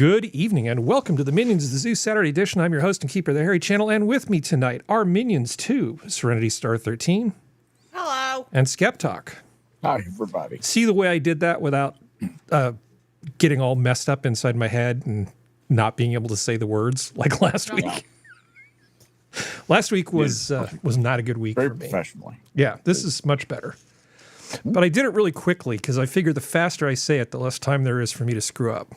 Good evening and welcome to the Minions of the Zoo Saturday edition. I'm your host and keeper of the Harry Channel, and with me tonight are Minions 2, Serenity Star 13. Hello. And SkepTok. Hi, everybody. See the way I did that without getting all messed up inside my head and not being able to say the words like last week? Last week was not a good week Very for me. professionally. Yeah, this is much better. But I did it really quickly because I figured the faster I say it, the less time there is for me to screw up.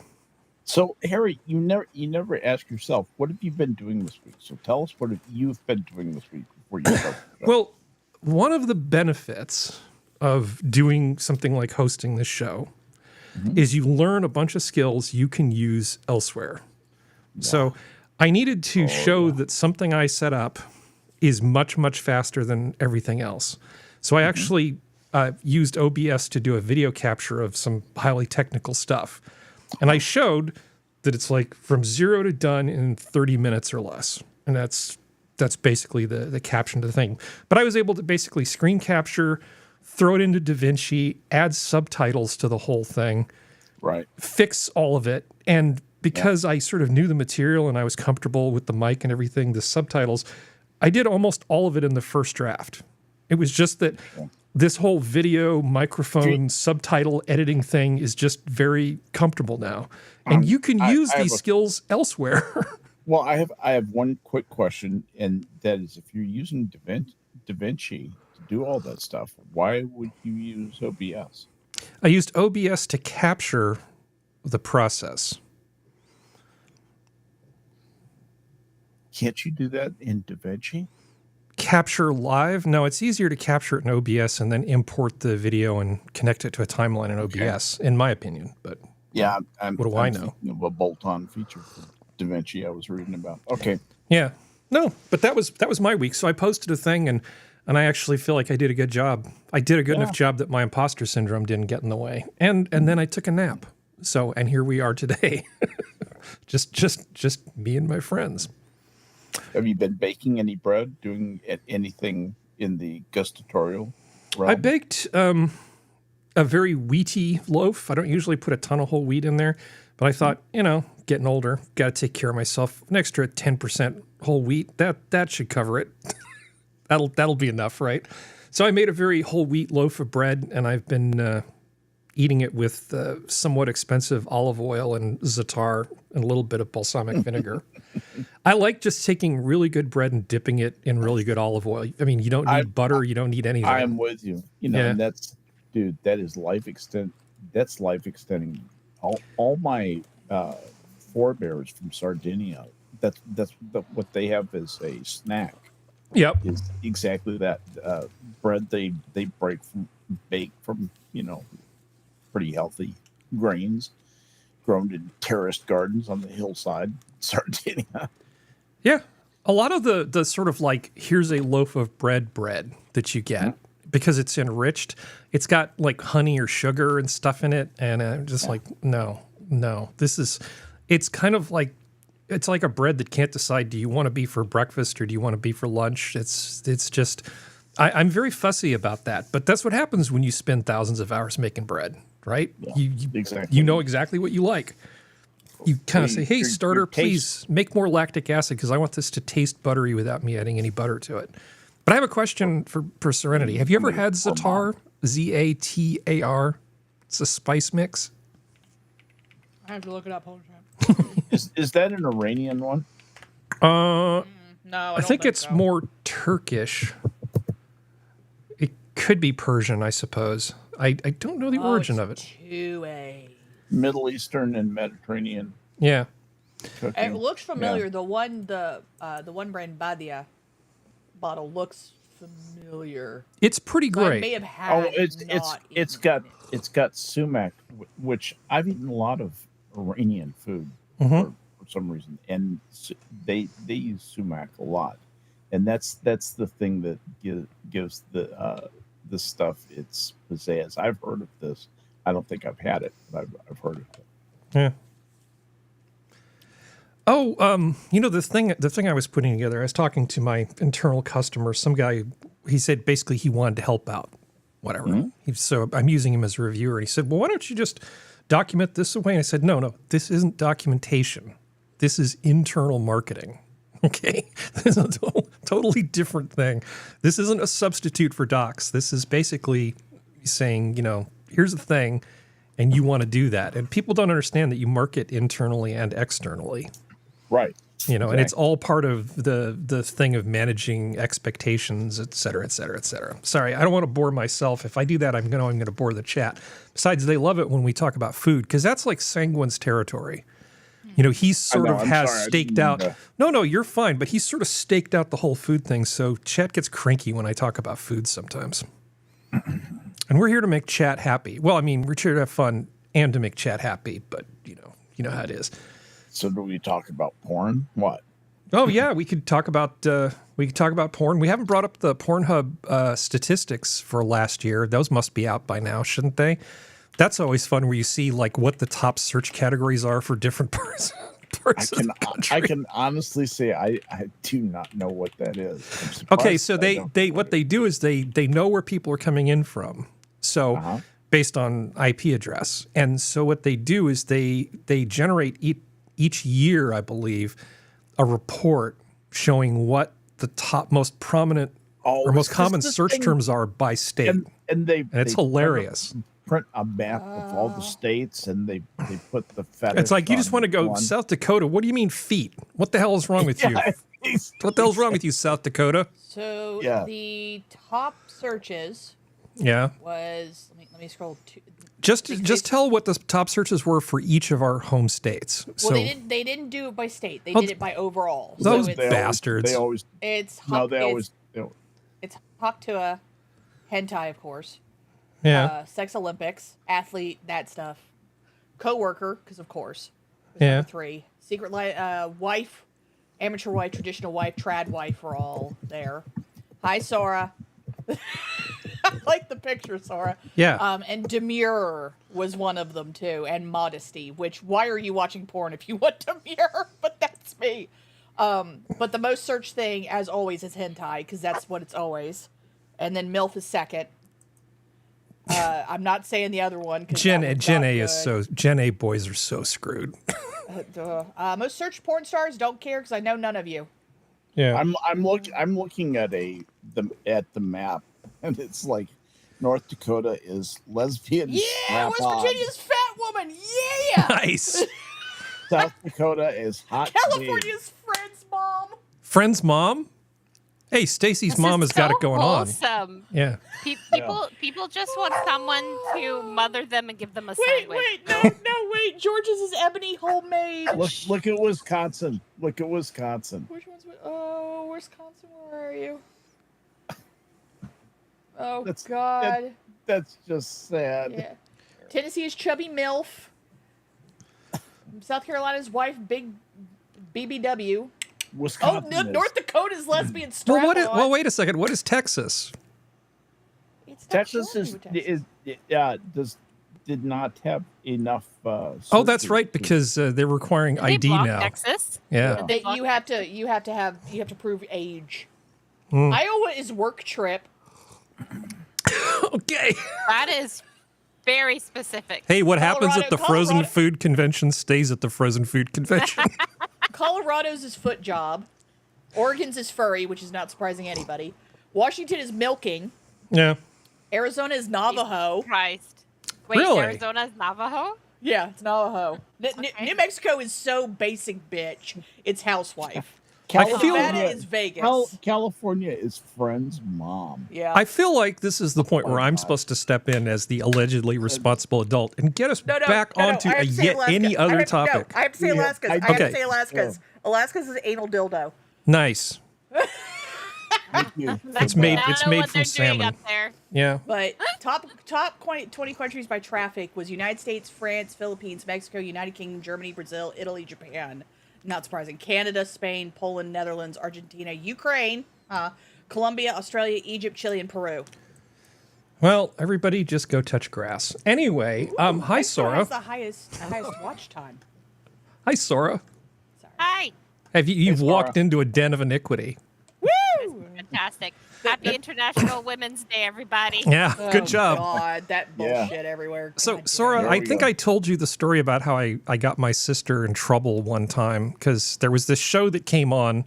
So, Harry, you never ask yourself, what have you been doing this week? So tell us what you've been doing this week before you start. Well, one of the benefits of doing something like hosting this show is you learn a bunch of skills you can use elsewhere. Yeah. So I needed to show that something I set up is much, much faster than everything else. So I actually used OBS to do a video capture of some highly technical stuff. And I showed that it's like from 0 to done in 30 minutes or less. And that's basically the caption to the thing. But I was able to basically screen capture, throw it into DaVinci, add subtitles to the whole thing, right? Fix all of it. And because I sort of knew the material and I was comfortable with the mic and everything, the subtitles, I did almost all of it in the first draft. It was just that this whole video, microphone, subtitle editing thing is just very comfortable now. And you can use these skills elsewhere. Well, I have one quick question, and that is, if you're using DaVinci to do all that stuff, why would you use OBS? I used OBS to capture the process. Can't you do that in DaVinci? Capture live? No, it's easier to capture it in OBS and then import the video and connect it to a timeline in OBS, in my opinion. But yeah, what do I know? Of a bolt-on feature for DaVinci I was reading about. Okay. Yeah. No, but that was my week. So I posted a thing, and I actually feel like I did a good job. I did a good enough job that my imposter syndrome didn't get in the way. And then I took a nap. So, and here we are today. just me and my friends. Have you been baking any bread, doing anything in the gustatorial realm? I baked a very wheaty loaf. I don't usually put a ton of whole wheat in there, but I thought, getting older, got to take care of myself. An extra 10% whole wheat, that should cover it. That'll be enough, right? So I made a very whole wheat loaf of bread, and I've been eating it with somewhat expensive olive oil and za'atar and a little bit of balsamic vinegar. I like just taking really good bread and dipping it in really good olive oil. I mean, you don't need butter, you don't need anything. I'm with you. And that's, dude, that is life extending. That's life extending. All my forebears from Sardinia, that's what they have as a snack. Yep. Is exactly that bread they bake from, pretty healthy grains grown in terraced gardens on the hillside, Sardinia. Yeah. A lot of the sort of like, here's a loaf of bread that you get because it's enriched. It's got like honey or sugar and stuff in it. And I'm just like, no, it's kind of like, it's like a bread that can't decide, do you want to be for breakfast or do you want to be for lunch? It's just, I'm very fussy about that. But that's what happens when you spend thousands of hours making bread, right? Yeah, exactly. You know exactly what you like. You kind of say, hey, starter, please make more lactic acid because I want this to taste buttery without me adding any butter to it. But I have a question for Serenity. Have you ever had za'atar? Z-A-T-A-R? It's a spice mix. I have to look it up. Hold on. Is that an Iranian one? No, I think it's more Turkish. It could be Persian, I suppose. I don't know the origin of it. TUES. Middle Eastern and Mediterranean. Yeah. Cooking. It looks familiar. The one brand Badia bottle looks familiar. It's pretty So I great. may have had. It's got sumac, which I've eaten a lot of Iranian food for some reason, and they use sumac a lot, and that's the thing that gives the stuff its pizzazz. I've heard of this. I don't think I've had it, but I've heard of it. Yeah. Oh, the thing I was putting together, I was talking to my internal customer, some guy, he said basically he wanted to help out, whatever. So I'm using him as a reviewer. He said, well, why don't you just document this away. And I said, no, this isn't documentation. This is internal marketing. Okay, this is a totally different thing. This isn't a substitute for docs. This is basically saying, here's the thing, and you want to do that. And people don't understand that you market internally and externally. Right. And it's all part of the thing of managing expectations, et cetera, et cetera, et cetera. Sorry, I don't want to bore myself. If I do that, I'm going to bore the chat. Besides, they love it when we talk about food because that's like Sanguine's territory. He's sort of has staked out. No, you're fine. But he's sort of staked out the whole food thing. So chat gets cranky when I talk about food sometimes. And we're here to make chat happy. Well, I mean, we're here to have fun and to make chat happy. But you know how it is. So do we talk about porn? What? Oh yeah, we could talk about porn. We haven't brought up the Pornhub statistics for last year. Those must be out by now, shouldn't they? That's always fun where you see like what the top search categories are for different parts of the country. I can honestly say I do not know what that is. Okay, so they what they do is they know where people are coming in from. So based on IP address. And so what they do is they generate each year, I believe, a report showing what the top most prominent or most common search terms are by state. And it's hilarious. Print a map of all the states and they put the fetish. It's like you just want to go South Dakota. What do you mean feet? What the hell is wrong with you? What the hell's wrong with you, South Dakota? So the top searches was let me scroll to just tell what the top searches were for each of our home states. Well, they didn't do it by state. They did it by overall. Those bastards. It's TUES, hentai, of course. Yeah. Sex Olympics, athlete, that stuff. Coworker, because of course. Yeah. Number 3. Secret wife, amateur wife, traditional wife, trad wife are all there. Hi, Sora. I like the picture, Sora. Yeah. And demure was one of them too, and modesty. Which why are you watching porn if you want demure? But that's me. But the most searched thing, as always, is hentai because that's what it's always. And then MILF is second. I'm not saying the other one. Gen A boys are so screwed. Most searched porn stars don't care because I know none of you. Yeah, I'm looking at the map and it's like North Dakota is lesbian. Yeah, West Virginia's fat woman. Yeah, nice. South Dakota is hot. California's friend's mom. Friend's mom. Hey, Stacy's mom has got it going wholesome. on. Yeah. People just want someone to mother them and give them a sandwich. Wait. George's is Ebony homemade. Look at Wisconsin. Look at Wisconsin. Which one's? Oh, Wisconsin. Where are you? Oh God. That's just sad. Yeah. Tennessee is chubby MILF. South Carolina's wife, big BBW. Wisconsin North Dakota's lesbian strap on. Well, wait a second. What is Texas? Texas did not have enough. That's right, because they're requiring ID now. Texas. Yeah. You have to prove age. Iowa is work trip. Okay. That is very specific. Hey, what happens at the Frozen Food Convention stays at the Frozen Food Convention. Colorado's is foot job. Oregon's is furry, which is not surprising anybody. Washington is milking. Yeah. Arizona is Navajo. Christ. Wait, really? Arizona's Navajo? Yeah, it's Navajo. New Mexico is so basic, bitch. It's housewife. Nevada is Vegas. California is friend's mom. Yeah. I feel like this is the point where I'm supposed to step in as the allegedly responsible adult and get us back onto any other topic. I have to say Alaska's. I have to say Alaska's. Alaska's is anal dildo. Nice. It's made from salmon. Up there. Yeah. But top 20 countries by traffic was United States, France, Philippines, Mexico, United Kingdom, Germany, Brazil, Italy, Japan. Not surprising. Canada, Spain, Poland, Netherlands, Argentina, Ukraine, Colombia, Australia, Egypt, Chile, and Peru. Well, everybody just go touch grass. Anyway, hi, Sora. That's the highest watch time. Hi, Sora. Hi. You've walked into a den of iniquity. Woo! Fantastic. Happy International Women's Day, everybody. Yeah, good Oh, job. God, that Yeah. bullshit everywhere. So, God Sora, damn. I we think go. I told you the story about how I got my sister in trouble one time because there was this show that came on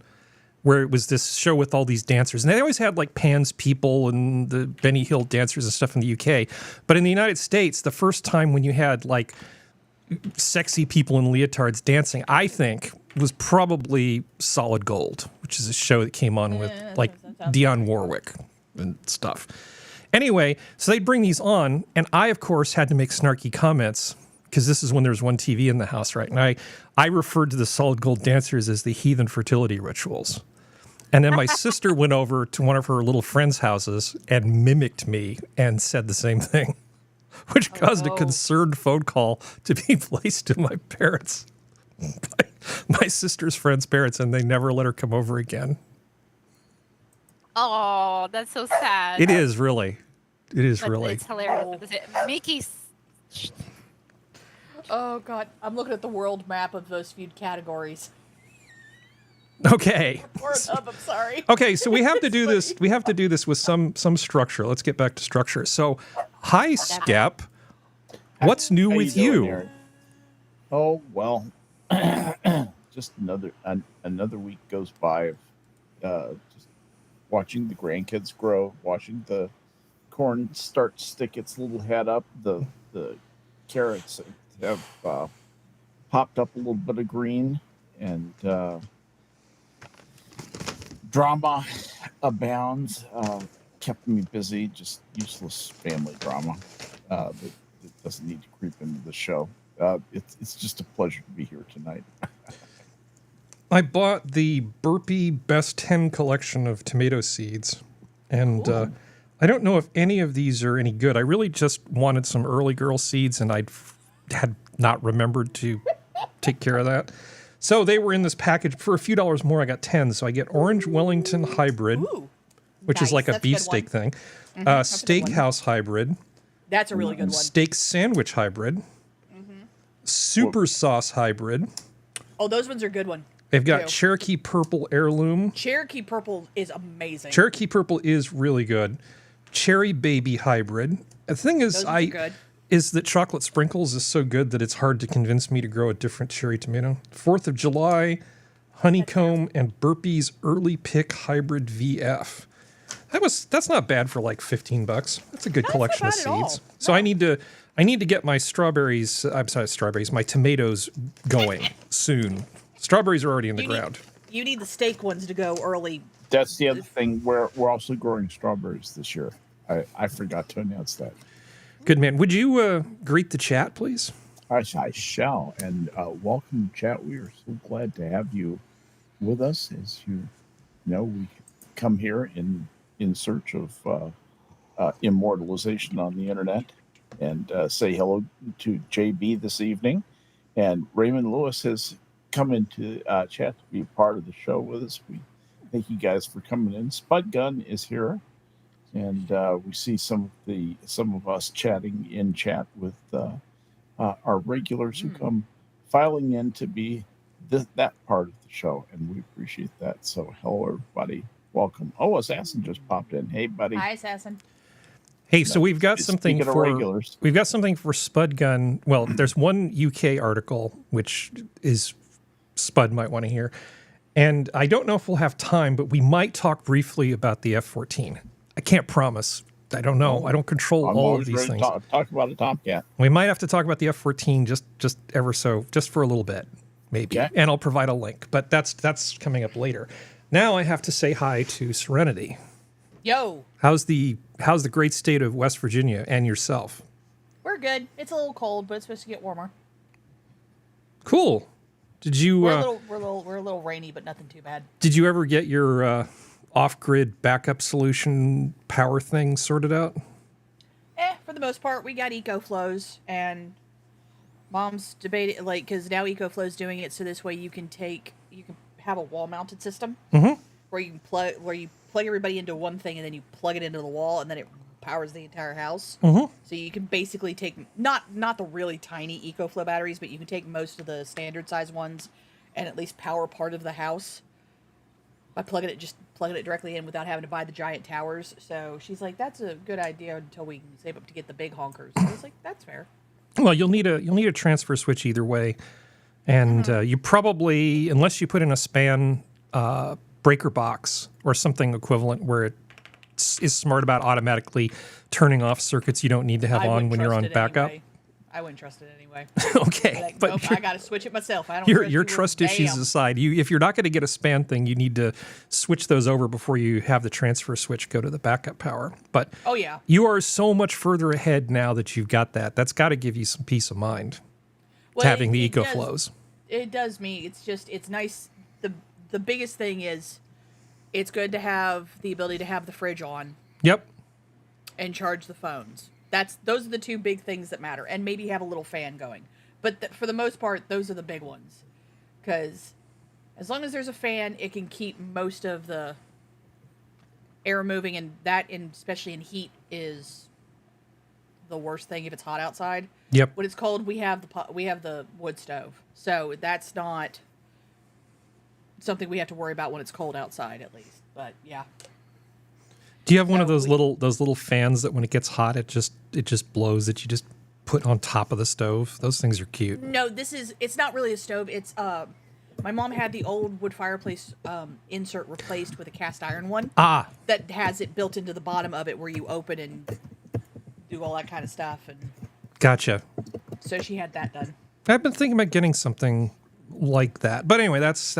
where it was this show with all these dancers. And they always had like Pan's People and the Benny Hill dancers and stuff in the UK. But in the United States, the first time when you had like sexy people in leotards dancing, I think, was probably Solid Gold, which is a show that came on with like Dionne Warwick and stuff. Anyway, so they'd bring these on, and I, of course, had to make snarky comments because this is when there was one TV in the house, right? And I referred to the Solid Gold dancers as the heathen fertility rituals. And then my sister went over to one of her little friends' houses and mimicked me and said the same thing, which caused a no. concerned phone call to be placed to my parents, my sister's friend's parents, and they never let her come over again. Oh, that's so sad. It is really. It is But really. It's hilarious. Mickey's. Oh, God. I'm looking at the world map of those feud categories. Okay. Pornhub, I'm sorry. Okay, so we have to do this. We have to do this with some structure. Let's get back to structure. So, hi, Skep. What's new How with doing, you? Aaron? Oh well, just another week goes by of just watching the grandkids grow, watching the corn start to stick its little head up. The carrots have popped up a little bit of green, and drama abounds. Kept me busy, just useless family drama that doesn't need to creep into the show. It's just a pleasure to be here tonight. I bought the Burpee Best 10 collection of tomato seeds, and I don't know if any of these are any good. I really just wanted some early girl seeds, and had not remembered to take care of that. So they were in this package for a few dollars more. I got 10, so I get Orange Wellington Hybrid, Ooh. which is Nice. like a That's good beefsteak one. thing, That's a good one. Steakhouse Hybrid, That's a really good one. Steak Sandwich Hybrid, Super Sauce Hybrid. Oh, those ones are good one. They've got too. Cherokee Purple Heirloom. Cherokee Purple is amazing. Cherokee Purple is really good. Cherry Baby Hybrid. The thing is, Those ones are good. is that Chocolate Sprinkles is so good that it's hard to convince me to grow a different cherry tomato. 4th of July, Honeycomb, and Burpee's Early Pick Hybrid VF. That's not bad for like $15. That's a good That's collection not of bad at all. seeds. So I need to get my my tomatoes going soon. Strawberries are already in the ground. You need the steak ones to go early. That's the other thing. We're also growing strawberries this year. I forgot to announce that. Good man. Would you greet the chat, please? I shall. And welcome, chat. We are so glad to have you with us. As you know, we come here in search of immortalization on the internet, and say hello to JB this evening. And Raymond Lewis has come into chat to be part of the show with us. We thank you guys for coming in. Spud Gun is here, and we see some of us chatting in chat with our regulars who come filing in to be that part of the show, and we appreciate that. So hello, everybody. Welcome. Oh, Assassin just popped in. Hey, buddy. Hi, Assassin. Hey, so we've got something Speaking of for regulars. we've got something for Spud Gun. Well, there's one UK article which is Spud might want to hear, and I don't know if we'll have time, but we might talk briefly about the F-14. I can't promise. I don't know. I don't control I'm all of always these ready things. to talk about a Tomcat. We might have to talk about the F-14 just ever so, just for a little bit, maybe. Okay. And I'll provide a link, but that's coming up later. Now I have to say hi to Serenity. Yo, How's the great state of West Virginia and yourself? we're good. It's a little cold, but it's supposed to get warmer. Cool. Did you We're a little rainy, but nothing too bad. did you ever get your off-grid backup solution power thing sorted out? For the most part, we got EcoFlows, and Mom's debating because now EcoFlow's doing it so this way you can have a wall-mounted system where you plug everybody into one thing and then you plug it into the wall and then it powers the entire house. So you can basically take not the really tiny EcoFlow batteries, but you can take most of the standard size ones and at least power part of the house by plugging it directly in without having to buy the giant towers. So she's like, that's a good idea until we can save up to get the big honkers. I was like, that's fair. Well, you'll need a transfer switch either way, and you probably, unless you put in a span breaker box or something equivalent where it is smart about automatically turning off circuits you don't need to have on when you're on backup. Anyway. I wouldn't trust it anyway. Okay, Like, but nope, I got to switch it myself. I don't. your trust issues aside, if you're not going to get a span thing, you need to switch those over before you have the transfer switch go to the backup power. But oh yeah, you are so much further ahead now that you've got that. That's got to give you some peace of mind. well, Having the eco flows. It does me. It's nice. The biggest thing is, it's good to have the ability to have the fridge on. Yep. And charge the phones. Those are the two big things that matter, and maybe have a little fan going. But for the most part, those are the big ones, because as long as there's a fan, it can keep most of the air moving, and especially in heat, is the worst thing if it's hot outside. Yep. When it's cold, we have the wood stove, so that's not something we have to worry about when it's cold outside, at least. But yeah. Do you have one of those little fans that when it gets hot, it just blows, that you just put on top of the stove? Those things are cute. No, it's not really a stove. It's my mom had the old wood fireplace insert replaced with a cast iron one. That has it built into the bottom of it where you open and do all that kind of stuff. And gotcha. so she had that done. I've been thinking about getting something like that, but anyway, that's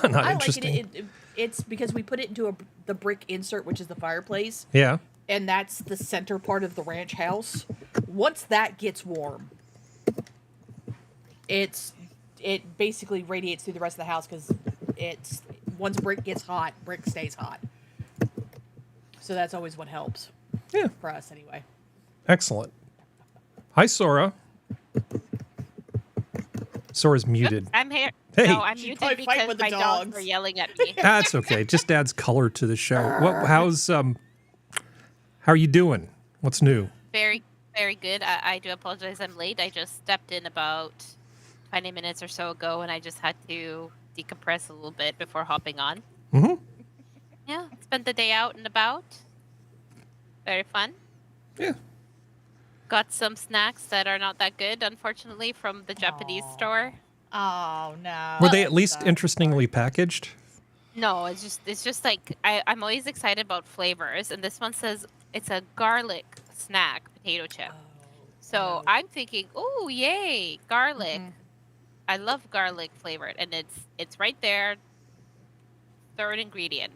not interesting. Like it. It's because we put it into the brick insert, which is the fireplace. Yeah. And that's the center part of the ranch house. Once that gets warm, it basically radiates through the rest of the house, because once brick gets hot, brick stays hot. So that's always what helps. Yeah. For us, anyway. Excellent. Hi, Sora. Sora's muted. I'm here. Hey. No, I'm She's muted probably fighting because with the my dogs dogs. are yelling at me. That's okay. It just adds color to the show. How are you doing? What's new? Very, very good. I do apologize I'm late. I just stepped in about 20 minutes or so ago, and I just had to decompress a little bit before hopping on. Mm-hmm. Yeah, spent the day out and about. Very fun. Yeah. Got some snacks that are not that good, unfortunately, from the Japanese store. Oh no. Were they at least interestingly packaged? No, it's just like I'm always excited about flavors, and this one says it's a garlic snack potato chip. So I'm thinking, oh yay, garlic! Mhm. I love garlic flavored, and it's right there. Third ingredient.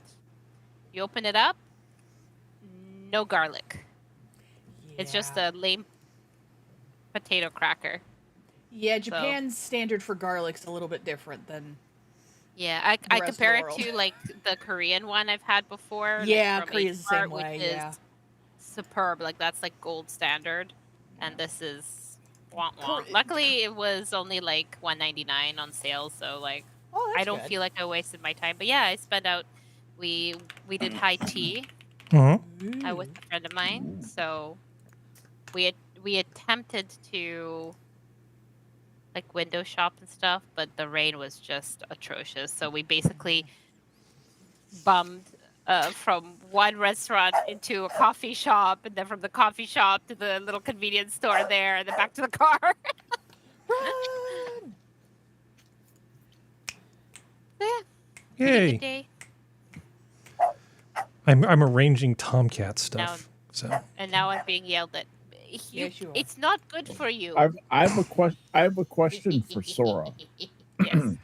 You open it up, no garlic. It's just a lame potato cracker. Yeah, Japan's standard for garlic's a little bit different than. Yeah, rest I of the compare it world. to like the Korean one I've had before. Yeah, from Korea's the HR, same way, which is yeah. superb. Like that's like gold standard, and this is wah, wah. Luckily, it was only like $1.99 on sale, so like I don't feel like I wasted my time. But yeah, I spent out. We did high tea Mm-hmm. with a friend of mine, so we attempted to like window shop and stuff, but the rain was just atrocious. So we basically bummed from one restaurant into a coffee shop, and then from the coffee shop to the little convenience store there, and then back to the car. Run! Yeah. Yay. Good day. I'm arranging Tomcat stuff. And now I'm being yelled at. Yes, you are. It's not good for you. I have a question for Sora. Yes.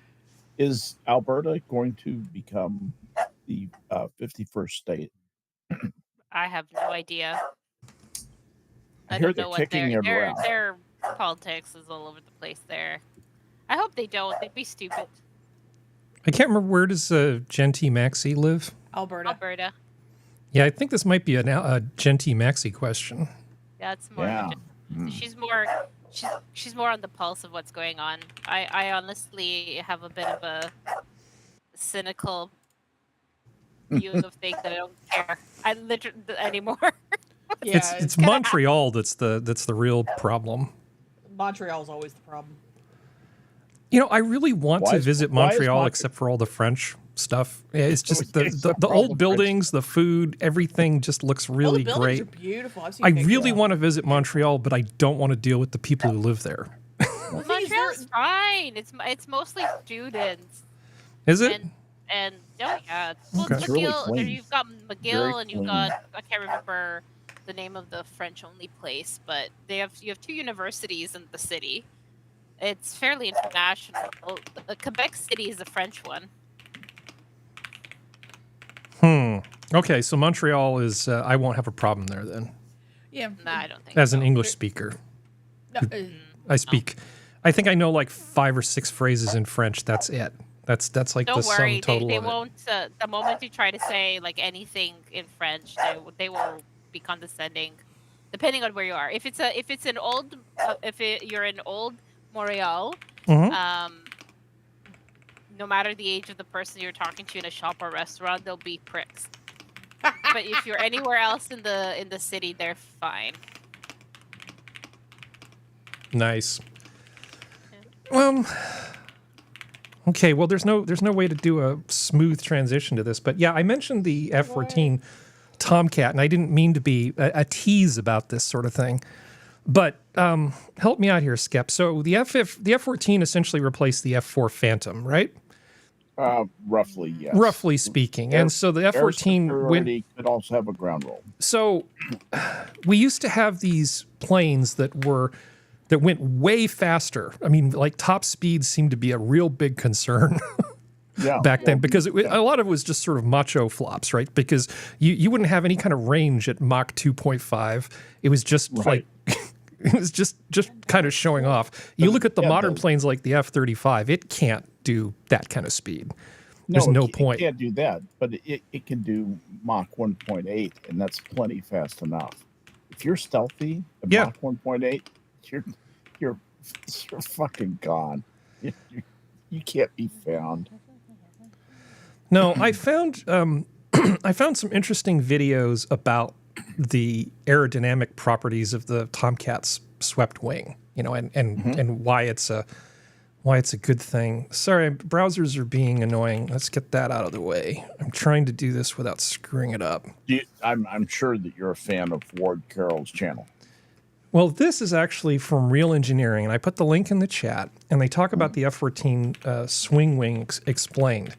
Is Alberta going to become the 51st state? I have no idea. I hear don't they're know what kicking everywhere out. their politics is all over the place there. I hope they don't. They'd be stupid. I can't remember, where does Genty Maxi live? Alberta. Yeah, I think this might be a Genty Maxi question. Yeah, it's more. Yeah. She's more. She's more on the pulse of what's going on. I honestly have a bit of a cynical view of things that I don't care. I literally anymore. Yeah, It's Montreal that's the real problem. Montreal's always the problem. You know, I really want to visit why is Montreal, except for all the French. stuff. It's just Okay, the old buildings, the food, everything just looks really All the buildings great. are beautiful. I've seen I pictures. really want to visit Montreal, but I don't want to deal with the people who live there. Montreal's fine. It's mostly students. Is it? And oh yeah, well, Okay. It's really McGill. clean. You've got McGill, Very and you've clean. got I can't remember the name of the French-only place, but you have two universities in the city. It's fairly international. Quebec City is the French one. Okay, so Montreal is. I won't have a problem there then. Yeah. No, I don't think As an so. English speaker, No, I speak. I think I know like 5 or 6 phrases in French. That's it. That's like Don't the worry, sum total they of it. won't. The moment you try to say like anything in French, they will be condescending, depending on where you are. If it's an old, you're in old Montreal, Mhm. no matter the age of the person you're talking to in a shop or restaurant, they'll be pricks. But if you're anywhere else in the city, they're fine. Nice. Well, okay. Well, there's no way to do a smooth transition to this, but yeah, I mentioned the F-14 Tomcat, and I didn't mean to be a tease about this sort of thing, but help me out here, Skep. So the F-14 essentially replaced the F-4 Phantom, right? Roughly, yes. Roughly speaking, and so the Air F-14 went. superiority could also have a ground roll. So we used to have these planes that went way faster. I mean, like top speeds seemed to be a real big concern Yeah, back then because yeah. a lot of it was just sort of macho flops, right? Because you wouldn't have any kind of range at Mach 2.5. It was just Right. like it was just kind of showing off. You look at the Yeah, modern the- planes like the F-35, it can't do that kind of speed. No, There's no it point. can't do that, but it can do Mach 1.8, and that's plenty fast enough. If you're stealthy at Yeah. Mach 1.8, you're fucking gone. You can't be found. No, I found I found some interesting videos about the aerodynamic properties of the Tomcat's swept wing, and why it's a good thing. Sorry, browsers are being annoying. Let's get that out of the way. I'm trying to do this without screwing it up. I'm sure that you're a fan of Ward Carroll's channel. Well, this is actually from Real Engineering, and I put the link in the chat, and they talk about the F-14 swing wing explained.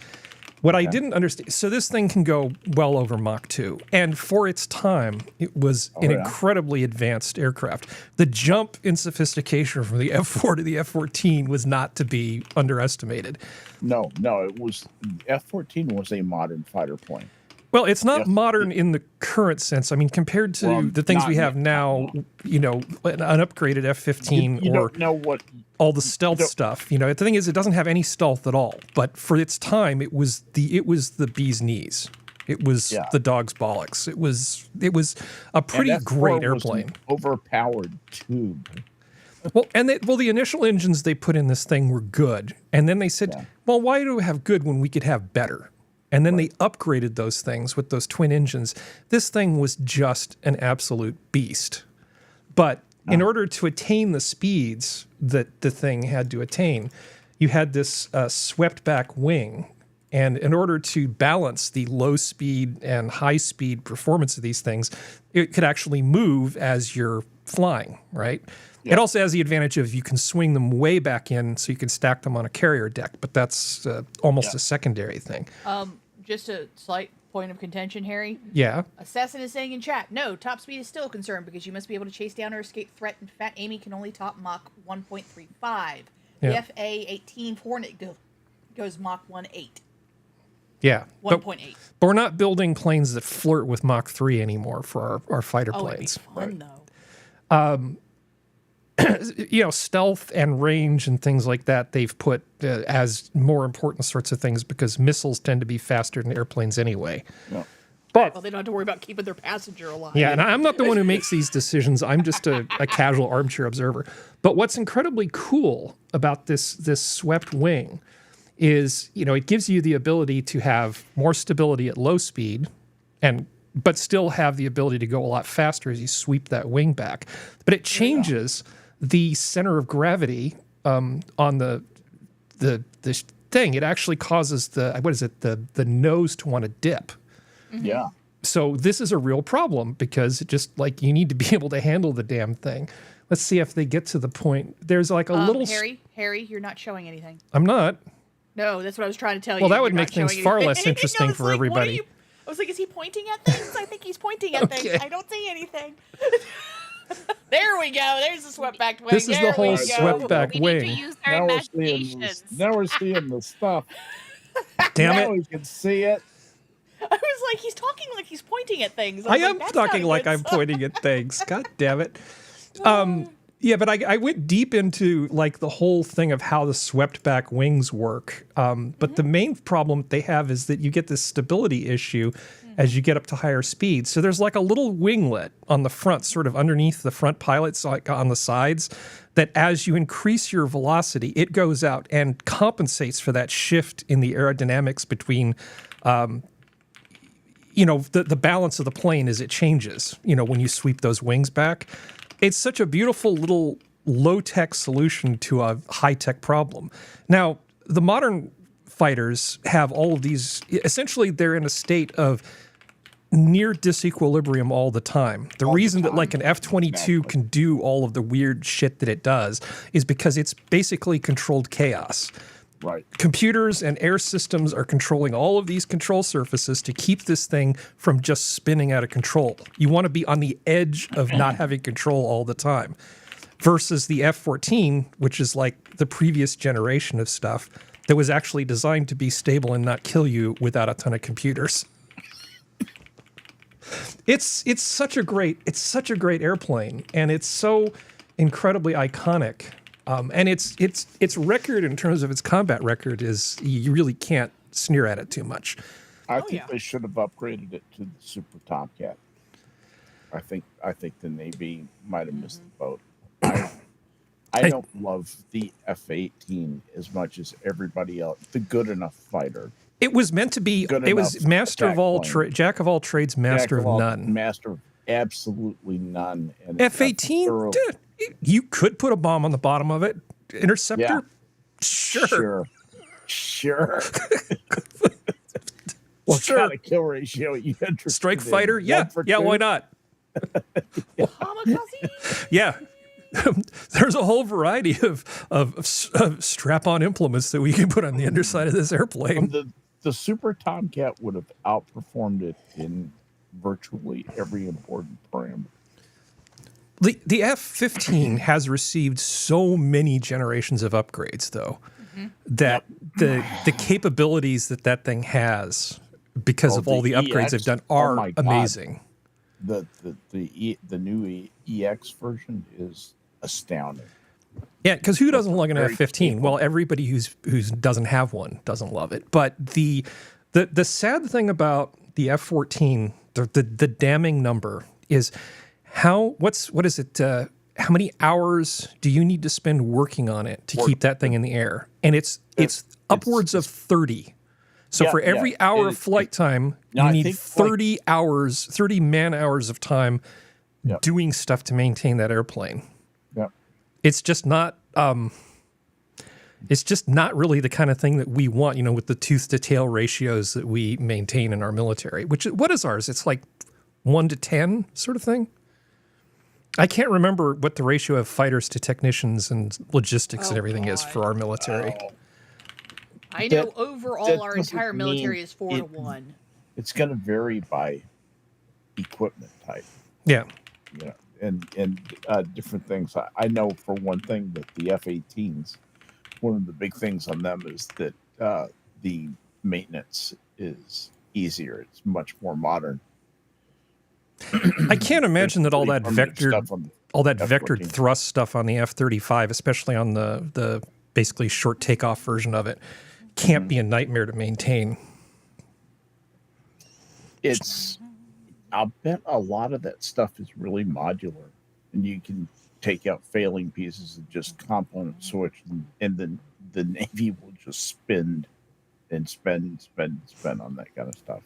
What I didn't understand, so this thing can go well over Mach 2, and for its time, it was an incredibly advanced aircraft. The jump in sophistication from the F-4 to the F-14 was not to be underestimated. No, it was F-14 was a modern fighter plane. Well, it's not Yes. modern in the current sense. I mean, compared to Well, the things not we have yet. now, an upgraded F-15 You or don't know what all the stealth stuff. The thing is, it doesn't have any stealth at all. But for its time, it was the bee's knees. It was the dog's bollocks. It was a pretty and F4 great was an airplane. overpowered tube. Well, the initial engines they put in this thing were good, and then they said, "Well, why do we have good when we could have better?" And then they upgraded those things with those twin engines. This thing was just an absolute beast. But in order to attain the speeds that the thing had to attain, you had this swept back wing. And in order to balance the low speed and high speed performance of these things, it could actually move as you're flying, right? Yeah. It also has the advantage of you can swing them way back in so you can stack them on a carrier deck, but that's almost a secondary thing. Just a slight point of contention, Harry. Yeah. Assassin is saying in chat, no, top speed is still a concern because you must be able to chase down or escape threat, and Fat Amy can only top Mach 1.35. Yeah. The FA-18 Hornet goes Mach 1.8. Yeah. 1.8. But we're not building planes that flirt with Mach 3 anymore for our fighter planes. It'd be fun, though. Stealth and range and things like that, they've put as more important sorts of things because missiles tend to be faster than airplanes anyway. Yeah. But Well, they don't have to worry about keeping their passenger alive. yeah, and I'm not the one who makes these decisions. I'm just a casual armchair observer. But what's incredibly cool about this swept wing is, it gives you the ability to have more stability at low speed but still have the ability to go a lot faster as you sweep that wing back. But it changes the center of gravity on the thing. It actually causes the nose to want to dip. Yeah. So this is a real problem because it just like you need to be able to handle the damn thing. Let's see if they get to the point. There's like a little. Harry, you're not showing anything. I'm not. No, that's what I was trying to tell you. Well, that would You're make not things showing far anything. less interesting I was for like, everybody. I was like, is he pointing at things? I think he's pointing at things. I don't see anything. There we go. There's the swept-back wing. This is the whole we go. swept-back We wing. need to use our imaginations. Now we're seeing the stuff. Damn Now it. we can see it. I was like, he's talking like he's pointing at things. I was am like, that's not talking a like good I'm sign. pointing at things. God damn it. Yeah, but I went deep into like the whole thing of how the swept back wings work. But the main problem they have is that you get this stability issue as you get up to higher speeds. So there's like a little winglet on the front, sort of underneath the front pilots, like on the sides, that as you increase your velocity, it goes out and compensates for that shift in the aerodynamics between the balance of the plane as it changes, when you sweep those wings back. It's such a beautiful little low-tech solution to a high-tech problem. Now, the modern fighters have all of these, essentially they're in a state of near disequilibrium all the time. The reason that like an F-22 can do all of the weird shit that it does is because it's basically controlled chaos. Right. Computers and air systems are controlling all of these control surfaces to keep this thing from just spinning out of control. You want to be on the edge of not having control all the time. Versus the F-14, which is like the previous generation of stuff that was actually designed to be stable and not kill you without a ton of computers. It's such a great airplane, and it's so incredibly iconic. And its record in terms of its combat record is you really can't sneer at it too much. I think they should have upgraded it to the Super Tomcat. I think the Navy might have missed the boat. I don't love the F-18 as much as everybody else. The good enough fighter. It was meant to be. It was master of all jack of all trades, master of none. Master of absolutely none. And F-18. You could put a bomb on the bottom of it. Interceptor? Yeah. Sure. What kind of kill ratio you interested Strike in? fighter? Yeah, why not? Kamikaze? Yeah. There's a whole variety of strap-on implements that we can put on the underside of this airplane. The Super Tomcat would have outperformed it in virtually every important parameter. The F-15 has received so many generations of upgrades, though, that the capabilities that thing has, because of all the upgrades they've done, are amazing. The new EX version is astounding. Yeah, because who doesn't love an F-15? Well, everybody who doesn't have one doesn't love it. But the sad thing about the F-14, the damning number is how many hours do you need to spend working on it to keep that thing in the air? And it's upwards of 30. So for every hour of flight time, you need 30 man hours of time doing stuff to maintain that airplane. Yeah. It's just not really the kind of thing that we want, with the tooth to tail ratios that we maintain in our military. What is ours? It's like 1 to 10 sort of thing. I can't remember what the ratio of fighters to technicians and logistics and everything is for our military. I know overall our entire military is 4 to 1. It's going to vary by equipment type. Yeah. And different things. I know for one thing that the F-18s, one of the big things on them is that the maintenance is easier. It's much more modern. I can't imagine that all that vectored vectored thrust stuff on the F-35, especially on the basically short takeoff version of it, can't be a nightmare to maintain. I'll bet a lot of that stuff is really modular, and you can take out failing pieces and just component switch, and then the Navy will just spend on that kind of stuff.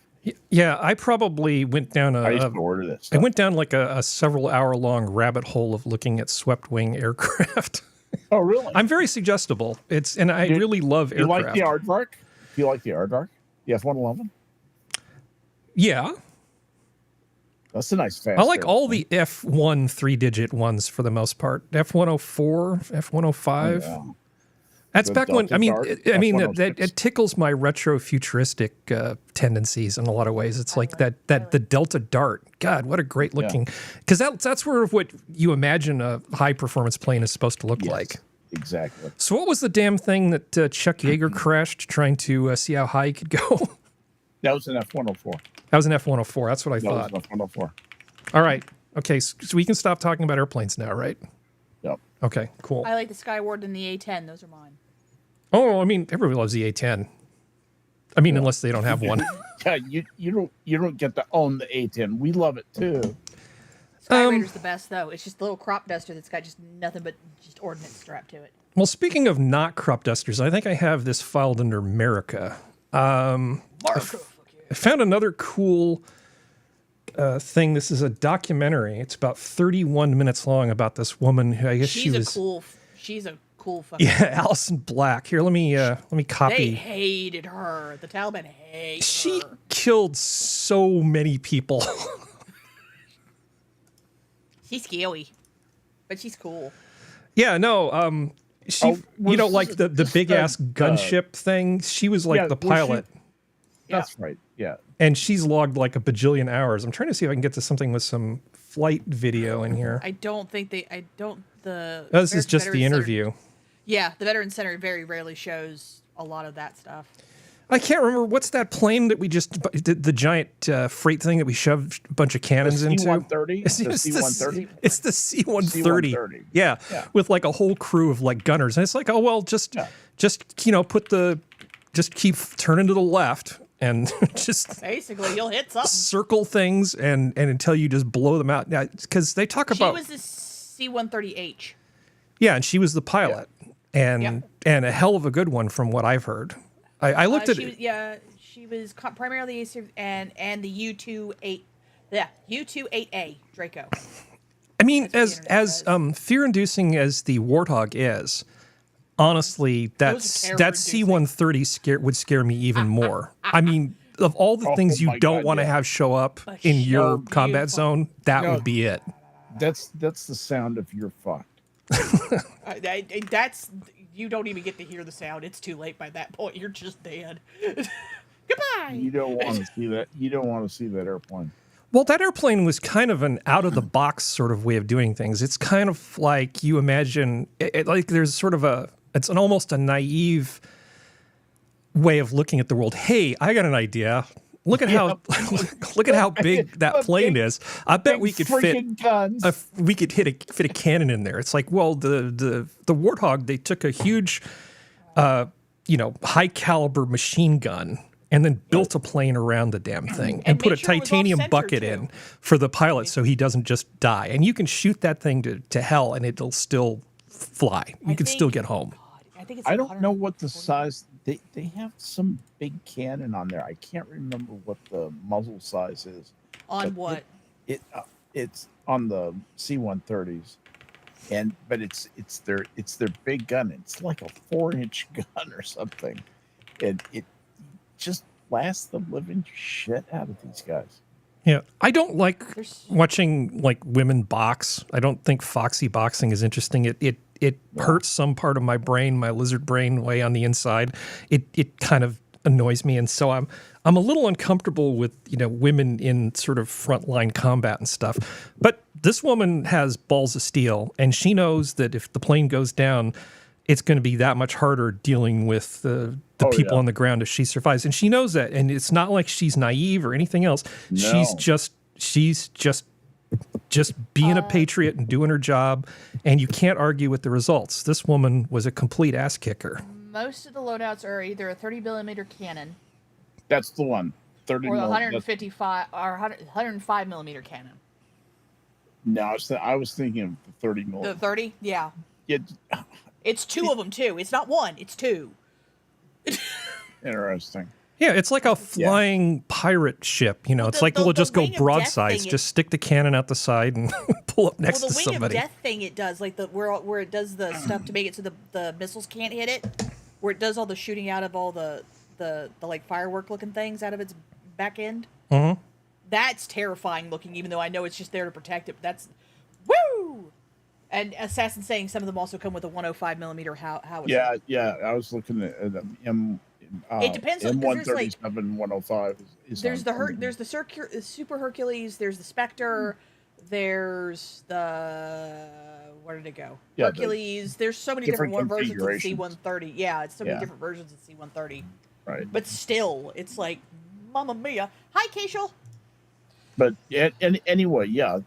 Yeah, I probably went down I used to order that stuff. I went down like a several hour long rabbit hole of looking at swept wing aircraft. Oh, really? I'm very suggestible. And I really love You like aircraft. the Aardvark? Do you like the Aardvark? The F-111? Yeah. That's a nice fast. I like all the F1 3-digit ones for the most part. F104, F105. Yeah. That's The back when, Delta I mean, Dart, it tickles my retro futuristic tendencies in a lot of ways. It's like the Delta Dart. God, what a great looking, because that's where what you imagine a high performance plane is supposed to look like. Exactly. So what was the damn thing that Chuck Yeager crashed trying to see how high he could go? That was an F-104. That was an F-104. That's what I thought. That was an F-104. All right. Okay, so we can stop talking about airplanes now, right? Yep. Okay, cool. I like the Skyward and the A-10. Those are mine. Oh, I mean, everybody loves the A-10. I mean, unless they don't have one. Yeah, you don't get to own the A-10. We love it too. Skyraider's the best though. It's just a little crop duster that's got just nothing but just ordnance strapped to it. Well, speaking of not crop dusters, I think I have this filed under America. I found another cool thing. This is a documentary. It's about 31 minutes long about this woman who I guess she's a cool fucking Alison Black. Here, let me copy. They hated her. The Taliban hated her. She killed so many people. She's scary, but she's cool. Yeah, no. She, like the big ass gunship thing. She was like the pilot. That's right. Yeah. And she's logged like a bajillion hours. I'm trying to see if I can get to something with some flight video in here. I don't think they. This is just the interview. Yeah, the Veterans Center very rarely shows a lot of that stuff. I can't remember what's that plane that we just did, the giant freight thing that we shoved a bunch of cannons into. C-130. The C-130. It's the C-130. Yeah, with like a whole crew of like gunners, and it's like, oh well, just keep turning to the left and just basically you'll hit something. Circle things and until you just blow them out. Yeah, because they talk about. She was the C-130H. Yeah, and she was the pilot, and a hell of a good one from what I've heard. I looked at it. She was primarily and the U-28A Draco. I mean, as fear-inducing as the Warthog is, honestly, that C-130 would scare me even more. I mean, of all the things you don't want to have show up in your combat zone, that would be it. That's the sound of your fucked. You don't even get to hear the sound. It's too late by that point. You're just dead. Goodbye. You don't want to see that. You don't want to see that airplane. Well, that airplane was kind of an out-of-the-box sort of way of doing things. It's kind of like you imagine, like there's sort of it's almost a naive way of looking at the world. Hey, I got an idea. Look at how big that plane is. I bet we could fit a cannon in there. It's like, well, the Warthog, they took a huge, high caliber machine gun and then built a plane around the damn thing and put a titanium bucket in for the pilot so he doesn't just die. And you can shoot that thing to hell and it'll still fly. You can still get home. I don't know what the size. They have some big cannon on there. I can't remember what the muzzle size is. On what? It's on the C-130s, but it's their big gun. It's like a 4-inch gun or something, and it just blasts the living shit out of these guys. Yeah, I don't like watching like women box. I don't think foxy boxing is interesting. It hurts some part of my brain, my lizard brain way on the inside. It kind of annoys me, and so I'm a little uncomfortable with women in sort of frontline combat and stuff. But this woman has balls of steel, and she knows that if the plane goes down, it's going to be that much harder dealing with the people on the ground if she survives. And she knows that, and it's not like she's naive or anything else. No. She's just being a patriot and doing her job, and you can't argue with the results. This woman was a complete ass kicker. Most of the loadouts are either a 30mm cannon. That's the one. 30 or the 155 or 105mm cannon. No, I was thinking of the 30mm. The 30, yeah. It's two of them too. It's not one. It's two. Interesting. Yeah, it's like a flying pirate ship. You know, it's like we'll just go broadside. Just stick the cannon out the side and pull up next to somebody. Well, the wing of death thing it does, like where it does the stuff to make it so the missiles can't hit it, where it does all the shooting out of all the like firework looking things out of its back end. Mm-hmm. That's terrifying looking, even though I know it's just there to protect it. But that's woo. And Assassin's saying some of them also come with a 105 millimeter howitzer. Yeah. I was looking at them. It depends on M137, 105. There's the Super Hercules. There's the Spectre. There's the where did it go? Yeah, Hercules. There's so many different versions of the C-130. Yeah, it's so many different versions of C-130. Right. But still, it's like, Mamma Mia. Hi, Keishel. But anyway, you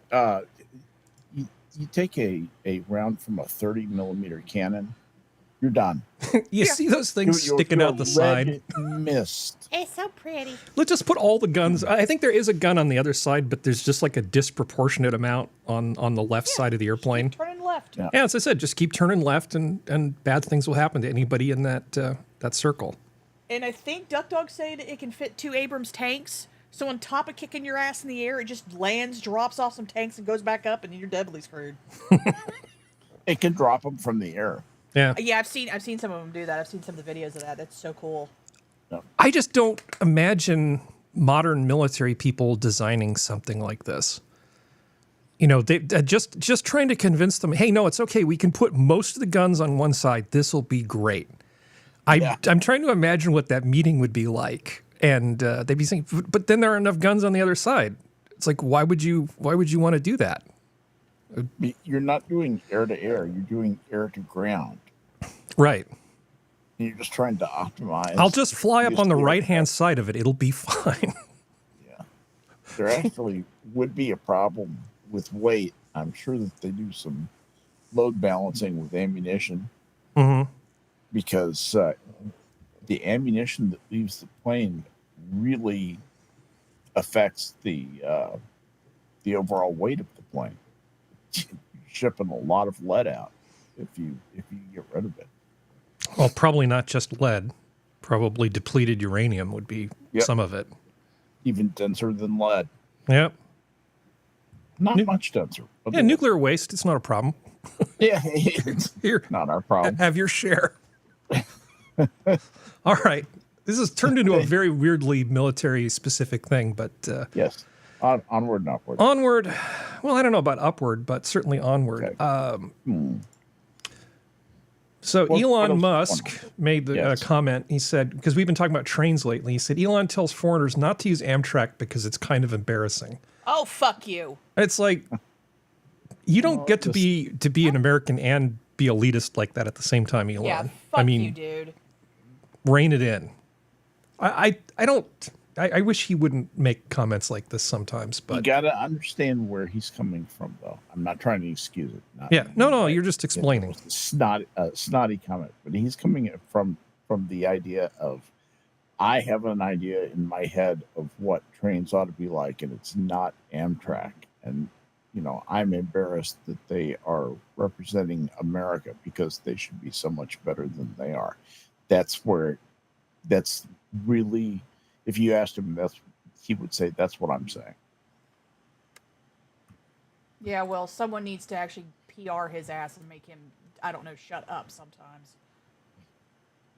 take a round from a 30 millimeter cannon, you're done. You see those things sticking out the side? Mist. It's so pretty. Let's just put all the guns. I think there is a gun on the other side, but there's just like a disproportionate amount on the left side of the airplane. Turning left. Yeah, as I said, just keep turning left, and bad things will happen to anybody in that circle. And I think Duck Dog said it can fit 2 Abrams tanks. So on top of kicking your ass in the air, it just lands, drops off some tanks, and goes back up, and you're doubly screwed. It can drop them from the air. Yeah. Yeah, I've seen some of them do that. I've seen some of the videos of that. That's so cool. I just don't imagine modern military people designing something like this. You know, they just trying to convince them, hey, no, it's okay. We can put most of the guns on one side. This will be great. I'm trying to imagine what that meeting would be like. And they'd be saying, but then there are enough guns on the other side. It's like, why would you want to do that? You're not doing air to air. You're doing air to ground. Right. And you're just trying to optimize. I'll just fly up on the right-hand side of it. It'll be fine. Yeah. There actually would be a problem with weight. I'm sure that they do some load balancing with ammunition. Mm-hmm. Because the ammunition that leaves the plane really affects the overall weight of the plane. You're shipping a lot of lead out if you get rid of it. Well, probably not just lead. Probably depleted uranium would be some of it. Even denser than lead. Yep. Not much denser. Yeah, nuclear waste, it's not a problem. Yeah, it's not our problem. Have your share. All right. This has turned into a very weirdly military-specific thing, but... yes. Onward and upward. Onward. Well, I don't know about upward, but certainly onward. Okay. So Elon Musk made the comment. He said, because we've been talking about trains lately, he said, Elon tells foreigners not to use Amtrak because it's kind of embarrassing. Oh, fuck you. It's like, you don't get to be an American and be elitist like that at the same time, Elon. Yeah, fuck you, dude. Rein it in. I wish he wouldn't make comments like this sometimes, but you got to understand where he's coming from, though. I'm not trying to excuse it. No, you're just explaining. Snotty comment, but he's coming from the idea of, I have an idea in my head of what trains ought to be like, and it's not Amtrak. And I'm embarrassed that they are representing America because they should be so much better than they are. That's really. If you asked him, he would say, that's what I'm saying. Yeah, well, someone needs to actually PR his ass and make him, I don't know, shut up sometimes.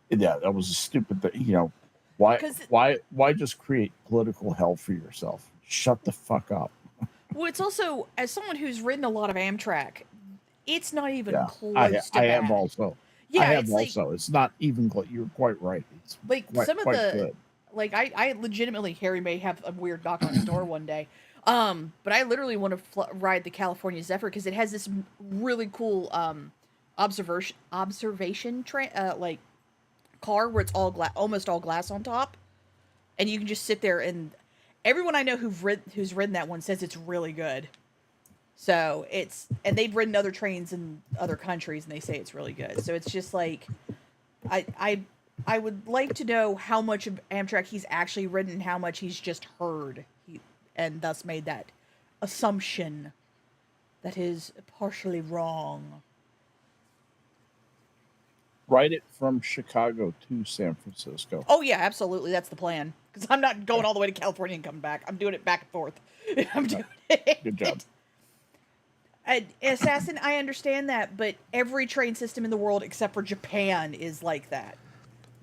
Yeah, that was a stupid thing. Why just create political hell for yourself? Shut the fuck up. Well, it's also, as someone who's ridden a lot of Amtrak, it's not even close to I bad. have also. Yeah, I have also. It's not even close. You're quite right. It's like some of the... good. Like, I legitimately, Harry may have a weird knock on his door one day. But I literally want to ride the California Zephyr because it has this really cool observation like car where it's all almost all glass on top, and you can just sit there. And everyone I know who's ridden that one says it's really good. So and they've ridden other trains in other countries, and they say it's really good. So it's just like, I would like to know how much of Amtrak he's actually ridden and how much he's just heard, and thus made that assumption that is partially wrong. ride it from Chicago to San Francisco. Oh yeah, absolutely. That's the plan. Because I'm not going all the way to California and coming back. I'm doing it back and forth. I'm doing it. Good job. Assassin, I understand that, but every train system in the world except for Japan is like that.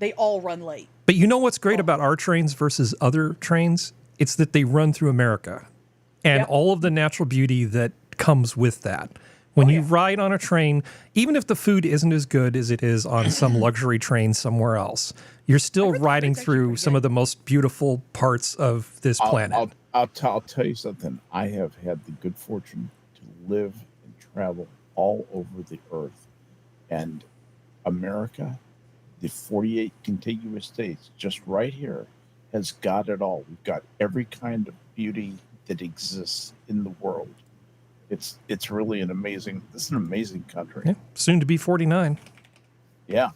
They all run late. But you know what's great about our trains versus other trains? It's that they run through America and all of the natural beauty that comes with that. When you ride on a train, even if the food isn't as good as it is on some luxury train somewhere else, you're still riding through some of the most beautiful parts of this planet. I'll tell you something. I have had the good fortune to live and travel all over the earth. And America, the 48 contiguous states, just right here, has got it all. We've got every kind of beauty that exists in the world. It's really an amazing country. Yeah, soon to be 49. Yeah.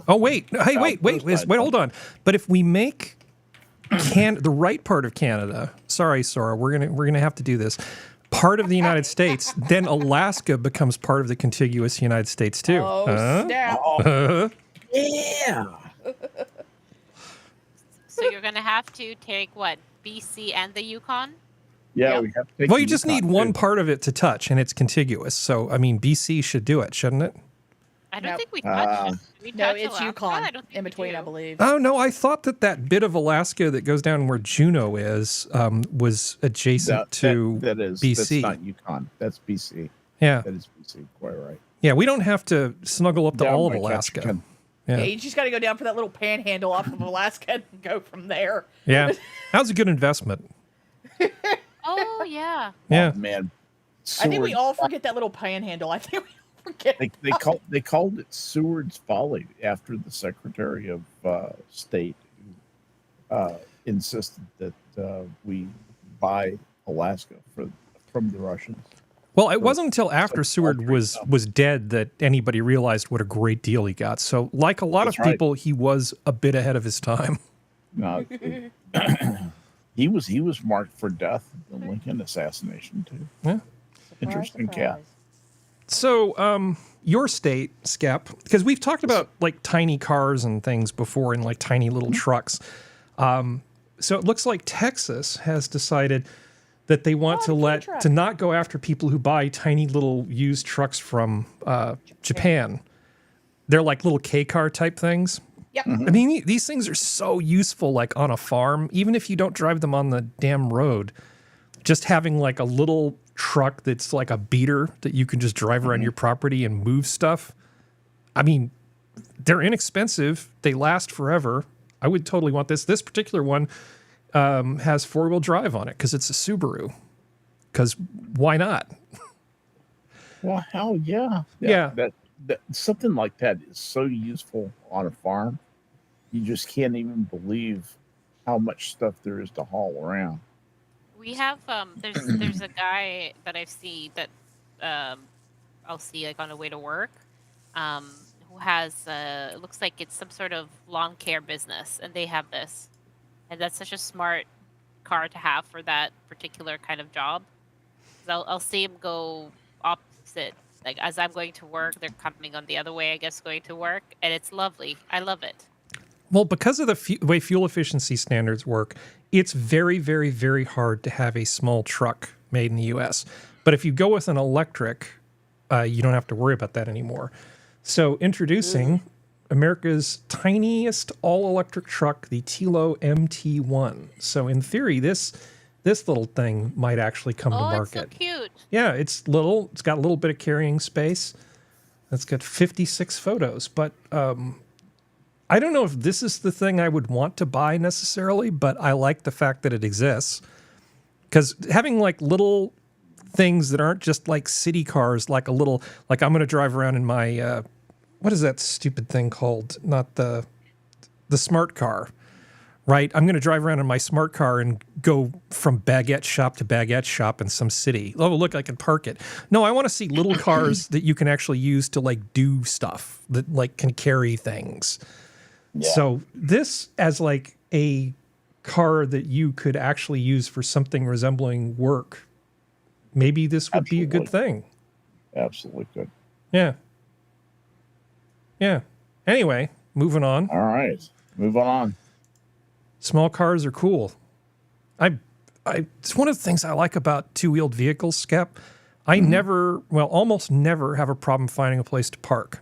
Oh, wait. Hey, wait, hold on. But if we make the right part of Canada, sorry, Sora, we're gonna have to do this, part of the United States, then Alaska becomes part of the contiguous United States too. Oh, snap. Yeah. So you're gonna have to take what, BC and the Yukon? Yeah, Yep. we have to take Well, you the just Yukon, need one too. part of it to touch, and it's contiguous. So, I mean, BC should do it, shouldn't it? I don't Nope. think we touched it. We No, touched it's Alaska? Yukon I don't think in we between, do. I believe. Oh, no, I thought that bit of Alaska that goes down where Juneau is was adjacent to That's BC. not Yukon. That's BC. Yeah. That is BC. Quite right. Yeah, we don't have to snuggle up to Down all of by Alaska. Ketchikan. Yeah, Yeah. you just got to go down for that little panhandle off of Alaska and go from there. Yeah. That was a good investment. Oh yeah. Yeah. Oh, man. I think we Seward- all forget that little panhandle. I think we all forget. They called it Seward's Folly after the Secretary of State insisted that we buy Alaska from the Russians. Well, it wasn't until after Seward was dead that anybody realized what a great deal he got. So, like a lot That's of right. people, he was a bit ahead of his time. No, he was marked for death in the Lincoln assassination too. Yeah. Interesting cat. So, your state, Skep, because we've talked about like tiny cars and things before and like tiny little trucks. So it looks like Texas has decided that they want to not go after people who buy tiny little used trucks from Japan. They're like little K-car type things. Yep. I mean, these things are so useful, like on a farm, even if you don't drive them on the damn road. Just having like a little truck that's like a beater that you can just drive around your property and move stuff. I mean, they're inexpensive. They last forever. I would totally want this. This particular one has four-wheel drive on it because it's a Subaru. Because why not? Well, hell yeah. Yeah. That something like that is so useful on a farm. You just can't even believe how much stuff there is to haul around. We have there's a guy that I've seen that I'll see like on the way to work, who has it looks like it's some sort of lawn care business, and they have this, and that's such a smart car to have for that particular kind of job. 'Cause I'll see him go opposite, like as I'm going to work, they're coming on the other way, I guess, going to work, and it's lovely. I love it. Well, because of the way fuel efficiency standards work, it's very, very, very hard to have a small truck made in the U.S. But if you go with an electric, you don't have to worry about that anymore. So introducing America's tiniest all-electric truck, the Tilo MT1. So in theory, this little thing might actually come to Oh, it's market. so cute. Yeah, it's little. It's got a little bit of carrying space. It's got 56 photos, but I don't know if this is the thing I would want to buy necessarily, but I like the fact that it exists. Because having like little things that aren't just like city cars, like I'm going to drive around in my, what is that stupid thing called? Not the smart car, right? I'm going to drive around in my smart car and go from baguette shop to baguette shop in some city. Oh, look, I can park it. No, I want to see little cars that you can actually use to like do stuff that like can carry things. Yeah. So this as like a car that you could actually use for something resembling work, maybe this would be a good thing. Absolutely good. Yeah. Yeah. Anyway, moving on. All right, move on. Small cars are cool. It's one of the things I like about two-wheeled vehicles, Skep. I almost never have a problem finding a place to park.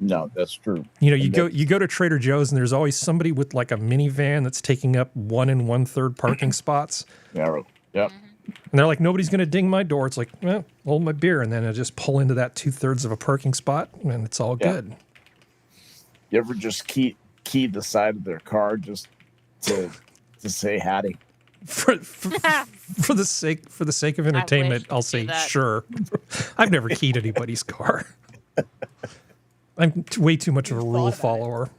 No, that's true. You go to Trader Joe's and there's always somebody with like a minivan that's taking up 1 1/3 parking spots. Yeah, yep. And they're like, nobody's going to ding my door. It's like, well, hold my beer. And then I just pull into that 2/3 of a parking spot and it's all good. You ever just key the side of their car just to say howdy? For the sake of entertainment, I'll say sure. I've never keyed anybody's car. I'm way too much of a rule follower.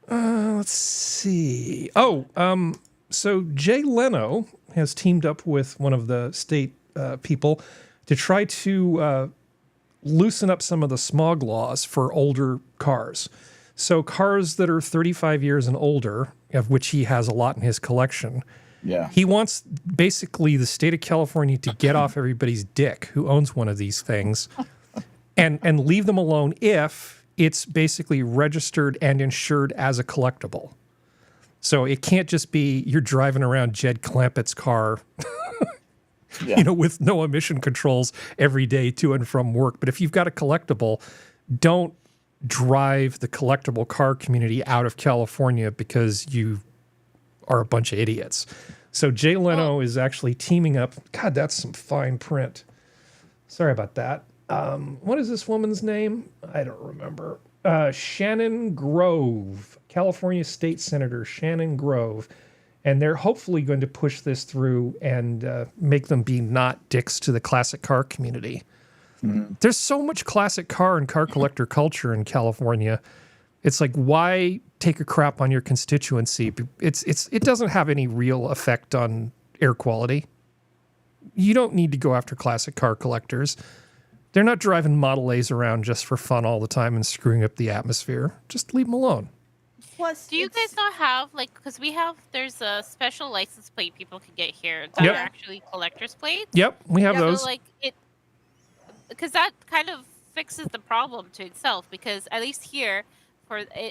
Let's see. So Jay Leno has teamed up with one of the state people to try to loosen up some of the smog laws for older cars. So cars that are 35 years and older, of which he has a lot in his collection. Yeah. He wants basically the state of California to get off everybody's dick who owns one of these things and leave them alone if it's basically registered and insured as a collectible. So it can't just be you're driving around Jed Clampett's car, with no emission controls every day to and from work. But if you've got a collectible, don't drive the collectible car community out of California because you are a bunch of idiots. So Jay Leno is actually teaming up. God, that's some fine print. Sorry about that. What is this woman's name? I don't remember. Shannon Grove, California State Senator Shannon Grove. And they're hopefully going to push this through and make them be not dicks to the classic car community. Mm-hmm. There's so much classic car and car collector culture in California. It's like, why take a crap on your constituency? It doesn't have any real effect on air quality. You don't need to go after classic car collectors. They're not driving Model A's around just for fun all the time and screwing up the atmosphere. Just leave them alone. Plus, do you guys not have, because there's a special license plate people can get here that are actually collector's plates? Yep, we have those. So, because that kind of fixes the problem to itself, because at least here,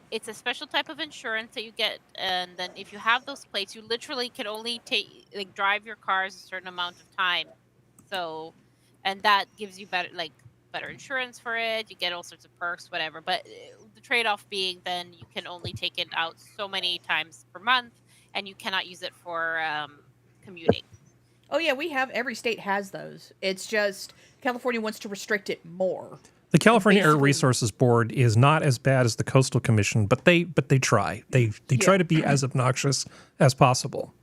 it's a special type of insurance that you get, and then if you have those plates, you literally can only drive your cars a certain amount of time. So, and that gives you better insurance for it. You get all sorts of perks, whatever. But the trade-off being then you can only take it out so many times per month, and you cannot use it for commuting. Oh yeah, every state has those. It's just California wants to restrict it more. The California Air Resources Board is not as bad as the Coastal Commission, but they try. They try to be as obnoxious as possible.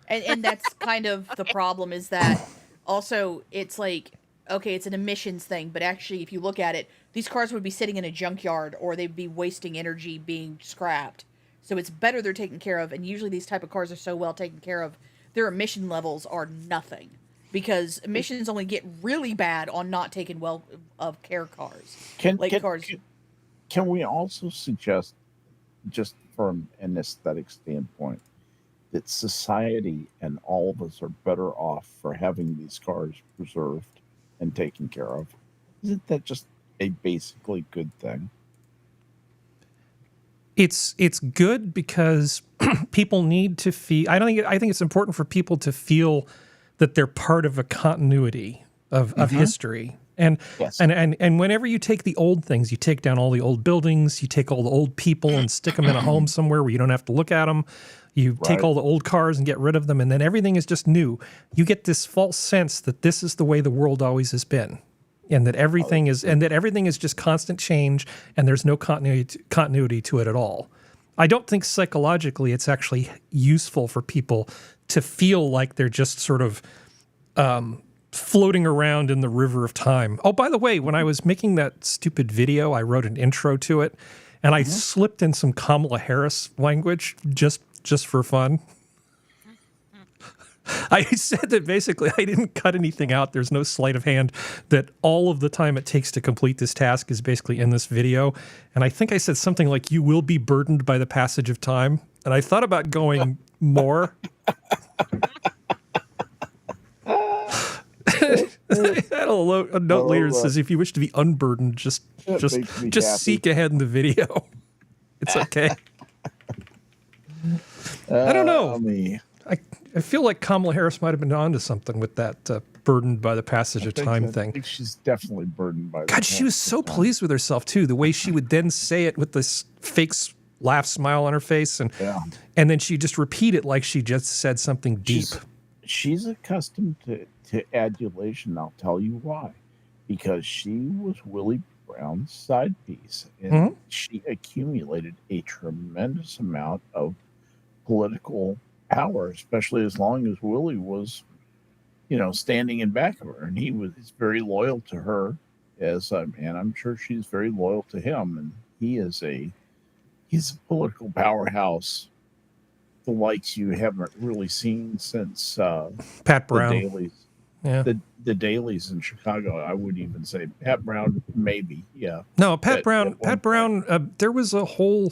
And that's kind of the problem, is that also it's like, okay, it's an emissions thing, but actually if you look at it, these cars would be sitting in a junkyard or they'd be wasting energy being scrapped. So it's better they're taken care of, and usually these type of cars are so well taken care of, their emission levels are nothing. Because emissions only get really bad on not taking well of care cars. Can we also suggest, just from an aesthetic standpoint, that society and all of us are better off for having these cars preserved and taken care of? Isn't that just a basically good thing? It's good because people need to feel. I think it's important for people to feel that they're part of a continuity of history. And, yes. and whenever you take the old things, you take down all the old buildings, you take all the old people and stick them in a home somewhere where you don't have to look at them. You take all the old cars and get rid of them, and then everything is just new. You get this false sense that this is the way the world always has been, and that everything is just constant change, and there's no continuity to it at all. I don't think psychologically it's actually useful for people to feel like they're just sort of floating around in the river of time. Oh, by the way, when I was making that stupid video, I wrote an intro to it, and I slipped in some Kamala Harris language just for fun. I said that basically I didn't cut anything out. There's no sleight of hand, that all of the time it takes to complete this task is basically in this video. And I think I said something like, you will be burdened by the passage of time. And I thought about going more. had a note later that says, if you wish to be unburdened, just happy. seek ahead in the video. It's okay. I don't know. I feel like Kamala Harris might have been onto something with that burdened by the passage of time thing. I think she's definitely burdened by that. God, she was so pleased with herself, too. The way she would then say it with this fake laugh smile on her face. And then she just repeat it like she just said something deep. She's accustomed to adulation. I'll tell you why. Because she was Willie Brown's side piece. And she accumulated a tremendous amount of political power, especially as long as Willie was, standing in back of her, and he's very loyal to her, and I'm sure she's very loyal to him. And he's a political powerhouse, the likes you haven't really seen since Pat Brown. The dailies. Yeah, the dailies in Chicago. I would even say Pat Brown, maybe. Yeah. No, Pat Brown. There was a whole.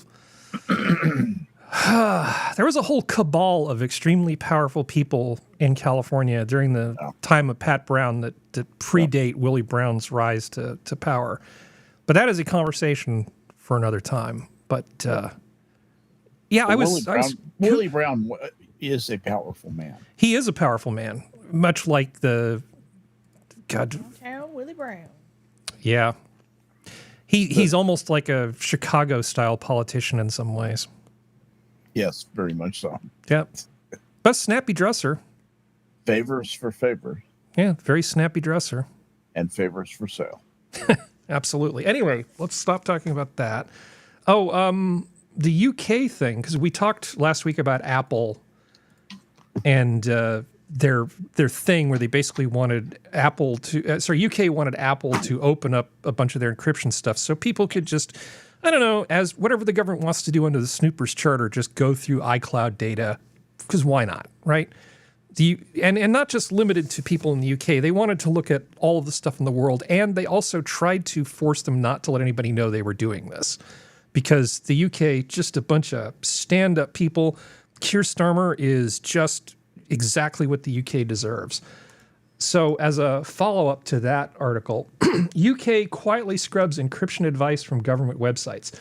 There was a whole cabal of extremely powerful people in California during the time of Pat Brown that predate Willie Brown's rise to power. But that is a conversation for another time. But Willie Brown is a powerful man. He is a powerful man, much like Willie Brown. Yeah. He's almost like a Chicago-style politician in some ways. Yes, very much so. Yeah. But snappy dresser. Favors for favors. Yeah, very snappy dresser. And favors for sale. Absolutely. Anyway, let's stop talking about that. Oh, the UK thing, because we talked last week about Apple and their thing where they basically wanted Apple to, UK wanted Apple to open up a bunch of their encryption stuff so people could just, I don't know, as whatever the government wants to do under the Snoopers Charter, just go through iCloud data, because why not, right? And not just limited to people in the UK. They wanted to look at all of the stuff in the world, and they also tried to force them not to let anybody know they were doing this, because the UK, just a bunch of stand-up people. Keir Starmer is just exactly what the UK deserves. So as a follow-up to that article, UK quietly scrubs encryption advice from government websites.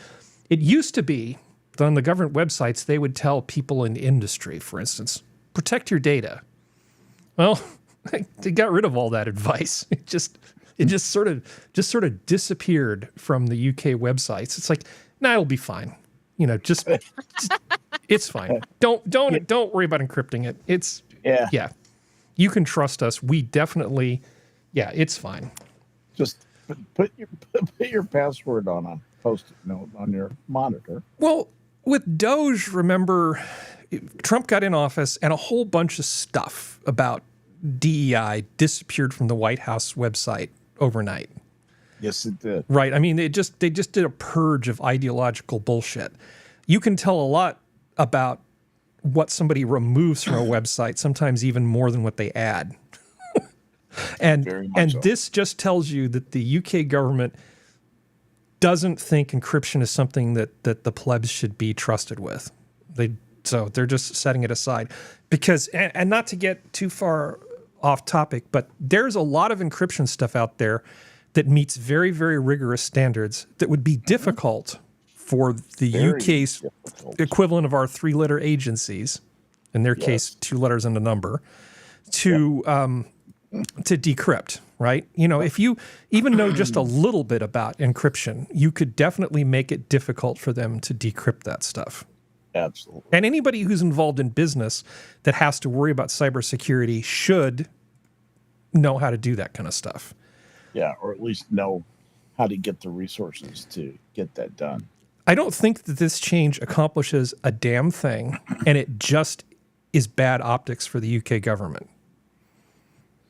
It used to be that on the government websites, they would tell people in industry, for instance, protect your data. Well, they got rid of all that advice. It just sort of disappeared from the UK websites. It's like, it'll be fine. Just it's fine. Don't worry about encrypting it. It's you can trust us. We definitely, it's fine. Just put your password on a Post-it note on your monitor. Well, with Doge, remember, Trump got in office and a whole bunch of stuff about DEI disappeared from the White House website overnight. Yes, it did. Right. I mean, they just did a purge of ideological bullshit. You can tell a lot about what somebody removes from a website, sometimes even more than what they add. and so. This just tells you that the UK government doesn't think encryption is something that the plebs should be trusted with. So they're just setting it aside. Because, and not to get too far off topic, but there's a lot of encryption stuff out there that meets very, very rigorous standards that would be difficult for the UK's equivalent of our 3-letter agencies, in their case, 2 letters and a number, to decrypt, right? If you even know just a little bit about encryption, you could definitely make it difficult for them to decrypt that stuff. Absolutely. And anybody who's involved in business that has to worry about cybersecurity should know how to do that kind of stuff. Yeah, or at least know how to get the resources to get that done. I don't think that this change accomplishes a damn thing, and it just is bad optics for the UK government.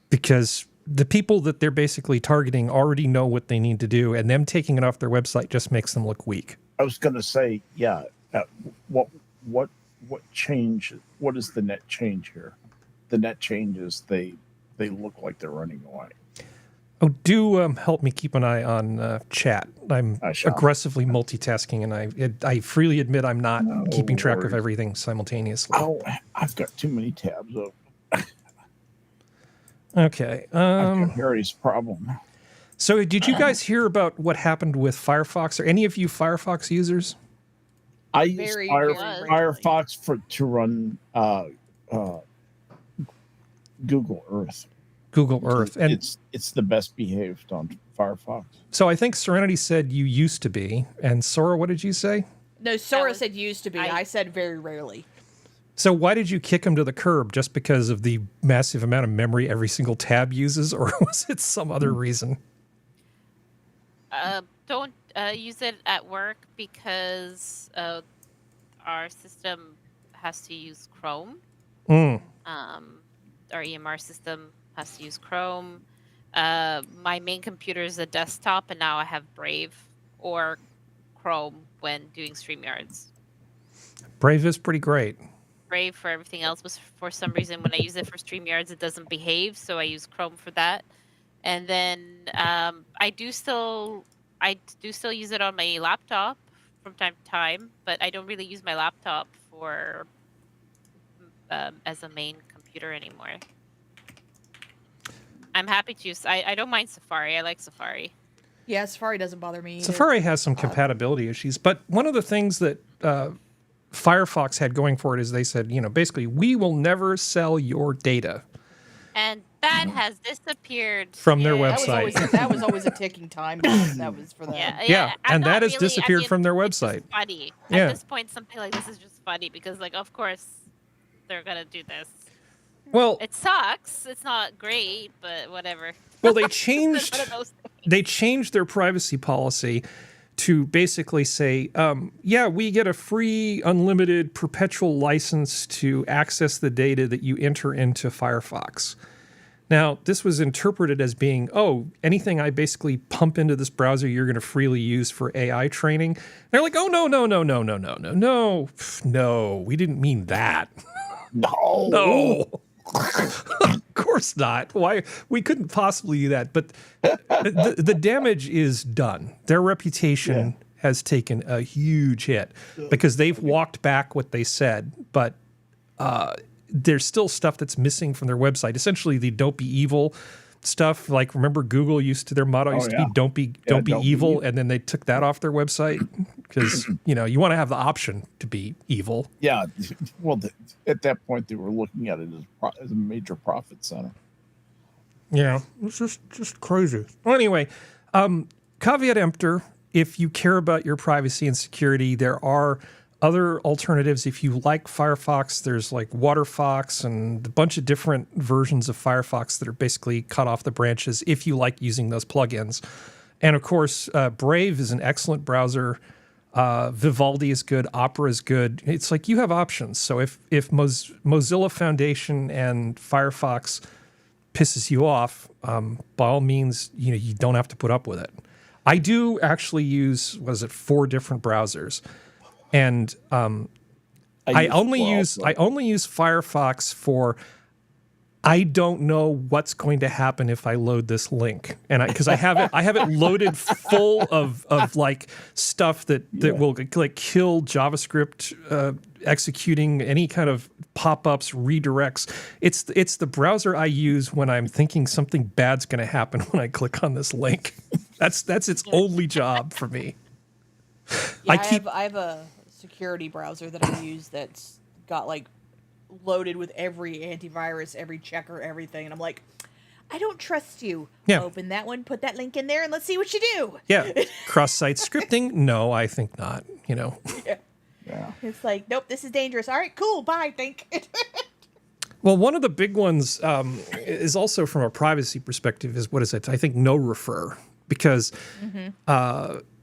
Because the people that they're basically targeting already know what they need to do, and them taking it off their website just makes them look weak. I was going to say, what change? What is the net change here? The net change is they look like they're running away. Oh, do help me keep an eye on chat. I'm aggressively multitasking, and I freely admit I'm not keeping track of everything simultaneously. Oh, I've got too many tabs open. Okay. I've got Harry's problem. So did you guys hear about what happened with Firefox? Are any of you Firefox users? I use Very, very rarely. Firefox to run Google Earth. Google Earth. And it's the best behaved on Firefox. so I think Serenity said you used to be. And Sora, what did you say? No, Sora said used to be. I said very rarely. So why did you kick him to the curb? Just because of the massive amount of memory every single tab uses, or was it some other reason? Don't use it at work because our system has to use Chrome. Our EMR system has to use Chrome. My main computer is a desktop, and now I have Brave or Chrome when doing StreamYards. Brave is pretty great. Brave for everything else, but for some reason when I use it for StreamYards, it doesn't behave, so I use Chrome for that. And then I do still use it on my laptop from time to time, but I don't really use my laptop for as a main computer anymore. I'm happy to use. I don't mind Safari. I like Safari. Yeah, Safari doesn't bother me either. Safari has some compatibility issues, but one of the things that Firefox had going for it is they said, basically, we will never sell your data. And that has disappeared from their website. That was always a ticking time bomb. That was for them. Yeah, and that has disappeared from their website. It's funny. Yeah. At this point, something like this is just funny because, of course, they're gonna do this. Well, it sucks. It's not great, but whatever. Well, they changed their privacy policy to basically say, we get a free, unlimited, perpetual license to access the data that you enter into Firefox. Now, this was interpreted as being, anything I basically pump into this browser, you're going to freely use for AI training. They're like, no, we didn't mean that. No. Of course not. Why? We couldn't possibly do that. But the damage is done. Their reputation has taken a huge hit because they've walked back what they said, but there's still stuff that's missing from their website. Essentially, the "don't be evil" stuff. Like, remember, Google their motto used to be "don't be evil," and then they took that off their website because you want to have the option to be evil. Yeah, well, at that point, they were looking at it as a major profit center. Yeah, it's just crazy. Well, anyway, caveat emptor. If you care about your privacy and security, there are other alternatives. If you like Firefox, there's like WaterFox and a bunch of different versions of Firefox that are basically cut off the branches if you like using those plugins. And of course, Brave is an excellent browser. Vivaldi is good. Opera is good. It's like you have options. So if Mozilla Foundation and Firefox pisses you off, by all means, you don't have to put up with it. I do actually use 4 different browsers. And I only use Firefox for I don't know what's going to happen if I load this link, and because I have it loaded full of like stuff that will like kill JavaScript executing any kind of pop-ups, redirects. It's the browser I use when I'm thinking something bad's going to happen when I click on this link. That's its only job for me. Yeah, I have a security browser that I use that's got like loaded with every antivirus, every checker, everything, and I'm like, I don't trust you. Yeah. Open that one, put that link in there, and let's see what you do. Yeah. Cross-site scripting? No, I think not. Yeah. It's like, nope, this is dangerous. All right, cool, bye, think. Well, one of the big ones is also from a privacy perspective is, I think no refer, because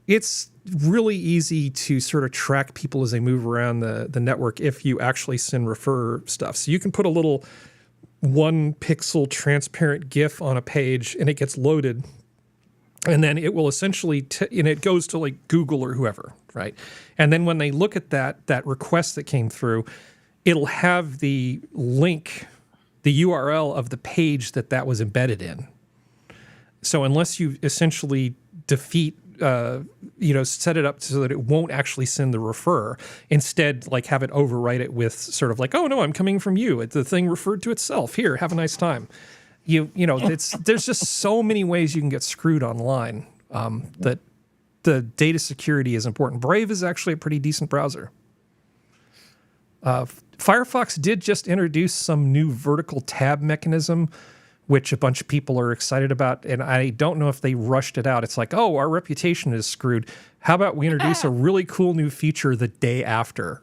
it's really easy to sort of track people as they move around the network if you actually send refer stuff. So you can put a little 1 pixel transparent GIF on a page and it gets loaded. And then it will essentially, and it goes to like Google or whoever, right? And then when they look at that request that came through, it'll have the link, the URL of the page that was embedded in. So unless you essentially defeat, set it up so that it won't actually send the refer, instead like have it overwrite it with sort of like, oh no, I'm coming from you. The thing referred to itself. Here, have a nice time. there's just so many ways you can get screwed online that the data security is important. Brave is actually a pretty decent browser. Firefox did just introduce some new vertical tab mechanism, which a bunch of people are excited about, and I don't know if they rushed it out. It's like, oh, our reputation is screwed. How about we introduce a really cool new feature the day after?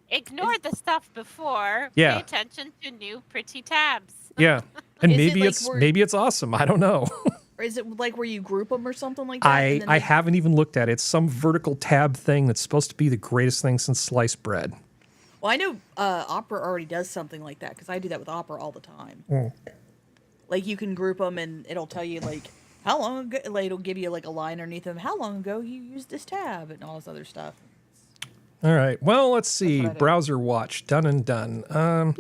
Ignore the stuff before. Yeah. Pay attention to new pretty tabs. Yeah, and Is it maybe like maybe it's awesome. I don't know. Or is it like where you group them or something like that? I haven't even looked at it. It's some vertical tab thing that's supposed to be the greatest thing since sliced bread. Well, I know Opera already does something like that because I do that with Opera all the time. Like you can group them and it'll tell you like how long ago. Like, it'll give you like a line underneath them. How long ago you used this tab and all this other stuff. All right. Well, let's see. what I do. Browser watch done and done. Yeah.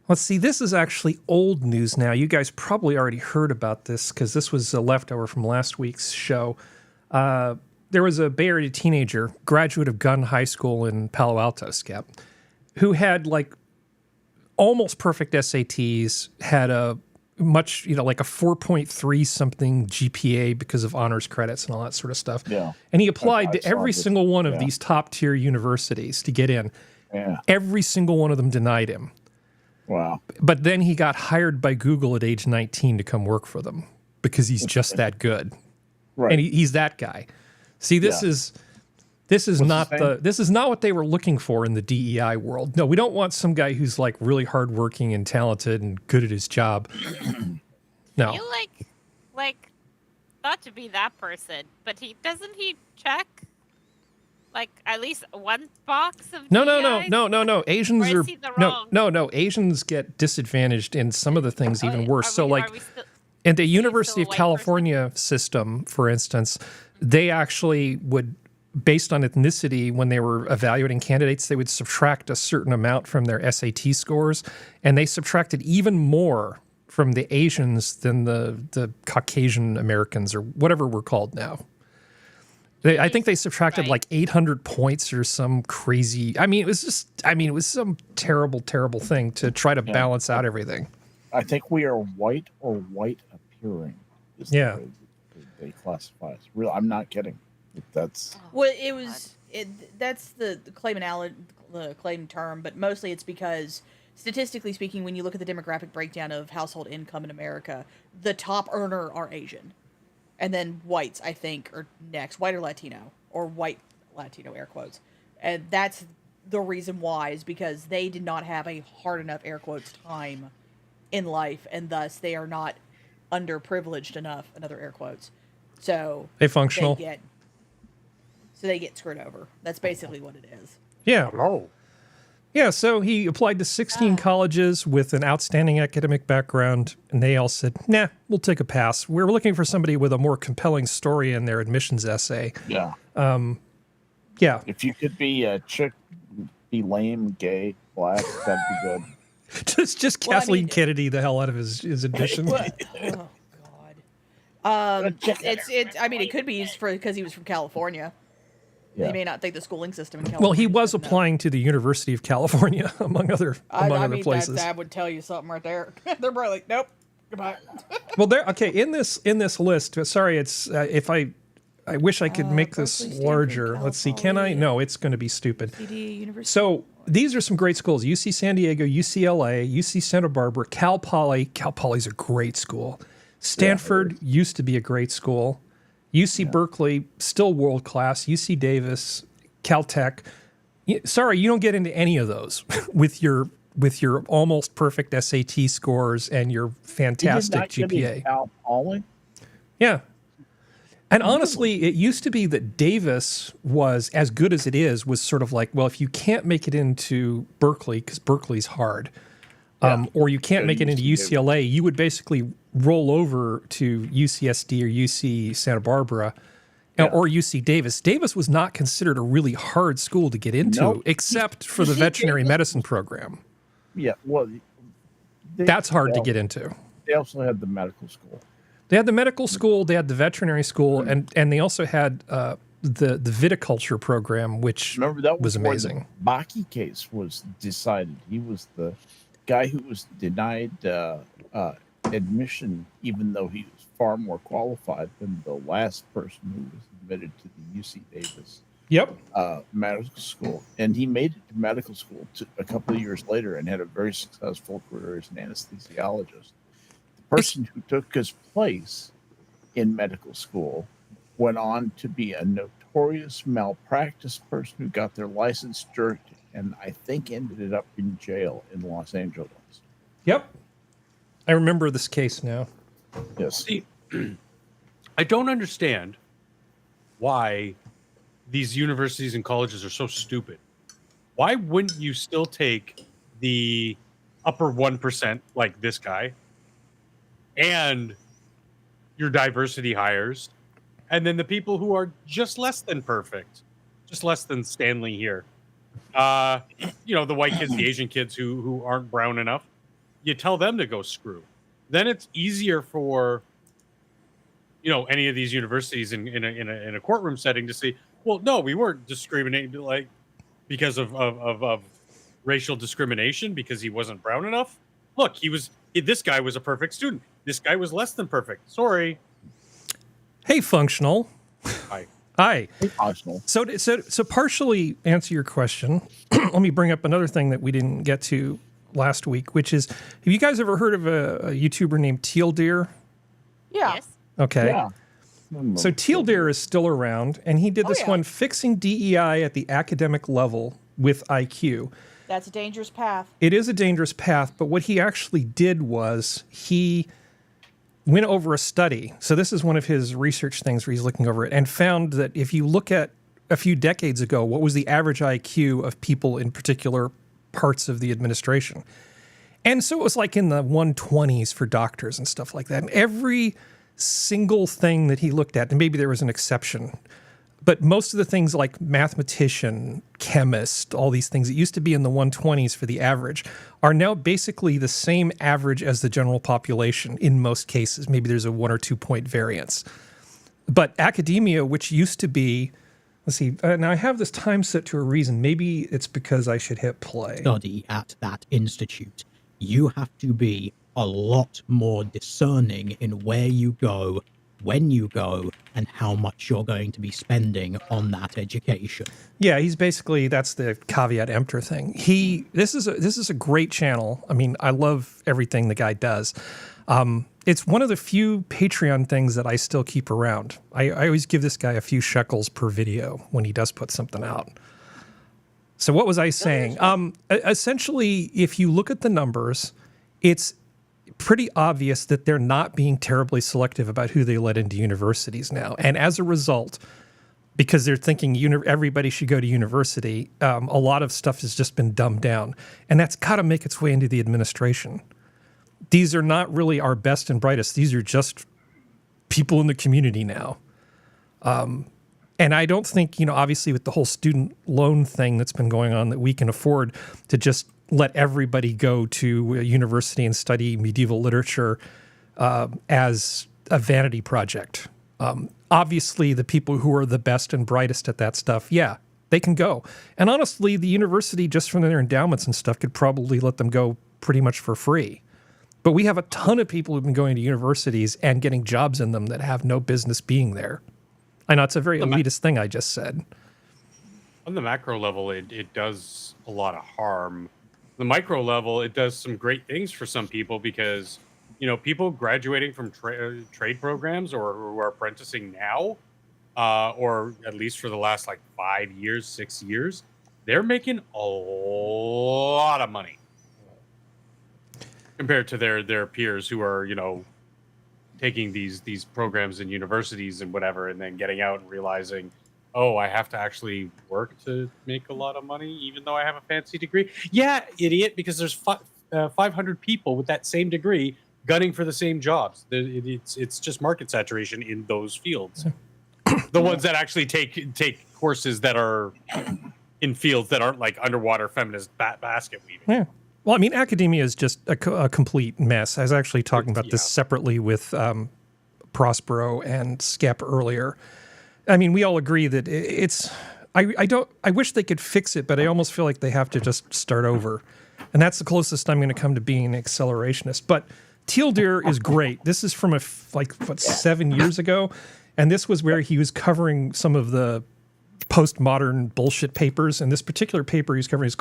Let's see. This is actually old news now. You guys probably already heard about this because this was a leftover from last week's show. There was a Bay Area teenager, graduate of Gunn High School in Palo Alto, Skep, who had like almost perfect SATs, had a much, like a 4.3 something GPA because of honors credits and all that sort of stuff. Yeah. And he applied to saw every this. single one of Yeah. these top tier universities to get in. Yeah. Every single one of them denied him. Wow. But then he got hired by Google at age 19 to come work for them because he's just that good. Right. And he's that guy. See, this Yeah. is What's not his name? this is not what they were looking for in the DEI world. No, we don't want some guy who's like really hardworking and talented and good at his job. No. You like not to be that person, but doesn't he check like at least one box of No. DEIs? Asians Or are is he the wrong? no. Asians get disadvantaged in some of the things even worse. Are So we- like are we still- in the University a of white California system, for instance, they actually would, based on ethnicity, when they were evaluating candidates, they would subtract a certain amount from their SAT scores, and they subtracted even more from the Asians than the Caucasian Americans or whatever we're called now. I think they subtracted Right. like 800 points or some crazy. It was some terrible, terrible thing to try to balance out everything. I think we are white or white appearing. Is Yeah. the way they classify us. Real. I'm not kidding. That's Well, it was that's the claim term, but mostly it's because statistically speaking, when you look at the demographic breakdown of household income in America, the top earner are Asian, and then whites, I think, are next, white or Latino, or white Latino air quotes, and that's the reason why is because they did not have a hard enough air quotes time in life, and thus they are not underprivileged enough, another air quotes, so They functional. they get screwed over. That's basically what it is. Yeah. Hello. Yeah, so he applied to 16 colleges with an outstanding academic background, and they all said, nah, we'll take a pass. We're looking for somebody with a more compelling story in their admissions essay. yeah. Yeah, If you could be a chick, be lame, gay, black, that'd be good. just Well, I Kathleen mean- Kennedy the hell out of his admission. Oh God. It could be because he was from California. Yeah. They may not think the schooling system in California. Well, he is was good enough. applying to the University of California, among other places. That would tell you something right there. They're probably like, nope, goodbye. Well, in this list. Sorry, it's if I wish I could make this Berkeley, Stanford, larger. Cal Let's see. Can I? Poly. No, it's going to be stupid. CD University. So these are some great schools: UC San Diego, UCLA, UC Santa Barbara, Cal Poly. Cal Poly's a great school. Stanford used to be a great school. UC Berkeley, still world class. UC Davis, Caltech. Sorry, you don't get into any of those with your almost perfect SAT scores and your fantastic He did not get GPA. his Cal Poly? Yeah. And honestly, it used to be that Davis was, as good as it is, was sort of like, well, if you can't make it into Berkeley, because Berkeley's hard, or you can't Go make to it into UC UCLA, you would basically roll over to UCSD or UC Santa Barbara or UC Davis. Davis was not considered a really hard school to get into, Nope. except for the see, veterinary Davis- medicine program. Yeah. Well, That's hard to get into. They also had the medical school. They had the medical school, they had the veterinary school, and they also had the viticulture program, which Remember that was where amazing. The Baki case was decided. He was the guy who was denied admission, even though he was far more qualified than the last person who was admitted to the UC Davis Yep. medical school, and he made it to medical school a couple of years later and had a very successful career as an anesthesiologist. The person who took his place in medical school went on to be a notorious malpractice person who got their license jerked and I think ended up in jail in Los Angeles. Yep. I remember this case now. Yes. See, I don't understand why these universities and colleges are so stupid. Why wouldn't you still take the upper 1% like this guy and your diversity hires, and then the people who are just less than perfect, just less than Stanley here? The white kids, the Asian kids who aren't brown enough, you tell them to go screw. Then it's easier for any of these universities in a courtroom setting to say, well, no, we weren't discriminating because of racial discrimination because he wasn't brown enough. Look, this guy was a perfect student. This guy was less than perfect. Sorry. Hey, Functional. Hi. Hi. Hey, Functional. So partially answer your question. Let me bring up another thing that we didn't get to last week, which is, have you guys ever heard of a YouTuber named Teal Deer? Yeah. Yes. Okay. Yeah. So Teal Deer is still around, and he did this one, fixing DEI at the academic level with IQ. That's a dangerous path. It is a dangerous path, but what he actually did was he went over a study. So this is one of his research things where he's looking over it and found that if you look at a few decades ago, what was the average IQ of people in particular parts of the administration? And so it was like in the 120s for doctors and stuff like that. And every single thing that he looked at, and maybe there was an exception, but most of the things like mathematician, chemist, all these things that used to be in the 120s for the average are now basically the same average as the general population in most cases. Maybe there's a 1 or 2 point variance. But academia, which used to be, let's see, now I have this time set to a reason. Maybe it's because I should hit play. Study at that institute, you have to be a lot more discerning in where you go, when you go, and how much you're going to be spending on that education. Yeah, he's basically, that's the caveat emptor thing. This is a great channel. I mean, I love everything the guy does. It's one of the few Patreon things that I still keep around. I always give this guy a few shekels per video when he does put something out. So what was I saying? Essentially, if you look at the numbers, it's pretty obvious that they're not being terribly selective about who they let into universities now. And as a result, because they're thinking everybody should go to university, a lot of stuff has just been dumbed down. And that's got to make its way into the administration. These are not really our best and brightest. These are just people in the community now. And I don't think, obviously with the whole student loan thing that's been going on, that we can afford to just let everybody go to a university and study medieval literature as a vanity project. Obviously, the people who are the best and brightest at that stuff, yeah, they can go. And honestly, the university, just from their endowments and stuff, could probably let them go pretty much for free. But we have a ton of people who've been going to universities and getting jobs in them that have no business being there. I know it's a very elitist thing I just said. On the macro level, it does a lot of harm. The micro level, it does some great things for some people because, people graduating from trade programs or who are apprenticing now, or at least for the last 5 years, 6 years, they're making a lot of money compared to their peers who are, taking these programs in universities and whatever, and then getting out and realizing, oh, I have to actually work to make a lot of money, even though I have a fancy degree. Yeah, idiot, because there's 500 people with that same degree gunning for the same jobs. It's just market saturation in those fields. The ones that actually take courses that are in fields that aren't like underwater feminist basket weaving. Yeah. Well, I mean, academia is just a complete mess. I was actually talking about this separately with Prospero and Skep earlier. I mean, we all agree that it's. I wish they could fix it, but I almost feel like they have to just start over. And that's the closest I'm going to come to being an accelerationist. But Teal Deer is great. This is from 7 years ago. And this was where he was covering some of the postmodern bullshit papers. And this particular paper he's covering is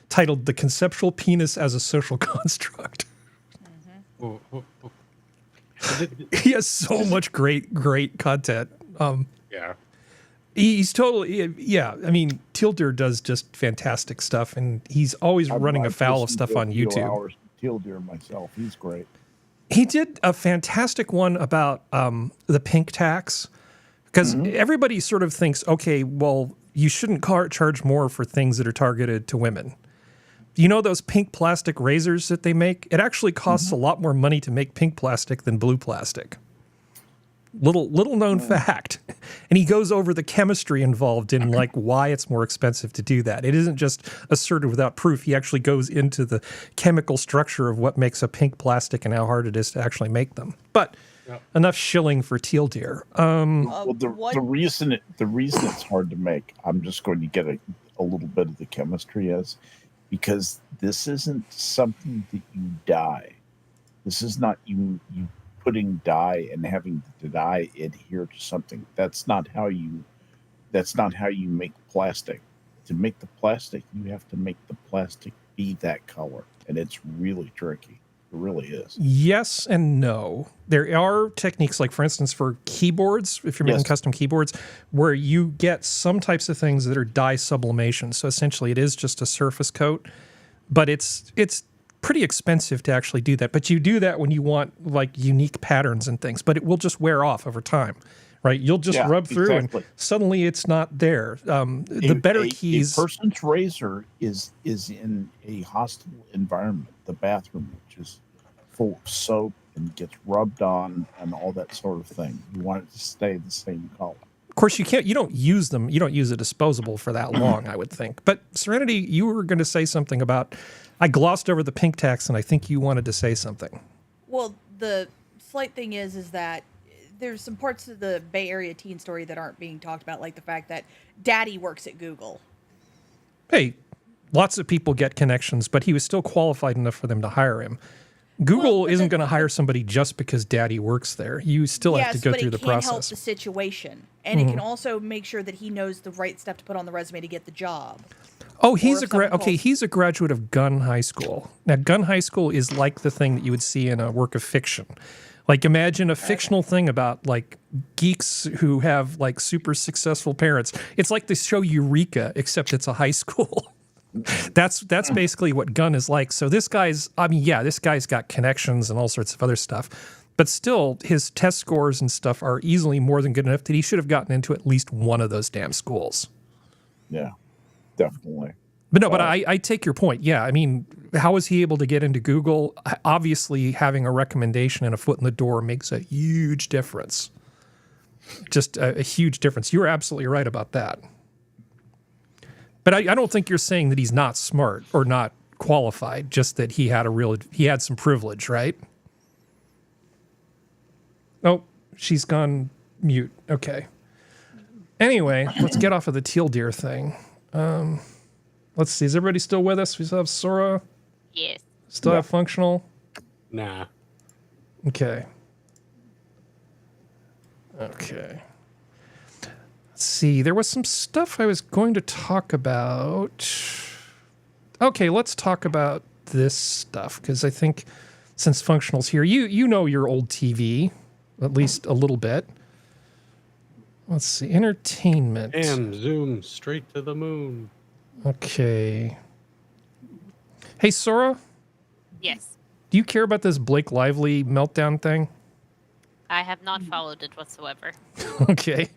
titled The Conceptual Penis as a Social Construct. He has so much great content. Yeah. He's totally, yeah. I mean, Teal Deer does just fantastic stuff, and he's always running afoul of stuff on YouTube. Teal Deer myself, he's great. He did a fantastic one about the pink tax, because everybody sort of thinks, okay, well, you shouldn't charge more for things that are targeted to women. You know those pink plastic razors that they make? It actually costs a lot more money to make pink plastic than blue plastic. Little known fact. And he goes over the chemistry involved in like why it's more expensive to do that. It isn't just asserted without proof. He actually goes into the chemical structure of what makes a pink plastic and how hard it is to actually make them. But enough shilling for Teal Deer. Well, the reason it's hard to make, I'm just going to get a little bit of the chemistry is because this isn't something that you dye. This is not you putting dye and having the dye adhere to something. That's not how you make plastic. To make the plastic, you have to make the plastic be that color, and it's really tricky. It really is. Yes and no. There are techniques, like for instance, for keyboards, if you're making custom keyboards, where you get some types of things that are dye sublimation. So essentially it is just a surface coat, but it's pretty expensive to actually do that. But you do that when you want like unique patterns and things, but it will just wear off over time, right? You'll just rub through and suddenly it's not there. The better keys. A person's razor is in a hostile environment, the bathroom, which is full of soap and gets rubbed on and all that sort of thing. You want it to stay the same color. Of course, you don't use them. You don't use a disposable for that long, I would think. But Serenity, you were going to say something about, I glossed over the pink tax, and I think you wanted to say something. Well, the slight thing is that there's some parts of the Bay Area teen story that aren't being talked about, like the fact that Daddy works at Google. Hey, lots of people get connections, but he was still qualified enough for them to hire him. Google isn't going to hire somebody just because Daddy works there. You still have to go through the process. Yes, but it can help the situation, and it can also make sure that he knows the right stuff to put on the resume to get the job. Oh, he's a graduate of Gun High School. Now, Gun High School is like the thing that you would see in a work of fiction. Like, imagine a fictional thing about like geeks who have like super successful parents. It's like the show Eureka, except it's a high school. That's basically what Gun is like. So this guy's got connections and all sorts of other stuff. But still, his test scores and stuff are easily more than good enough that he should have gotten into at least one of those damn schools. Yeah, definitely. But no, but I take your point. Yeah, I mean, how was he able to get into Google? Obviously, having a recommendation and a foot in the door makes a huge difference. Just a huge difference. You were absolutely right about that. But I don't think you're saying that he's not smart or not qualified, just that he had some privilege, right? Oh, she's gone mute. Okay. Anyway, let's get off of the Teal Deer thing. Let's see. Is everybody still with us? We still have Sora? Yes. Still have Functional? Nah. Okay. Let's see. There was some stuff I was going to talk about. Okay, let's talk about this stuff, because I think since Functional's here, you know your old TV, at least a little bit. Let's see. Entertainment. And zoom straight to the moon. Okay. Hey, Sora? Yes. Do you care about this Blake Lively meltdown thing? I have not followed it whatsoever. Okay.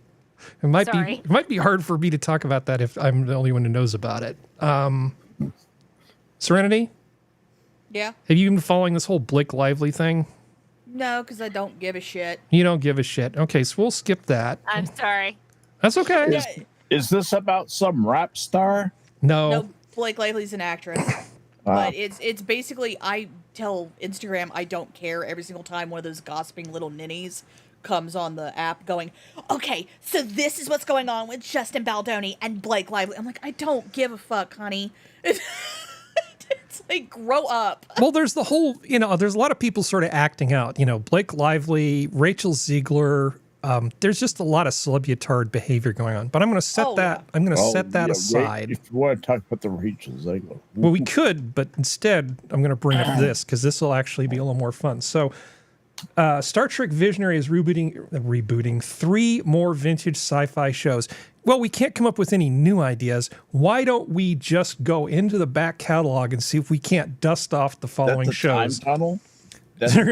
It might be hard for me to talk about that if I'm the only one who knows about it. Serenity? Yeah? Have you been following this whole Blake Lively thing? No, because I don't give a shit. You don't give a shit. Okay, so we'll skip that. I'm sorry. That's okay. Yeah. Is this about some rap star? No, Blake Lively's an actress. But it's basically, I tell Instagram I don't care every single time one of those gossiping little ninnies comes on the app going, okay, so this is what's going on with Justin Baldoni and Blake Lively. I'm like, I don't give a fuck, honey. It's Like, grow up. Well, there's the whole, there's a lot of people sort of acting out. Blake Lively, Rachel Ziegler. There's just a lot of celebutard behavior going on. But I'm going to set I'm going to set that aside. If you want to talk about the Rachel Ziegler. Well, we could, but instead I'm going to bring up this because this will actually be a little more fun. So Star Trek Visionary is rebooting 3 more vintage sci-fi shows. Well, we can't come up with any new ideas. Why don't we just go into the back catalog and see if we can't dust off the following shows? Time tunnel? They're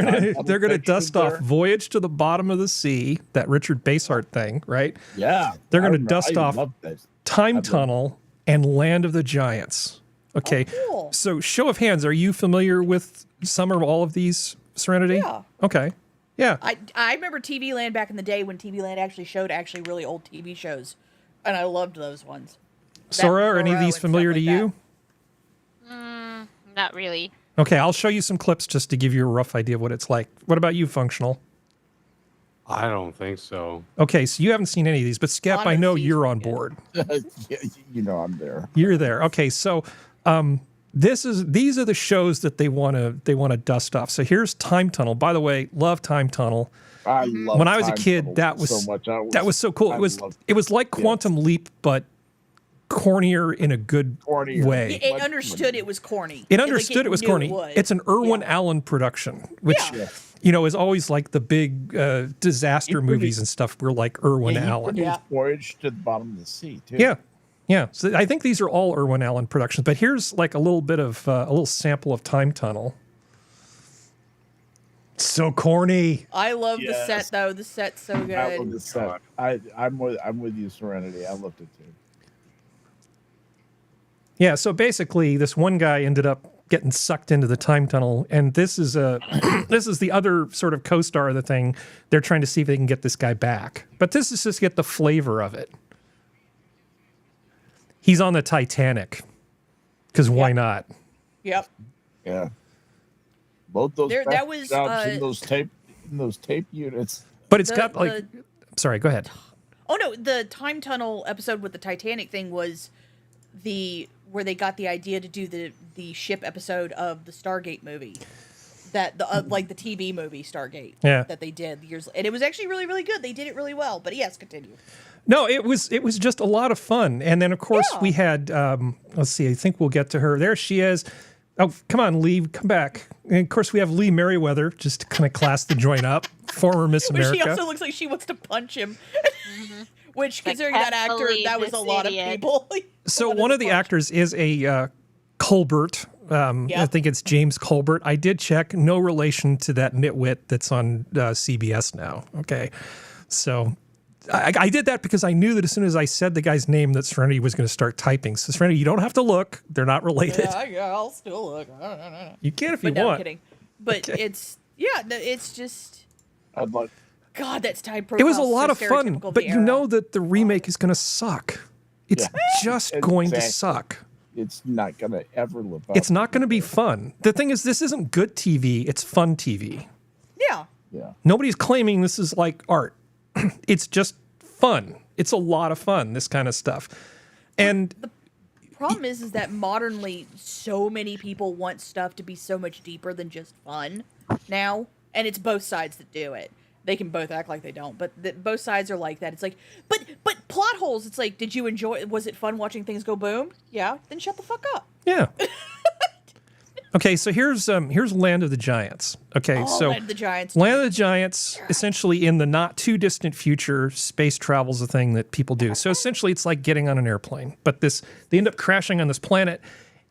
going to dust off Voyage to the Bottom of the Sea, that Richard Basehart thing, right? Yeah. They're going to dust off Time Tunnel and Land of the Giants. Okay. Oh, cool. So, show of hands, are you familiar with some or all of these, Serenity? Yeah. Okay. Yeah. I remember TV Land back in the day when TV Land actually showed really old TV shows, and I loved those ones. Sora, are any of these familiar to you? Not really. Okay, I'll show you some clips just to give you a rough idea of what it's like. What about you, Functional? I don't think so. Okay, so you haven't seen any of these, but Skep, I know you're on board. I'm there. You're there. Okay, so these are the shows that they want to dust off. So here's Time Tunnel. By the way, love Time Tunnel. I love when I was a Time kid, Tunnel that was so much. That was so cool. It was like Quantum Leap, but cornier in a good way. It understood it was corny. It understood it was corny. It's an Irwin Allen production, which is always like the big disaster movies and stuff. Were like Irwin Allen. Voyage to the Bottom of the Sea too. Yeah. So I think these are all Irwin Allen productions. But here's like a little bit of a little sample of Time Tunnel. So corny. I love the set though. The set's so good. I love the set. I'm with you, Serenity. I loved it too. Yeah, so basically, this one guy ended up getting sucked into the time tunnel, and this is the other sort of co-star of the thing. They're trying to see if they can get this guy back, but this is just to get the flavor of it. He's on the Titanic, because why not? Yep. Yeah. Both those that was in those tape units. But it's got like. Sorry, go ahead. Oh no, the time tunnel episode with the Titanic thing was where they got the idea to do the ship episode of the Stargate movie, that like the TV movie Stargate, that they did years, and it was actually really, really good. They did it really well. But yes, continue. No, it was just a lot of fun, and then of course we had let's see, I think we'll get to her. There she is. Oh, come on, Lee, come back. And of course we have Lee Merriweather just to kind of class the joint up, former Miss America. She also looks like she wants to punch him. Which, considering that actor, that was a lot of people. So one of the actors is a Colbert. I think it's James Colbert. I did check. No relation to that nitwit that's on CBS now. Okay. So I did that because I knew that as soon as I said the guy's name, that Serenity was going to start typing. So Serenity, you don't have to look. They're not related. Yeah, I'll still look. You can if you want. want. I'm kidding. But it's just... I'd like... God, that's time profile. It was a lot of fun, but you know that the remake is going to suck. It's just going to suck. It's not going to ever live up. It's not going to be fun. The thing is, this isn't good TV. It's fun TV. Yeah. Nobody's claiming this is like art. It's just fun. It's a lot of fun, this kind of stuff. And the problem is that modernly, so many people want stuff to be so much deeper than just fun now, and it's both sides that do it. They can both act like they don't, but both sides are like that. It's like, but plot holes. It's like, did you enjoy? Was it fun watching things go boom? Yeah. Then shut the fuck up. Yeah. Okay, so here's Land of the Giants. Okay, so Land of the Giants. Land of the Giants, essentially in the not too distant future, space travel is a thing that people do. So essentially, it's like getting on an airplane, but they end up crashing on this planet.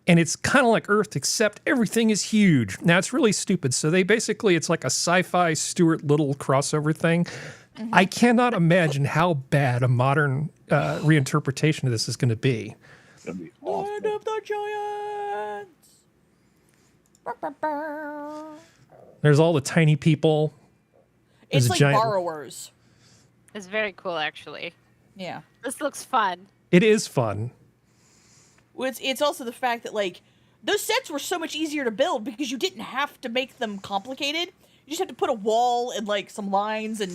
And it's kind of like Earth, except everything is huge. Now, it's really stupid. So it's like a sci-fi Stuart Little crossover thing. Mm-hmm. I cannot imagine how bad a modern reinterpretation of this is going to be. It's going to be awful. Land of the Giants. There's all the tiny people. It's like Borrowers. It's very cool, actually. Yeah. This looks fun. It is fun. It's also the fact that, like, those sets were so much easier to build because you didn't have to make them complicated. You just have to put a wall and, like, some lines and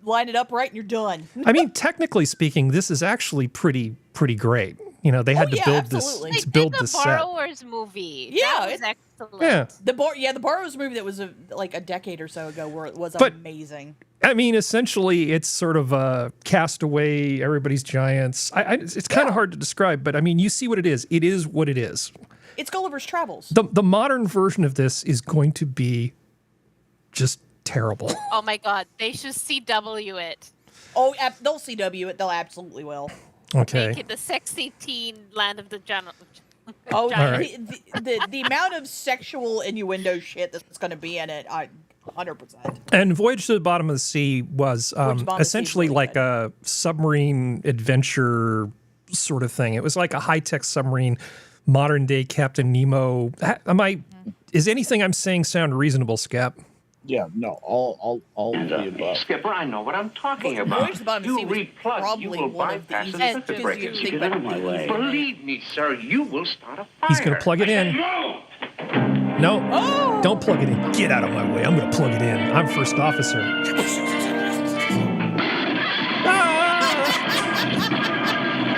line it up right and you're done. I mean, technically speaking, this is actually pretty great. You know, they had to yeah, build absolutely. this They build did the the set. Borrowers movie. Yeah, that was excellent. Yeah. The Borrowers movie that was like a decade or so ago was But- amazing. I mean, essentially, it's sort of a Castaway, Everybody's Giants. It's kind of hard to describe, but I mean, you see what it is. It is what it is. It's Gulliver's Travels. The modern version of this is going to be just terrible. Oh my god, they should CW it. Oh, they'll CW it. They'll absolutely will. Okay. Make it the sexy teen land of the general. Oh, All right. the amount of sexual innuendo shit that's going to be in it, 100%. And Voyage to the Bottom of the Sea was Bottom of the Sea is essentially really like good. a submarine adventure sort of thing. It was like a high-tech submarine, modern day Captain Nemo. Is anything I'm saying sound reasonable, Skep? Yeah, no, all of the above. Skipper, I know what I'm talking Voyage about. to the Bottom of the Sea You was read plus, probably you will one of the bypass easiest circuit because breakers. you think Get out about of my the way. easy- Believe me, sir, you will start a fire. He's going to plug it in. No! No, Oh! don't plug it in. Get out of my way. I'm going to plug it in. I'm first officer.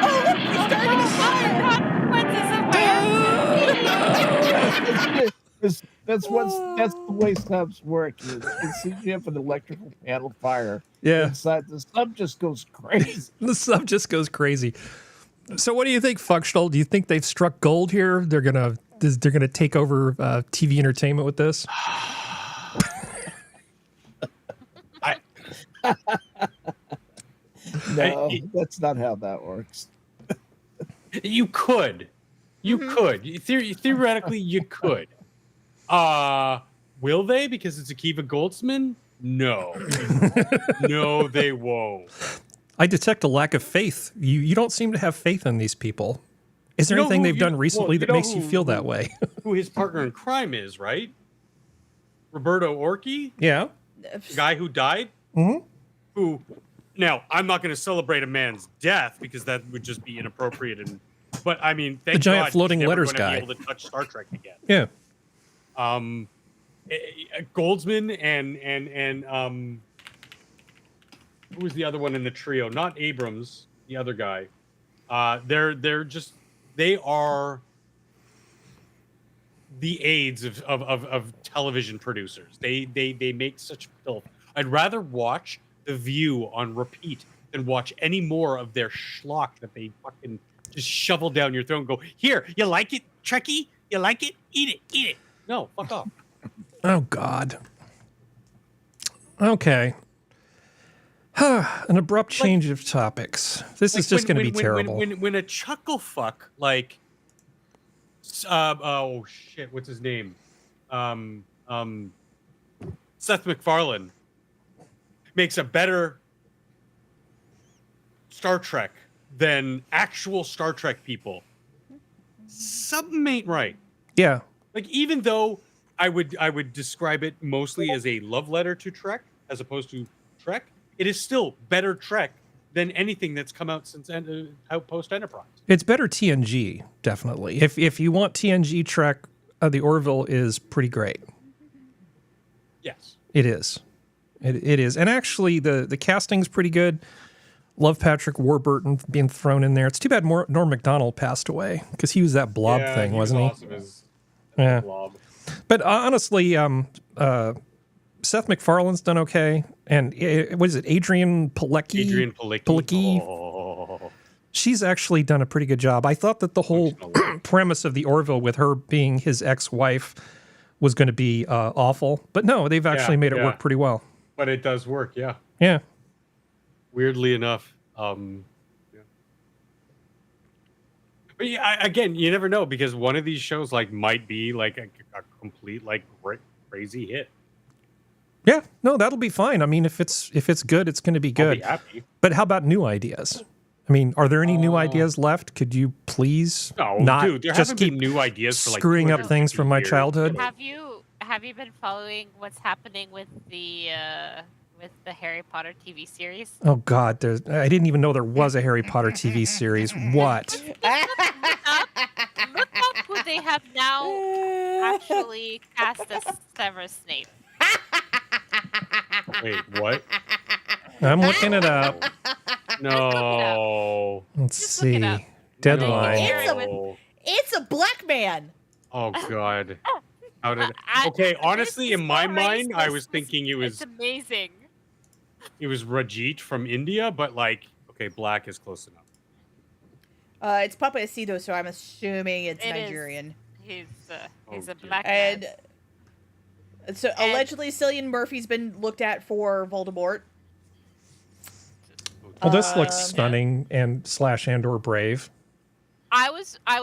Oh, look, he's starting a fire! That's the way subs work. As soon as you have an electrical panel fire Yeah. inside, the sub just goes crazy. The sub just goes crazy. So, what do you think, Functional? Do you think they've struck gold here? They're gonna take over TV entertainment with this. No, that's not how that works. You could. You could. Theoretically, you could. Will they? Because it's Akiva Goldsman? No. No, they won't. I detect a lack of faith. You don't seem to have faith in these people. Is there You know anything who they've you- done well, recently you that know makes you who- feel that way? Who his partner in crime is, right? Roberto Orci, Yeah. the guy who died. Mhm. Who? Now, I'm not going to celebrate a man's death because that would just be inappropriate. But I mean, thank giant God he's floating never letters gonna guy. Be able to touch Star Trek again. Yeah. Goldsman and who was the other one in the trio? Not Abrams, the other guy. They are the aides of television producers. They make such filth. I'd rather watch The View on repeat than watch any more of their schlock that they fucking just shovel down your throat and go, here, you like it, Trekkie? You like it? Eat it. No, fuck off. Oh God. Okay. An abrupt change of topics. This is just going to be terrible. When a chuckle fuck like, oh shit, what's his name? Seth MacFarlane makes a better Star Trek than actual Star Trek people. Something ain't right. Yeah. Like, even though I would describe it mostly as a love letter to Trek as opposed to Trek, it is still better Trek than anything that's come out since Outpost Enterprise. It's better TNG, definitely. If you want TNG Trek, the Orville is pretty great. Yes. It is. It is. And actually, the casting's pretty good. Love Patrick Warburton being thrown in there. It's too bad Norm Macdonald passed away because he was that blob thing, wasn't he? Awesome as Yeah. blob. But honestly, Seth MacFarlane's done okay. And what is it? Adrian Palicki? Adrian Palicki. Palicki. Oh. She's actually done a pretty good job. I thought that the whole premise of the Orville with her being his ex-wife was going to be awful. But no, they've actually made it work pretty well. But it does work, yeah. Yeah. Weirdly enough. Yeah. But yeah, again, you never know because one of these shows might be like a complete crazy hit. Yeah, no, that'll be fine. I mean, if it's good, it's going to be I'll good. be happy. But how about new ideas? I mean, are there any new ideas left? Could you please not dude, there just haven't keep been new ideas for screwing up things 250 from my years. childhood? Have you been following what's happening with the Harry Potter TV series? Oh God, I didn't even know there was a Harry Potter TV series. What? Look up who they have now actually cast as Severus Snape. Wait, what? I'm looking it up. No. Let's Just look it see. up. Deadline. It's a black man. Oh God. How did? I- Okay, this honestly, is in my so mind, I racist. was thinking it It's was amazing. Rajit from India, but like, okay, black is close enough. It's Papayacito, so I'm assuming it's It is. Nigerian. He's Oh, a dear. black And man. so allegedly, Cillian Murphy's been looked at for Voldemort. Well, this looks stunning and /and/or brave. I was I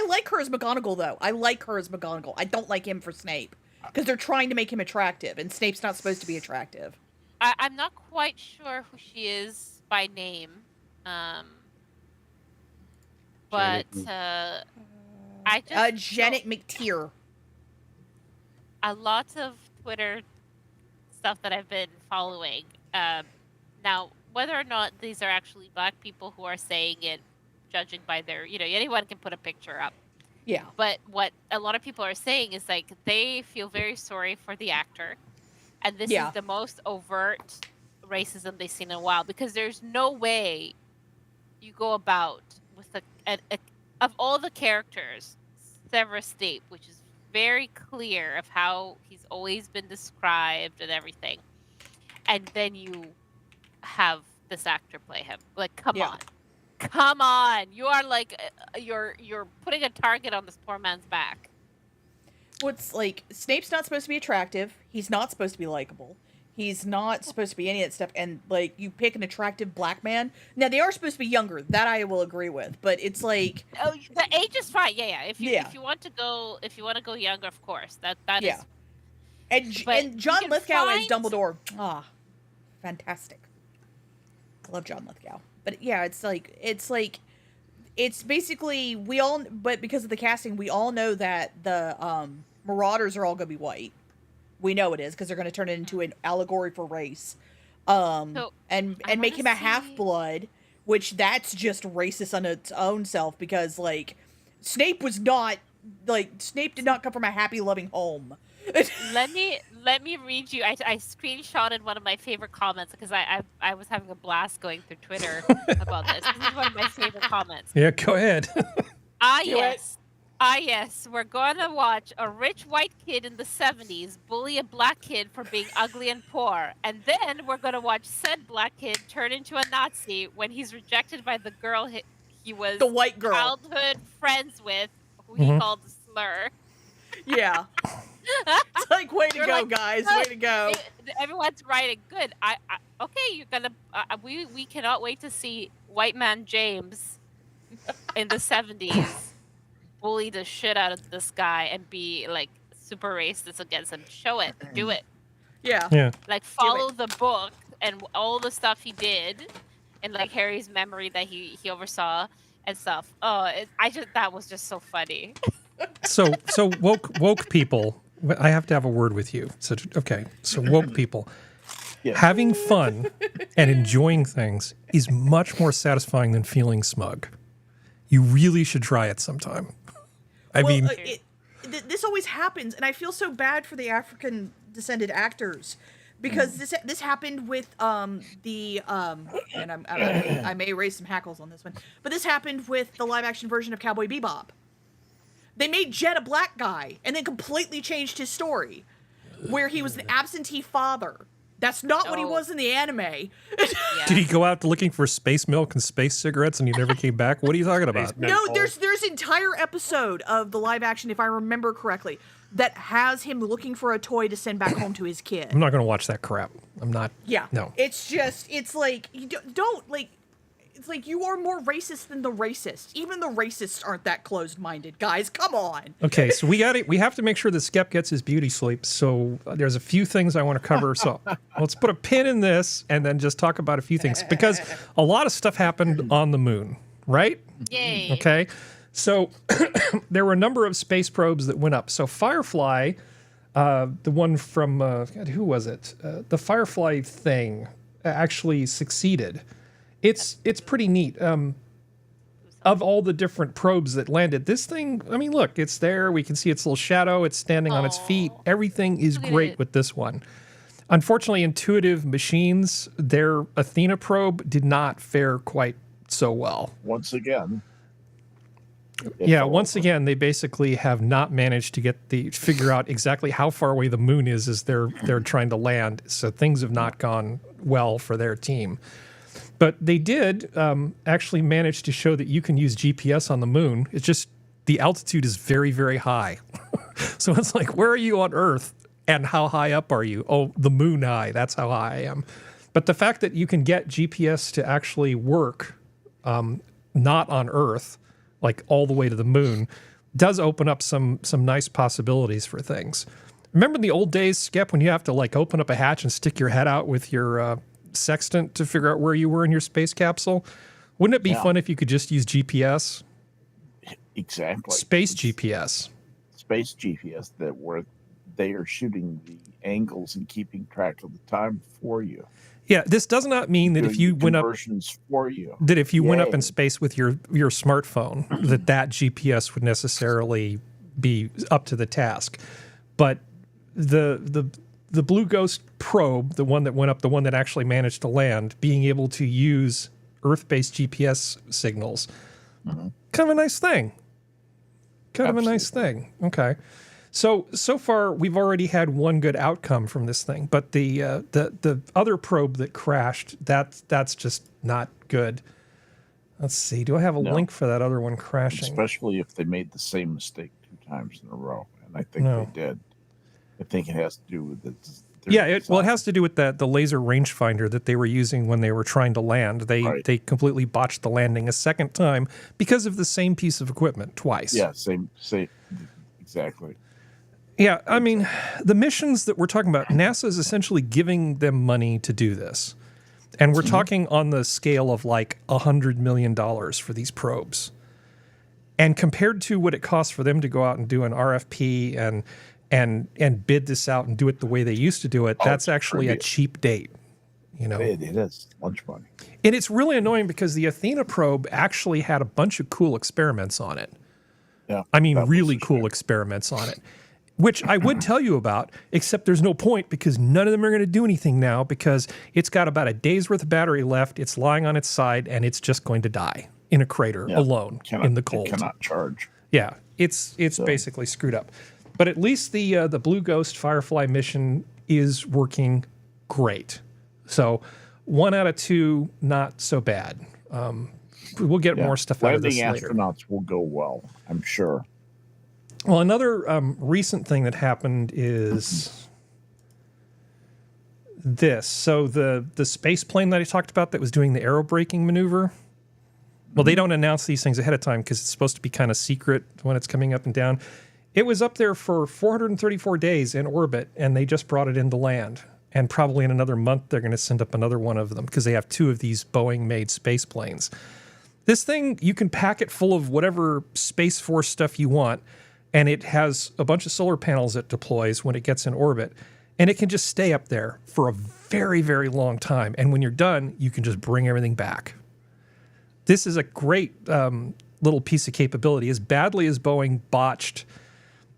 like her as McGonagall, though. I like her as McGonagall. I don't like him for Snape because they're trying to make him attractive, and Snape's not supposed to be attractive. I'm not quite sure who she is by name. But I just Janet McTeer. a lot of Twitter stuff that I've been following. Now, whether or not these are actually black people who are saying it, judging by their, anyone can put a picture up. Yeah. But what a lot of people are saying is like they feel very sorry for the actor, and this is the most overt racism they've seen in a while, because there's no way you go about with of all the characters, Severus Snape, which is very clear of how he's always been described and everything, and then you have this actor play him. Like, come on, you are like you're putting a target on this poor man's back. What's like, Snape's not supposed to be attractive. He's not supposed to be likable. He's not supposed to be any of that stuff. And like, you pick an attractive black man. Now they are supposed to be younger. That I will agree with. But it's like, oh, the age is fine. Yeah. If you want to go younger, of course. That is. And John you can Lithgow as find- Dumbledore. Fantastic. I love John Lithgow. But yeah, it's basically but because of the casting, we all know that the Marauders are all going to be white. We know it is because they're going to turn it into an allegory for race, and make him a half-blood, which that's just racist on its own self, because like Snape did not come from a happy, loving home. Let me read you. I screenshotted one of my favorite comments because I was having a blast going through Twitter about this. This is one of my favorite comments. Yeah, go ahead. Yes, we're going to watch a rich white kid in the 70s bully a black kid for being ugly and poor. And then we're going to watch said black kid turn into a Nazi when he's rejected by the girl he was the white girl childhood friends with, who he called a slur. Yeah. It's like, way to go, guys. Way to go. Everyone's writing. Good. Okay, you're going to... we cannot wait to see white man James in the 70s bully the shit out of this guy and be like super racist against him. Show it. Do it. Yeah. Like, follow the book and all the stuff he did in like Harry's memory that he oversaw and stuff. That was just so funny. So woke people, I have to have a word with you. So woke people, having fun and enjoying things is much more satisfying than feeling smug. You really should try it sometime. This always happens, and I feel so bad for the African descended actors, because this happened with and I may raise some hackles on this one, but this happened with the live action version of Cowboy Bebop. They made Jet a black guy and then completely changed his story, where he was an absentee father. That's not what he was in the anime. Did he go out looking for space milk and space cigarettes and he never came back? What are you talking about? No, there's an entire episode of the live action, if I remember correctly, that has him looking for a toy to send back home to his kid. I'm not going to watch that crap. I'm not. Yeah. No. It's like, you don't like, it's like you are more racist than the racist. Even the racists aren't that closed-minded, guys. Come on. Okay, so we have to make sure that Skep gets his beauty sleep. So there's a few things I want to cover. So let's put a pin in this and then just talk about a few things, because a lot of stuff happened on the moon, right? Yay. Okay. So there were a number of space probes that went up. So Firefly, the one from who was it? The Firefly thing actually succeeded. It's pretty neat. Of all the different probes that landed, this thing, I mean, look, it's there. We can see its little shadow. It's standing on its feet. Everything is great with this one. Unfortunately, Intuitive Machines, their Athena probe did not fare quite so well. Once again. Yeah, once again, they basically have not managed to figure out exactly how far away the moon is as they're trying to land. So things have not gone well for their team. But they did actually manage to show that you can use GPS on the moon. It's just the altitude is very, very high. So it's like, where are you on Earth and how high up are you? Oh, the moon high. That's how high I am. But the fact that you can get GPS to actually work not on Earth, like all the way to the moon, does open up some nice possibilities for things. Remember in the old days, Skep, when you have to like open up a hatch and stick your head out with your sextant to figure out where you were in your space capsule? Wouldn't it be fun if you could just use GPS? Exactly. Space GPS. Space GPS, that where they are shooting the angles and keeping track of the time for you. Yeah, this does not mean that if you went up for you, that if you went up in space with your smartphone, that GPS would necessarily be up to the task. But the Blue Ghost probe, the one that went up, the one that actually managed to land, being able to use Earth-based GPS signals, kind of a nice thing. Kind of a nice thing. Okay. So far, we've already had one good outcome from this thing, but the other probe that crashed, that's just not good. Let's see. Do I have a link for that other one crashing? Especially if they made the same mistake 2 times in a row, and I think they did. I think it has to do with it. It has to do with the laser rangefinder that they were using when they were trying to land. They completely botched the landing a second time because of the same piece of equipment twice. Yeah, same, exactly. Yeah, I mean, the missions that we're talking about, NASA is essentially giving them money to do this. And we're talking on the scale of like $100 million for these probes. And compared to what it costs for them to go out and do an RFP and bid this out and do it the way they used to do it, that's actually a cheap date. You know, it is lunch money. And it's really annoying because the Athena probe actually had a bunch of cool experiments on it. Yeah, I mean, really cool experiments on it, which I would tell you about, except there's no point because none of them are going to do anything now because it's got about a day's worth of battery left. It's lying on its side and it's just going to die in a crater alone in the cold. It cannot charge. Yeah, it's basically screwed up. But at least the Blue Ghost Firefly mission is working great. So 1 out of 2, not so bad. We'll get more stuff out of this later. Astronauts will go well, I'm sure. Well, another recent thing that happened is this. So the space plane that I talked about that was doing the aerobraking maneuver, well, they don't announce these things ahead of time because it's supposed to be kind of secret when it's coming up and down. It was up there for 434 days in orbit, and they just brought it into land. And probably in another month, they're going to send up another one of them because they have 2 of these Boeing-made space planes. This thing, you can pack it full of whatever Space Force stuff you want, and it has a bunch of solar panels it deploys when it gets in orbit, and it can just stay up there for a very, very long time. And when you're done, you can just bring everything back. This is a great little piece of capability. As badly as Boeing botched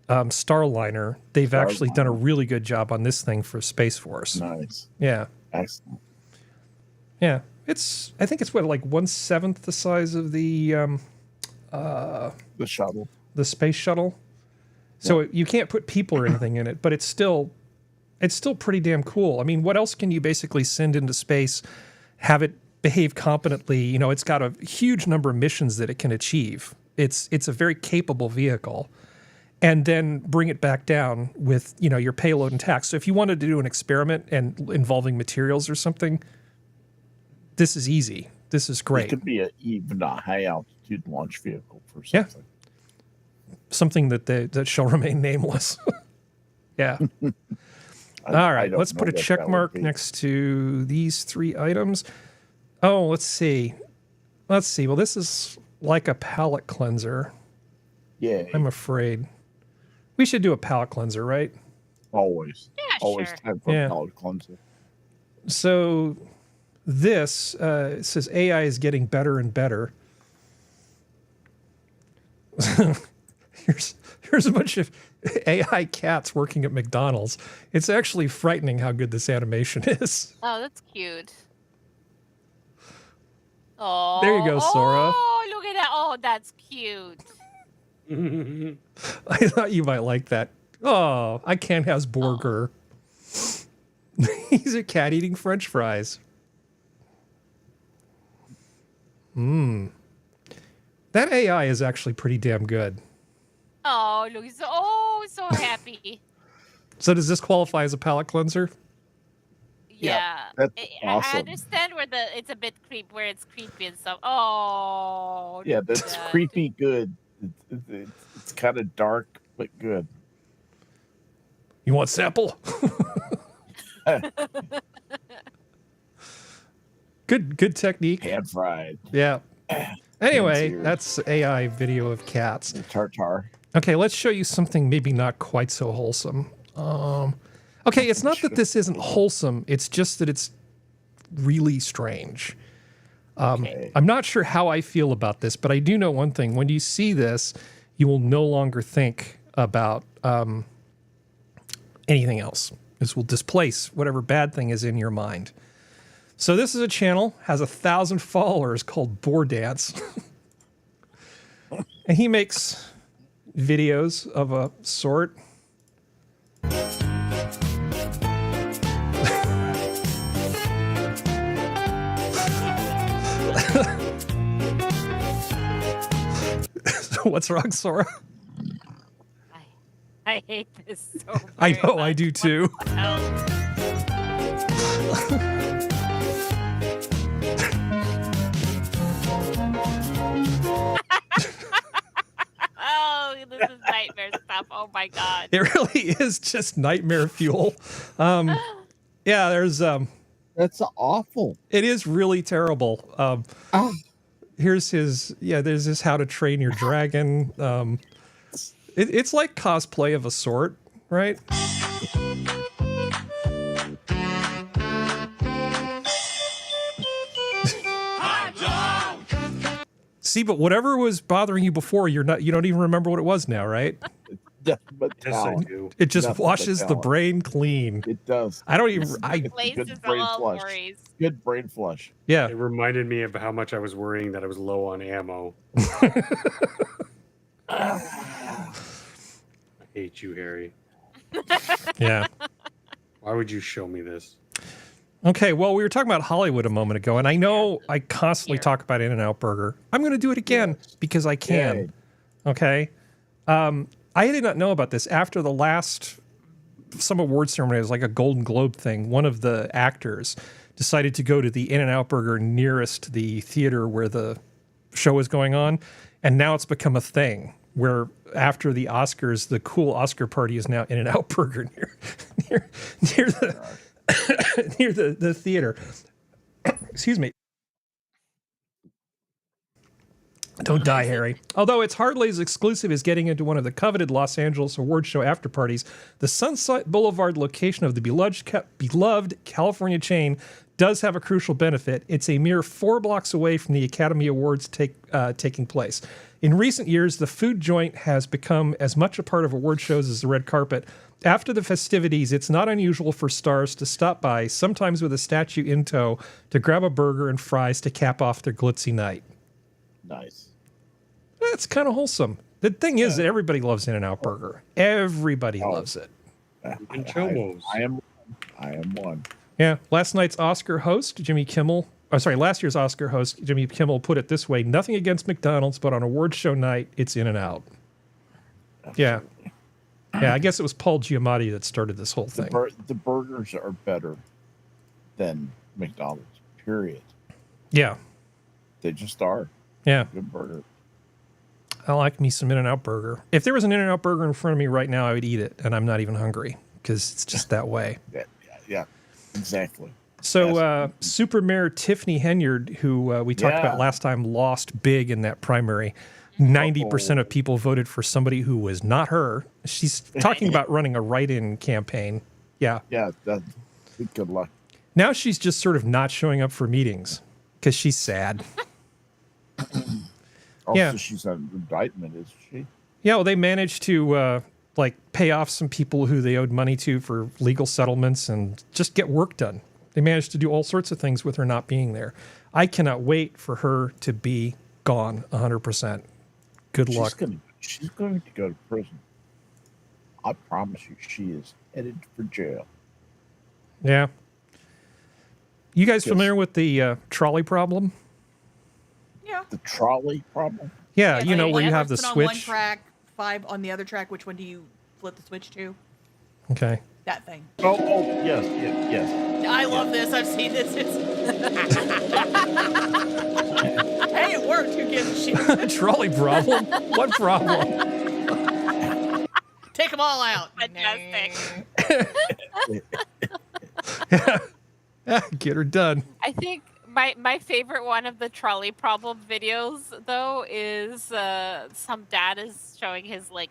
Starliner, they've actually done a really good job on this thing for Space Force. Nice. Yeah. Excellent. Yeah. I think it's what, like 1/7 the size of the shuttle. The space shuttle. So you can't put people or anything in it, but it's still pretty damn cool. I mean, what else can you basically send into space, have it behave competently? You know, it's got a huge number of missions that it can achieve. It's a very capable vehicle. And then bring it back down with, you know, your payload intact. So if you wanted to do an experiment and involving materials or something, this is easy. This is great. It could be even a high altitude launch vehicle for something. Yeah. Something that shall remain nameless. Yeah. All right. Let's put a check mark next to these 3 items. Oh, let's see. Well, this is like a palate cleanser. Yeah. I'm afraid. We should do a palate cleanser, right? Always. Yeah, Always sure. time for a palate cleanser. So this says AI is getting better and better. Here's a bunch of AI cats working at McDonald's. It's actually frightening how good this animation is. Oh, that's cute. Oh, There you go, Sora. Oh, look at that. Oh, that's cute. I thought you might like that. Oh, I can't have burger. He's a cat eating French fries. That AI is actually pretty damn good. Oh, look, so happy. So does this qualify as a palate cleanser? Yeah, that's I awesome. understand where it's a bit where it's creepy and stuff. Oh, Yeah, that's yeah. creepy good. It's kind of dark, but good. You want sample? Good technique. Pan fried. Yeah. Anyway, Ears. that's AI video of cats. The tartar. Okay, let's show you something maybe not quite so wholesome. Okay, it's not that this isn't wholesome. It's just that it's really strange. Okay. I'm not sure how I feel about this, but I do know one thing. When you see this, you will no longer think about anything else. This will displace whatever bad thing is in your mind. So this is a channel, has 1,000 followers, called Boar Dance. And he makes videos of a sort. What's wrong, Sora? I hate this so much. I know, I do too. Oh, this is nightmare stuff. Oh my god. It really is just nightmare fuel. Yeah, there's That's awful. it is really terrible. Here's his there's this how to train your dragon. It's like cosplay of a sort, right? See, but whatever was bothering you before, you don't even remember what it was now, right? Death but Yes, I talent. do. It just Nothing but washes the talent. brain clean. It does. I don't even It's I a Places good brain all flush. worries. Good brain flush. yeah. It reminded me of how much I was worrying that I was low on ammo. I hate you, Harry. Yeah. Why would you show me this? Okay, well, we were talking about Hollywood a moment ago, and I know I constantly Here. talk about In-N-Out Burger. I'm going to do it again because I can. Yay. Okay. I did not know about this. After the last some award ceremony, it was like a Golden Globe thing. One of the actors decided to go to the In-N-Out Burger nearest the theater where the show is going on, and now it's become a thing where after the Oscars, the cool Oscar party is now In-N-Out Burger near the near the theater. Excuse me. Don't die, Harry. Although it's hardly as exclusive as getting into one of the coveted Los Angeles award show after parties, the Sunset Boulevard location of the beloved California chain does have a crucial benefit. It's a mere 4 blocks away from the Academy Awards taking place. In recent years, the food joint has become as much a part of award shows as the red carpet. After the festivities, it's not unusual for stars to stop by, sometimes with a statue in tow, to grab a burger and fries to cap off their glitzy night. Nice. That's kind of wholesome. The thing is that everybody loves In-N-Out Burger. Everybody loves it. And Chomos. I am one. Yeah. Last year's Oscar host, Jimmy Kimmel, put it this way: nothing against McDonald's, but on award show night, it's In-N-Out. Yeah. Yeah, I guess it was Paul Giamatti that started this whole thing. The burgers are better than McDonald's, period. Yeah. They just are. Yeah. Good burger. I like me some In-N-Out Burger. If there was an In-N-Out Burger in front of me right now, I would eat it, and I'm not even hungry because it's just that way. Yeah, exactly. So Super Mayor Tiffany Henyard, who we talked about last time, lost big in that primary. 90% of people voted for somebody who was not her. She's talking about running a write-in campaign. Yeah. Yeah, good luck. Now she's just sort of not showing up for meetings because she's sad. Also, she's on indictment, is she? Yeah, well, they managed to pay off some people who they owed money to for legal settlements and just get work done. They managed to do all sorts of things with her not being there. I cannot wait for her to be gone 100%. Good luck. She's going to go to prison. I promise you, she is headed for jail. Yeah. You guys Yes. familiar with the trolley problem? Yeah. The trolley problem? Yeah, Yeah, you know like, where you one have the person on one switch. track, 5 on the other track. Which one do you flip the switch to? Okay. That thing. Oh, yes, yes. I love this. I've seen this. It's hey, it worked. Who gives a shit? Trolley problem? What problem? Take them all out. Fantastic. Get her done. I think my favorite one of the trolley problem videos though is some dad is showing his like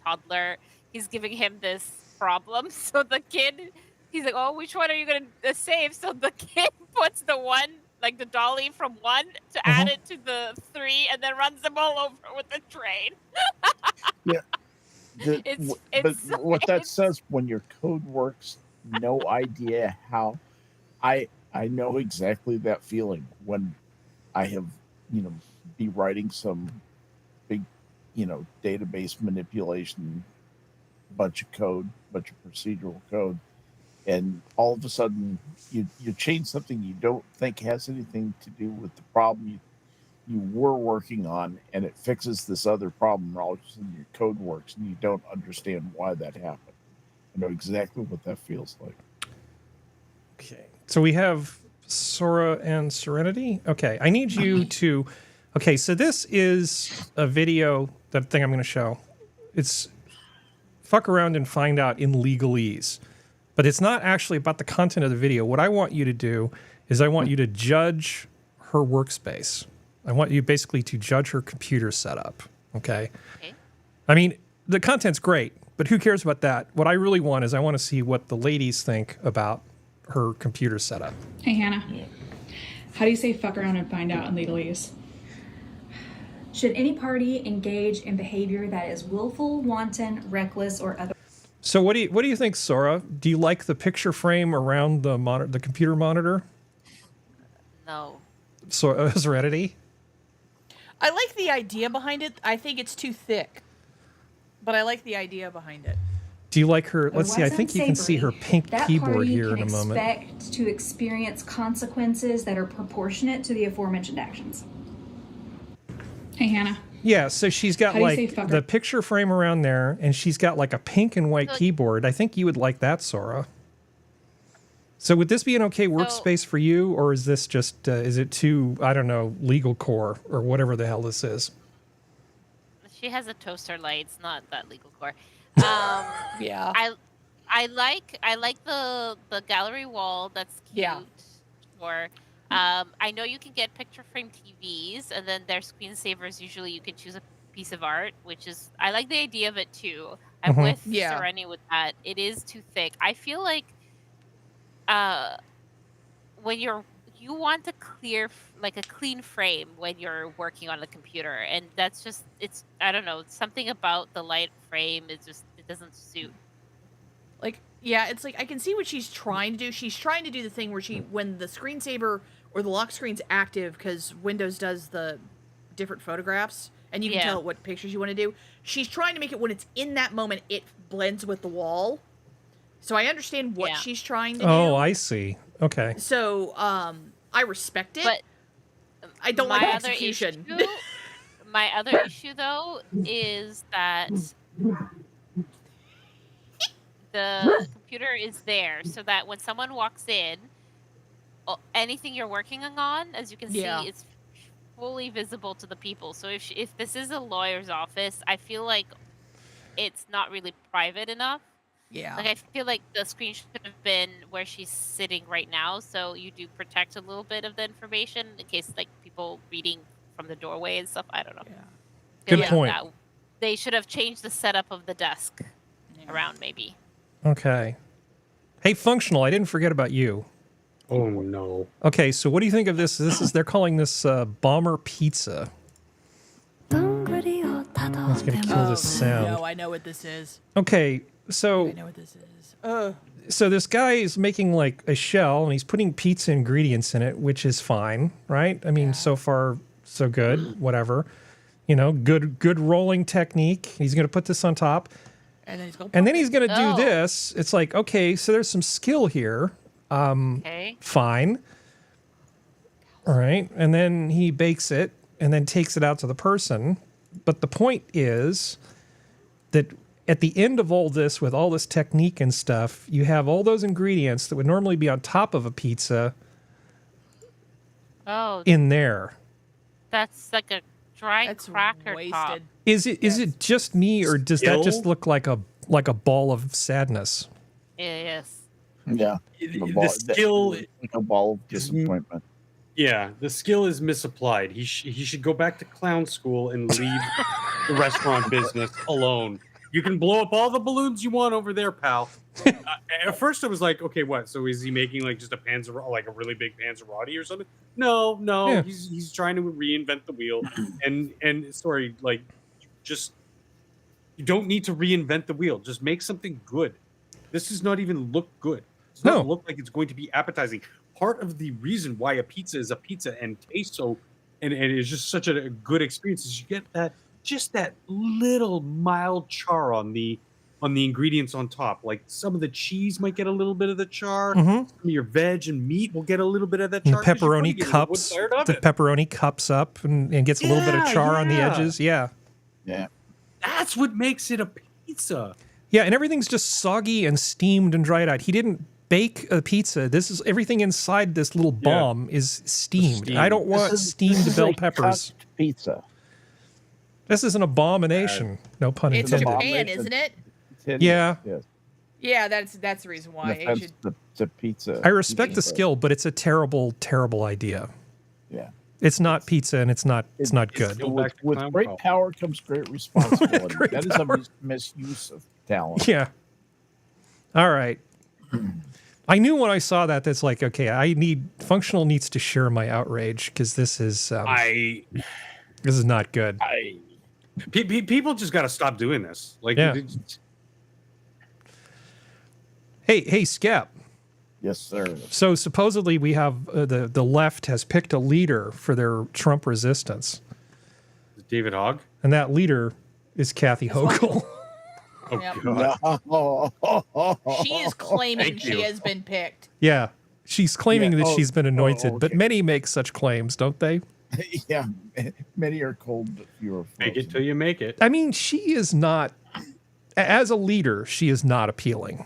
toddler. He's giving him this problem. So the kid, he's like, "Oh, which one are you gonna save?" So the kid puts the one, like the dolly from 1 to add it to the 3, and then runs them all over with the train. But what that says, when your code works, no idea how. I know exactly that feeling when I have, be writing some big, database manipulation, bunch of procedural code, and all of a sudden you change something you don't think has anything to do with the problem you were working on, and it fixes this other problem, and all of a sudden your code works and you don't understand why that happened. I know exactly what that feels like. Okay. So we have Sora and Serenity. Okay. I need you to. Okay. So this is a video, that thing I'm going to show. It's fuck around and find out in legalese. But it's not actually about the content of the video. What I want you to do is I want you to judge her workspace. I want you basically to judge her computer setup. Okay. I mean, the content's great, but who cares about that? What I really want is I want to see what the ladies think about her computer setup. Hey, Hannah. How do you say fuck around and find out in legalese? Should any party engage in behavior that is willful, wanton, reckless, or other? So what do you think, Sora? Do you like the picture frame around the computer monitor? No. So Serenity? I like the idea behind it. I think it's too thick, but I like the idea behind it. Do you like her? Let's see. I Otherwise think you can see her unsavory. pink That keyboard party here in can a moment. expect to experience consequences that are proportionate to the aforementioned actions. Hey, Hannah. Yeah, so she's got How do you say like fucker? the picture frame around there, and she's got like a pink and white So- keyboard. I think you would like that, Sora. So would this be an okay workspace for you, or is this just is it too, I don't know, legal core or whatever the hell this is? She has a toaster light. It's not that legal core. Yeah. I like the gallery wall. That's cute. Yeah. Or I know you can get picture frame TVs, and then their screensavers. Usually, you can choose a piece of art, which is I like the idea of it too. I'm Mhm. with Yeah. Serenity with that. It is too thick. I feel like when you want a clean frame when you're working on the computer, and that's just it's I don't know, something about the light frame is just it doesn't suit. Like, yeah, it's like I can see what she's trying to do. She's trying to do the thing where when the screensaver or the lock screen's active, because Windows does the different photographs, and you can tell it what pictures you want to do. She's trying to make it when it's in that moment, it blends with the wall. So I understand what she's trying to do. Oh, I see. Okay. So, I respect it. But I don't like other execution. my other issue though is that the computer is there so that when someone walks in, anything you're working on, as you can see, it's fully visible to the people. So if this is a lawyer's office, I feel like it's not really private enough. Yeah. Like I feel like the screen should have been where she's sitting right now, so you do protect a little bit of the information in case like people reading from the doorway and stuff. I don't know. Good Feel point. that they should have changed the setup of the desk around maybe. Okay. Hey, Functional, I didn't forget about you. Oh no. Okay, so what do you think of this? They're calling this bomber pizza. That's gonna kill this sound. No, I know what this is. Okay, so I know what this is. so this guy is making like a shell and he's putting pizza ingredients in it, which is fine, right? I mean, so far so good, whatever. You know, good rolling technique. He's going to put this on top. And then he's going. And then he's going to do Oh. this. It's like, okay, so there's some skill here. Okay. Fine. All right. And then he bakes it and then takes it out to the person. But the point is that at the end of all this, with all this technique and stuff, you have all those ingredients that would normally be on top of a pizza Oh, in there. that's like a dry That's cracker top. wasted. Is it just me, or does that just Skill? look like a ball of sadness? Yes. Yeah. The skill, like a ball of disappointment. yeah, the skill is misapplied. He should go back to clown school and leave the restaurant business alone. You can blow up all the balloons you want over there, pal. At first, I was like, okay, what? So is he making like just a like a really big Panzerotti or something? No, Yeah. he's trying to reinvent the wheel. And sorry, like, you don't need to reinvent the wheel. Just make something good. This does not even look good. It does not look like it's going to be appetizing. Part of the reason why a pizza is a pizza and tastes so, and is just such a good experience is you get that little mild char on the ingredients on top. Like some of the cheese might get a little bit of the char. Mm-hmm. Some of your veg and meat will get a little bit of that And char. 'cause you're pepperoni putting it in the cups. wood-fired The oven. pepperoni cups up and gets a little bit of Yeah, char on the yeah. edges. Yeah. Yeah. That's what makes it a pizza. Yeah, and everything's just soggy and steamed and dried out. He didn't bake a pizza. This is everything inside this little bomb is steamed. I don't want This steamed is bell a peppers. cupped pizza. This is an abomination. No pun It's intended. Japan, isn't it? Yeah. Yes. Yeah, that's the reason why. It should, The pizza. I respect the pizza. skill, but it's a terrible, terrible idea. Yeah. It's not pizza, and it's not good. Go With, back to with clown great power. power comes great responsibility. Great That is power. a misuse of talent. Yeah. All right. I knew when I saw that, that's like, okay, Functional needs to share my outrage because this is not good. People just got to stop doing this. Like, Yeah. Hey, Skep. Yes, sir. So supposedly we have the left has picked a leader for their Trump resistance, David Hogg. and that leader is Kathy Hochul. Oh Yep. God. she is claiming Thank she you. has been picked. Yeah, she's claiming Yeah. that Oh, she's been anointed, but okay. many make such claims, don't they? Yeah. Many are cold, but few are Make it frozen. till you make it. I mean, she is not, as a leader, she is not appealing.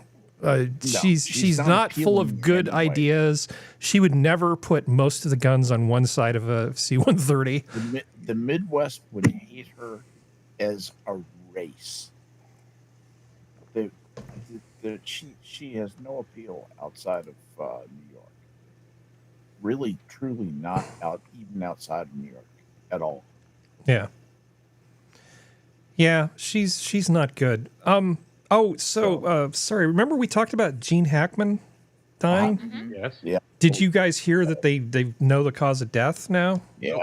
She's not full of appealing good anyway. ideas. She would never put most of the guns on one side of a C-130. The Midwest would hate her as a race. She has no appeal outside of New York. Really, truly not even outside of New York at all. Yeah. Yeah, she's not good. Sorry. Remember we talked about Gene Hackman dying? Yes. Yeah. Did you guys hear that they know the cause of death now? Yeah,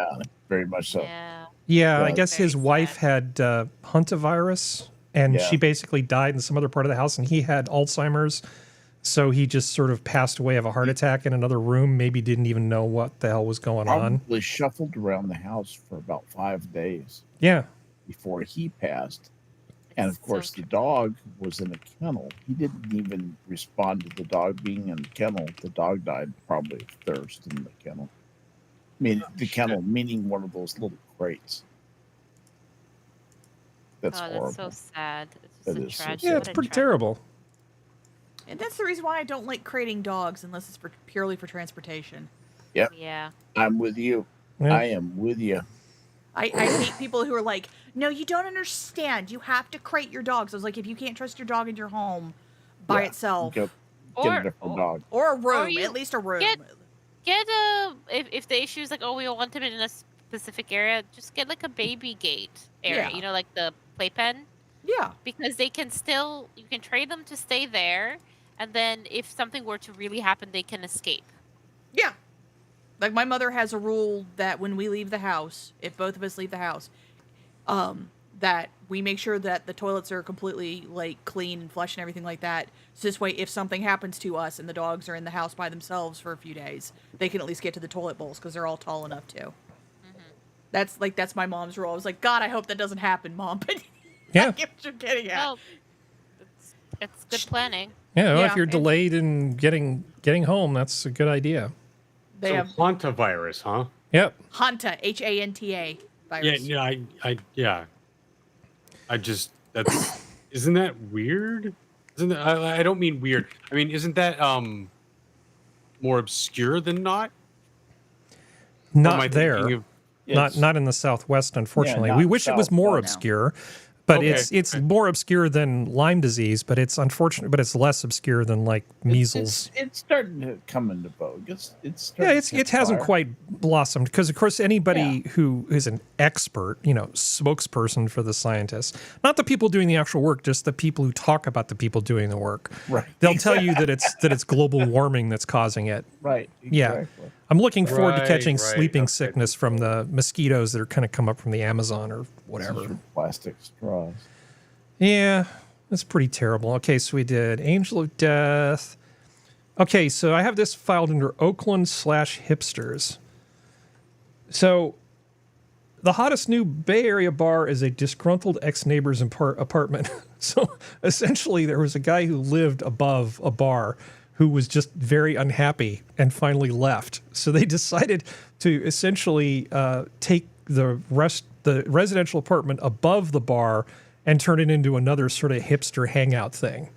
very much so. Yeah. Yeah, I Right. guess his Very wife sad. had huntavirus, and Yeah. she basically died in some other part of the house, and he had Alzheimer's. So he just sort of passed away of a heart attack in another room, maybe didn't even know what the hell was going on. Probably shuffled around the house for about 5 days Yeah. before he passed. And of So course, the true. dog was in a kennel. He didn't even respond to the dog being in the kennel. The dog died probably of thirst in the kennel. I mean, the kennel, meaning one of those little crates. That's horrible. That's so sad. It's That just a is so tragedy. Yeah, sad. it's pretty terrible. And that's the reason why I don't like creating dogs unless it's purely for transportation. Yeah. I'm with you. Yeah. I am with you. I hate people who are like, no, you don't understand. You have to crate your dogs. I was like, if you can't trust your dog in your home by Yeah, itself, Get Or- a different dog. or a room, you at least a room. Get a if the issue is like, oh, we want him in a specific area, just get like a baby gate area. Yeah. You know, like the playpen, Yeah. because they can still you can train them to stay there, and then if something were to really happen, they can escape. Yeah. Like my mother has a rule that when we leave the house, if both of us leave the house, that we make sure that the toilets are completely like clean and flush and everything like that. So this way, if something happens to us and the dogs are in the house by themselves for a few days, they can at least get to the toilet bowls because they're all tall enough to. That's my mom's rule. I was like, God, I hope that doesn't happen, Mom. But Yeah. I get what you're getting at. Well, it's good planning. Yeah, well, if Yeah, you're and- delayed in getting home, that's a good idea. They So have hantavirus, huh? Yep. Hanta, Hanta virus. Yeah. I just isn't that weird? Isn't that, I don't mean weird. I mean, isn't that more obscure than not? Or am I Not there. thinking of- Not in the Southwest, unfortunately. not We wish it was more No. obscure, but Okay, it's more obscure than Lyme disease, but it's unfortunate, but it's less obscure than like measles. It's starting to come into vogue. It's Yeah, starting to it hasn't fire. quite blossomed because, of course, anybody who is an expert, spokesperson for the scientists, not the people doing the actual work, just the people who talk about the people doing the work. Right. They'll tell you that it's global warming that's causing it. Right. Yeah. Exactly. I'm looking forward to Right, catching right, sleeping okay. sickness from the mosquitoes that are kind of come up from the Amazon or This is whatever. for plastic straws. Yeah, that's pretty terrible. Okay, so we did Angel of Death. Okay, so I have this filed under Oakland/hipsters. So the hottest new Bay Area bar is a disgruntled ex-neighbor's apartment. So essentially there was a guy who lived above a bar who was just very unhappy and finally left. So they decided to essentially take the residential apartment above the bar and turn it into another sort of hipster hangout thing.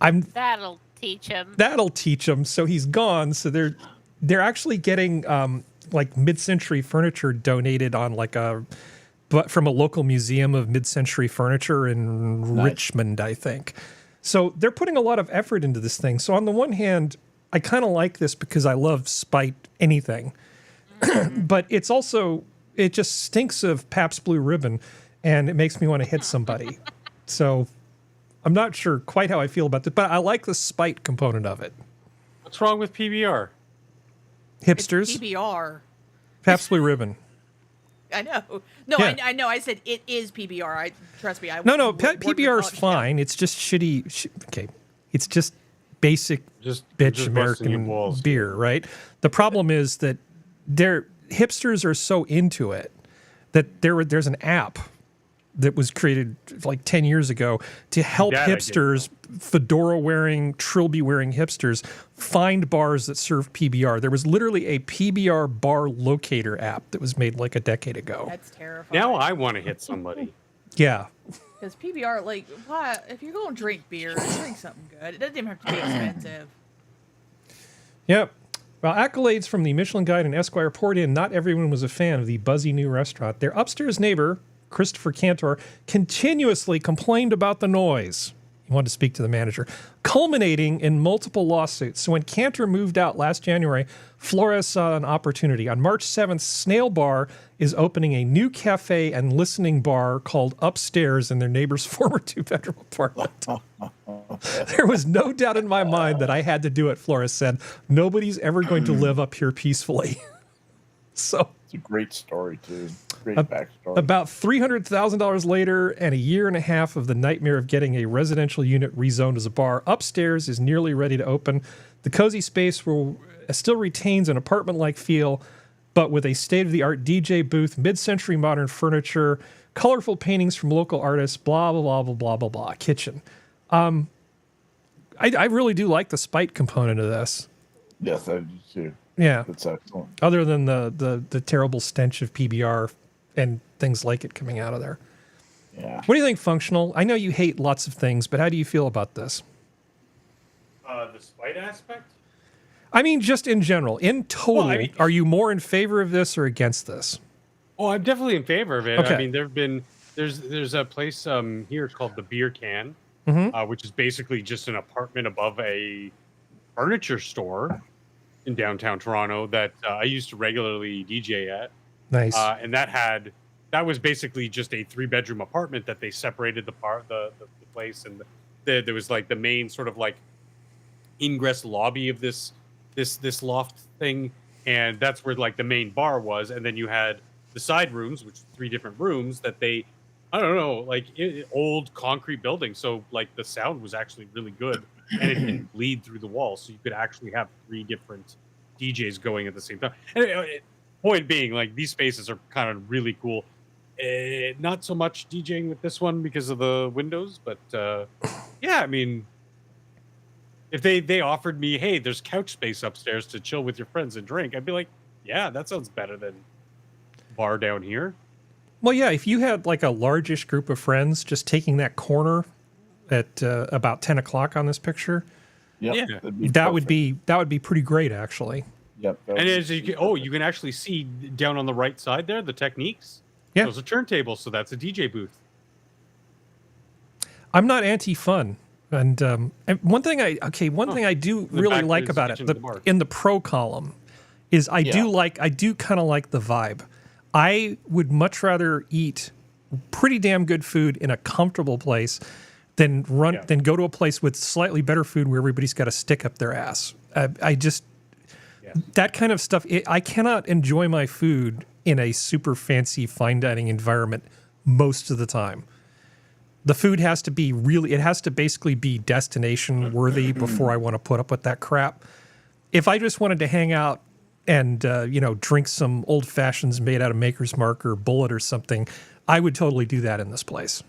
That'll teach him. That'll teach him. So he's gone. So they're actually getting like mid-century furniture donated on but from a local museum of mid-century furniture in Richmond, I think. So they're putting a lot of effort into this thing. So on the one hand, I kind of like this because I love spite anything, but it just stinks of Pabst Blue Ribbon, and it makes me want to hit somebody. So I'm not sure quite how I feel about this, but I like the spite component of it. What's wrong with PBR? Hipsters, PBR. Pabst Blue Ribbon. I know. No, Yeah. I know. I said it is PBR. Trust me. No, worked at PBR is college, yeah. fine. It's just shitty. Okay, it's just basic Just bitch just busting your American balls. beer, right? The problem is that hipsters are so into it that there's an app that was created like 10 years ago to help That I didn't hipsters, fedora-wearing, trilby-wearing hipsters find bars that serve PBR. There was literally a PBR bar locator app that was made like a decade ago. That's terrifying. Now I want to hit somebody. Yeah. Because PBR, like, why? If you're going to drink beer, drink something good. It doesn't even have to be expensive. Yep. Well, accolades from the Michelin Guide and Esquire poured in. Not everyone was a fan of the buzzy new restaurant. Their upstairs neighbor, Christopher Cantor, continuously complained about the noise. He wanted to speak to the manager, culminating in multiple lawsuits. So when Cantor moved out last January, Flores saw an opportunity. On March 7th, Snail Bar is opening a new cafe and listening bar called Upstairs in their neighbor's former two-bedroom apartment. There was no doubt in my mind that I had to do it, Flores said. Nobody's ever going to live up here peacefully. So It's a great story, too. Great backstory. about $300,000 later and a year and a half of the nightmare of getting a residential unit rezoned as a bar, Upstairs is nearly ready to open. The cozy space still retains an apartment-like feel, but with a state-of-the-art DJ booth, mid-century modern furniture, colorful paintings from local artists, blah, blah, blah, blah, blah, blah, blah, kitchen. I really do like the spite component of this. Yes, I do, too. Yeah. That's excellent. Other than the terrible stench of PBR and things like it coming out of there. Yeah. What do you think, Functional? I know you hate lots of things, but how do you feel about this? The spite aspect? I mean, just in general. In total, Well, I mean- are you more in favor of this or against this? Oh, I'm definitely in favor of it. Okay. I mean, there's a place here called the Beer Can, which is basically just an apartment above a furniture store in downtown Toronto that I used to regularly DJ at. Nice. And that was basically just a 3-bedroom apartment that they separated the place, and there was like the main sort of like ingress lobby of this loft thing, and that's where like the main bar was, and then you had the side rooms, which were 3 different rooms that they, I don't know, like old concrete building, so like the sound was actually really good, and it didn't bleed through the walls, so you could actually have 3 different DJs going at the same time. And point being, like, these spaces are kind of really cool. Not so much DJing with this one because of the windows, but yeah, I mean, if they offered me, hey, there's couch space upstairs to chill with your friends and drink, I'd be like, yeah, that sounds better than bar down here. Well, yeah, if you had like a largish group of friends just taking that corner at about 10 o'clock on this picture, Yep, Yeah. that'd that would be pretty great, actually. Yep. And as you can actually see down on the right side there the techniques. Yeah. Those are turntables, so that's a DJ booth. I'm not anti-fun, and one thing I do The really back like is about it, kitchen to bar. in the pro column, is I do kind of like the vibe. I would much rather eat pretty damn good food in a comfortable place than go to a place with slightly better food where everybody's got to stick up their ass. That kind of stuff. I cannot enjoy my food in a super fancy fine dining environment most of the time. The food has to be it has to basically be destination worthy before I want to put up with that crap. If I just wanted to hang out and drink some old fashions made out of Maker's Mark or Bullet or something, I would totally do that in this place.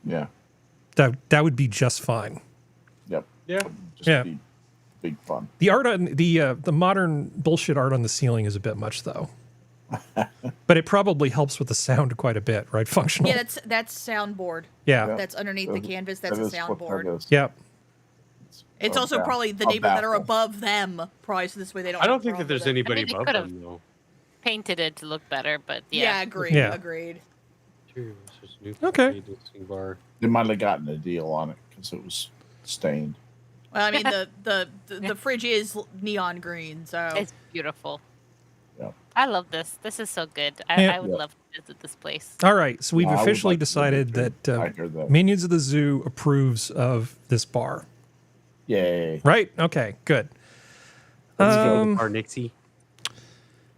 Yeah. That would be just fine. Yep. Yeah. Just be big fun. The art on the modern bullshit art on the ceiling is a bit much though. But it probably helps with the sound quite a bit, right? Functional. Yeah, that's soundboard. Yeah. That's underneath the canvas. That's a That is what that soundboard. is. Yep. It's also probably the a neighbors that are baffle. above them, probably, so this way they don't. I have don't a think that problem there's with it. anybody I mean, they above could've- them, though. Painted it to look better, but Yeah, yeah. agreed. Yeah. Agreed. Okay. Bar. They might have gotten a deal on it because it was stained. Well, I mean, the fridge is neon green, so It's beautiful. Yeah. I love this. This is so good. Yeah. I would Yeah. love to visit this place. All right. So we've Yeah, I would officially like to decided visit too. that I heard that. Minions of the Zoo approves of this bar. Yay. Right? Okay. Good. Let's go, Bar Nixie.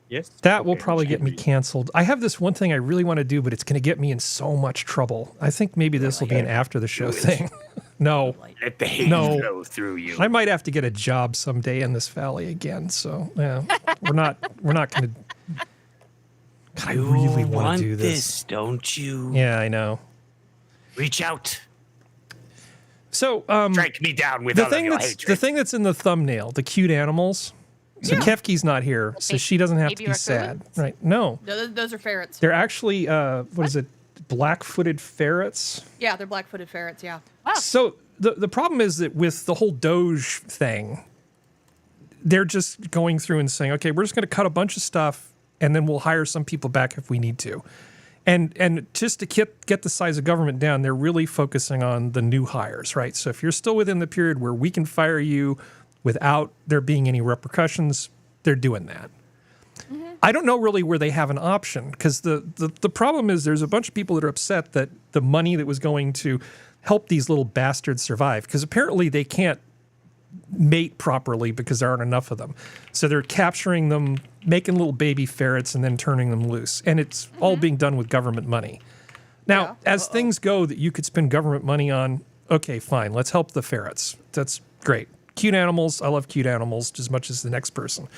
Yes. That will Okay, probably let's get me read. canceled. I have this one thing I really want to do, but it's going to get me in so much trouble. I think maybe this will be an after the show thing. No, Let the hate No. flow through you. I might have to get a job someday in this valley again. So yeah, we're not going to. God, I really want to do this. don't you? Yeah, I know. Reach out. So Strike me down with the all thing of your that's hatred. the thing that's in the thumbnail, the cute animals. So Kefki's not here, so she doesn't have to Baby be sad, raccoons? right? No, those are ferrets. they're actually what is it? Black-footed ferrets. Yeah, they're black-footed ferrets. Yeah. So the problem is that with the whole Doge thing, they're just going through and saying, okay, we're just going to cut a bunch of stuff, and then we'll hire some people back if we need to. And just to get the size of government down, they're really focusing on the new hires, right? So if you're still within the period where we can fire you without there being any repercussions, they're doing that. I don't know really where they have an option because the problem is there's a bunch of people that are upset that the money that was going to help these little bastards survive because apparently they can't mate properly because there aren't enough of them. So they're capturing them, making little baby ferrets and then turning them loose. And it's all being done with government money. Now, as things go that you could spend government money on, okay, fine, let's help the ferrets. That's great. Cute animals, I love cute animals just as much as the next person.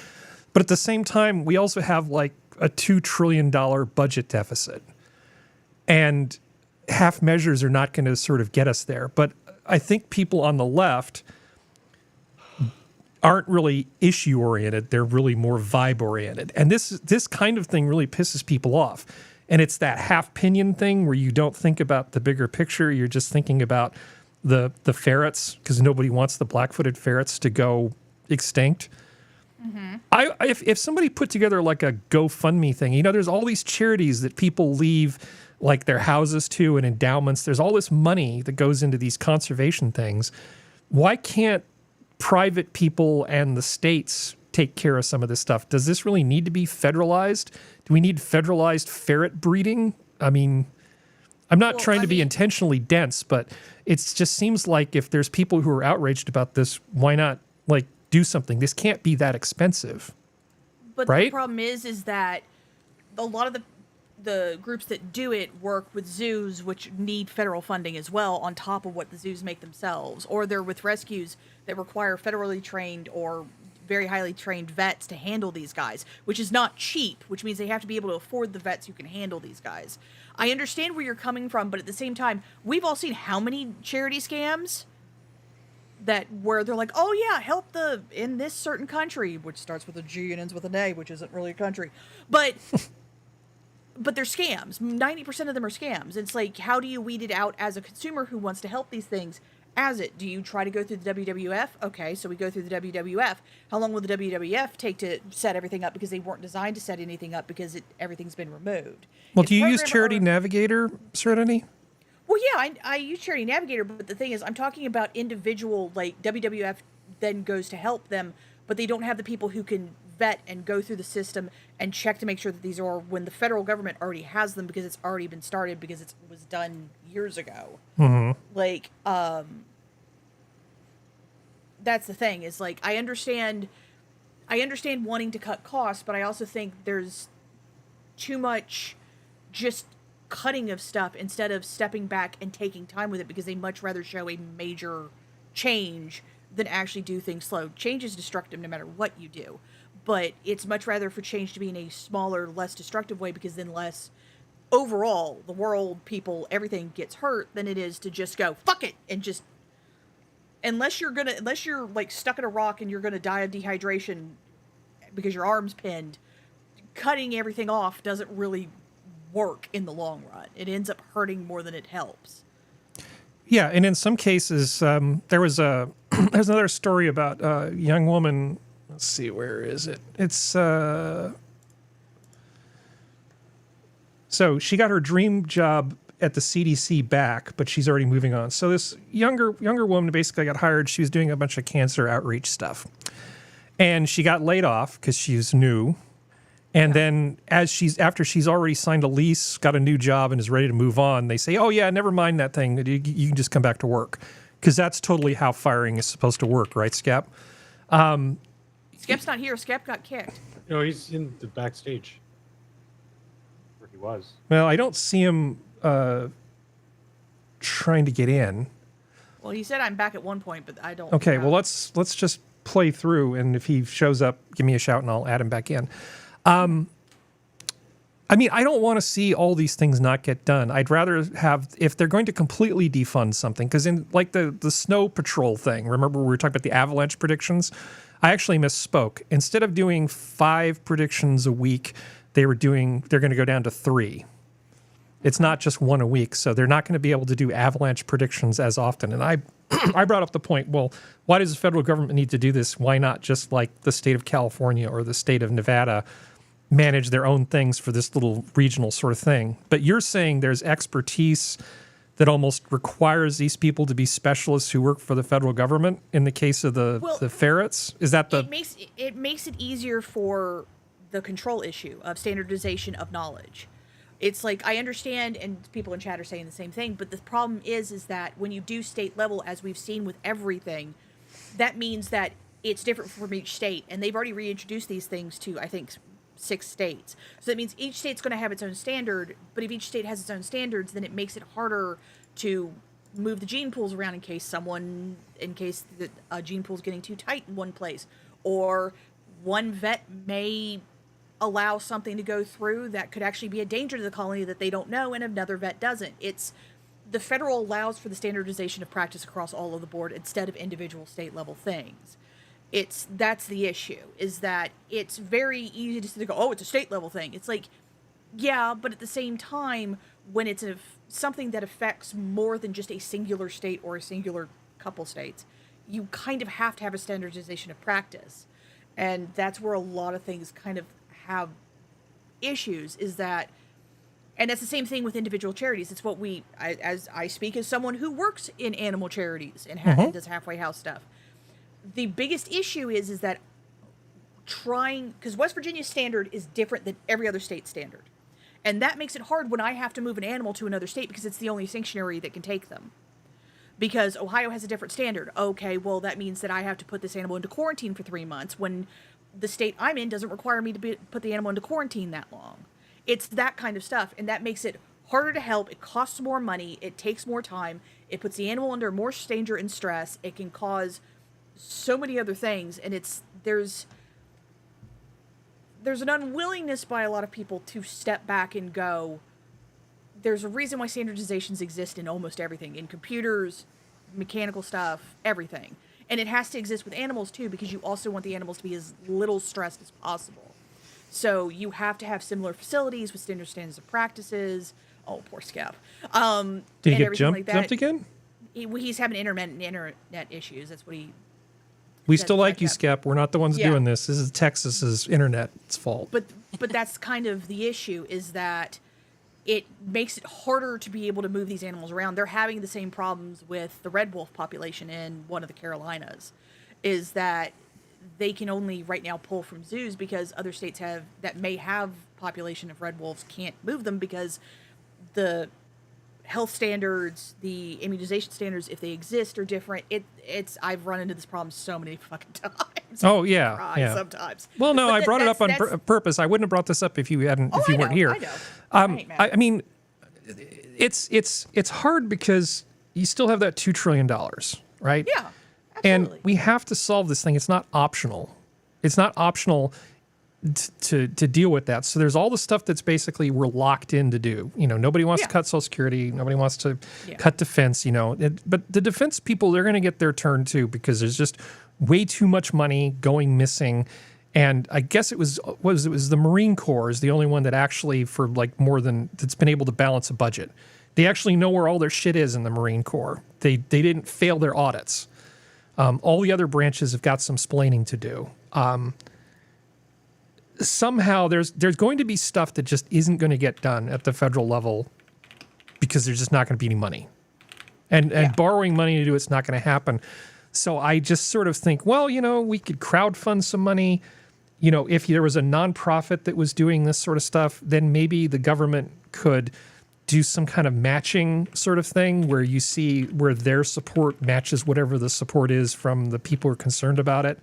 But at the same time, we also have like a $2 trillion budget deficit. And half measures are not going to sort of get us there. But I think people on the left aren't really issue oriented. They're really more vibe oriented. And this kind of thing really pisses people off. And it's that half pinion thing where you don't think about the bigger picture. You're just thinking about the ferrets because nobody wants the black-footed ferrets to go extinct. If somebody put together like a GoFundMe thing, there's all these charities that people leave like their houses to and endowments. There's all this money that goes into these conservation things. Why can't private people and the states take care of some of this stuff? Does this really need to be federalized? Do we need federalized ferret breeding? I mean, I'm not trying to be intentionally dense, but it just seems like if there's people who are outraged about this, why not like do something? This can't be that expensive. But Right? the problem is that a lot of the groups that do it work with zoos, which need federal funding as well, on top of what the zoos make themselves, or they're with rescues that require federally trained or very highly trained vets to handle these guys, which is not cheap, which means they have to be able to afford the vets who can handle these guys. I understand where you're coming from, but at the same time, we've all seen how many charity scams where they're like, oh yeah, help in this certain country, which starts with a G and ends with an A, which isn't really a country. But they're scams. 90% of them are scams. It's like, how do you weed it out as a consumer who wants to help these things? Do you try to go through the WWF? Okay, so we go through the WWF. How long will the WWF take to set everything up? Because they weren't designed to set anything up because everything's been removed. Well, do you use Charity Navigator, Serenity? Well, yeah, I use Charity Navigator, but the thing is, I'm talking about individual, like, WWF then goes to help them, but they don't have the people who can vet and go through the system and check to make sure that these are, when the federal government already has them because it's already been started because it was done years ago. Mm-hmm. Like, that's the thing, is like, I understand wanting to cut costs, but I also think there's too much just cutting of stuff instead of stepping back and taking time with it, because they much rather show a major change than actually do things slow. Change is destructive no matter what you do, but it's much rather for change to be in a smaller, less destructive way, because then less overall, the world, people, everything gets hurt than it is to just go, fuck it, and just, unless you're like stuck in a rock and you're gonna die of dehydration because your arm's pinned, cutting everything off doesn't really work in the long run. It ends up hurting more than it helps. Yeah, and in some cases, there's another story about a young woman. Let's see, where is it? It's so she got her dream job at the CDC back, but she's already moving on. So this younger woman basically got hired. She was doing a bunch of cancer outreach stuff, and she got laid off because she's new. And then after she's already signed a lease, got a new job, and is ready to move on, they say, oh, yeah, never mind that thing. You can just come back to work. Because that's totally how firing is supposed to work, right, Skep? Skep's not here. Skep got kicked. No, he's in the backstage. Where he was. Well, I don't see him trying to get in. Well, he said I'm back at one point, but I don't. Okay, well, let's just play through, and if he shows up, give me a shout, and I'll add him back in. I mean, I don't want to see all these things not get done. I'd rather have, if they're going to completely defund something, because in like the snow patrol thing, remember we were talking about the avalanche predictions? I actually misspoke. Instead of doing 5 predictions a week, they're going to go down to 3. It's not just 1 a week, so they're not going to be able to do avalanche predictions as often. And I brought up the point, well, why does the federal government need to do this? Why not just like the state of California or the state of Nevada manage their own things for this little regional sort of thing? But you're saying there's expertise that almost requires these people to be specialists who work for the federal government in the case of the ferrets? Is that the... It makes it easier for the control issue of standardization of knowledge. It's like, I understand, and people in chat are saying the same thing, but the problem is that when you do state level, as we've seen with everything, that means that it's different from each state, and they've already reintroduced these things to, I think, 6 states. So that means each state's going to have its own standard, but if each state has its own standards, then it makes it harder to move the gene pools around in case the gene pool's getting too tight in one place, or one vet may allow something to go through that could actually be a danger to the colony that they don't know, and another vet doesn't. It's the federal allows for the standardization of practice across all of the board instead of individual state level things. That's the issue, is that it's very easy to go, oh, it's a state level thing. It's like, yeah, but at the same time, when it's something that affects more than just a singular state or a singular couple states, you kind of have to have a standardization of practice. And that's where a lot of things kind of have issues, is that, and that's the same thing with individual charities. It's what I speak as someone who works in animal charities and does halfway house stuff. The biggest issue is that because West Virginia's standard is different than every other state standard. And that makes it hard when I have to move an animal to another state because it's the only sanctuary that can take them. Because Ohio has a different standard. Okay, well, that means that I have to put this animal into quarantine for 3 months when the state I'm in doesn't require me to put the animal into quarantine that long. It's that kind of stuff, and that makes it harder to help. It costs more money. It takes more time. It puts the animal under more danger and stress. It can cause so many other things, and there's an unwillingness by a lot of people to step back and go, there's a reason why standardizations exist in almost everything, in computers, mechanical stuff, everything. And it has to exist with animals too, because you also want the animals to be as little stressed as possible. So you have to have similar facilities with standards of practices. Oh, poor Skep. Did he get jumped again? He's having internet issues. That's what he... We still like you, Skep. We're not the ones doing this. This is Texas's internet's fault. But that's kind of the issue, is that it makes it harder to be able to move these animals around. They're having the same problems with the red wolf population in one of the Carolinas, is that they can only right now pull from zoos because other states that may have population of red wolves can't move them because the health standards, the immunization standards, if they exist, are different. I've run into this problem so many fucking times. Oh yeah. Sometimes. Well, no, I brought it up on purpose. I wouldn't have brought this up if you weren't here. I know. I mean, it's hard because you still have that $2 trillion, right? Yeah. Absolutely. And we have to solve this thing. It's not optional. It's not optional to deal with that. So there's all the stuff that's basically we're locked in to do. Nobody wants to cut Social Security. Nobody wants to cut defense. But the defense people, they're going to get their turn too, because there's just way too much money going missing. And I guess it was the Marine Corps is the only one that actually for that's been able to balance a budget. They actually know where all their shit is in the Marine Corps. They didn't fail their audits. All the other branches have got some splaining to do. Somehow there's going to be stuff that just isn't going to get done at the federal level because there's just not going to be any money. And borrowing money to do it's not going to happen. So I just sort of think, well, we could crowdfund some money. If there was a nonprofit that was doing this sort of stuff, then maybe the government could do some kind of matching sort of thing where you see where their support matches whatever the support is from the people who are concerned about it,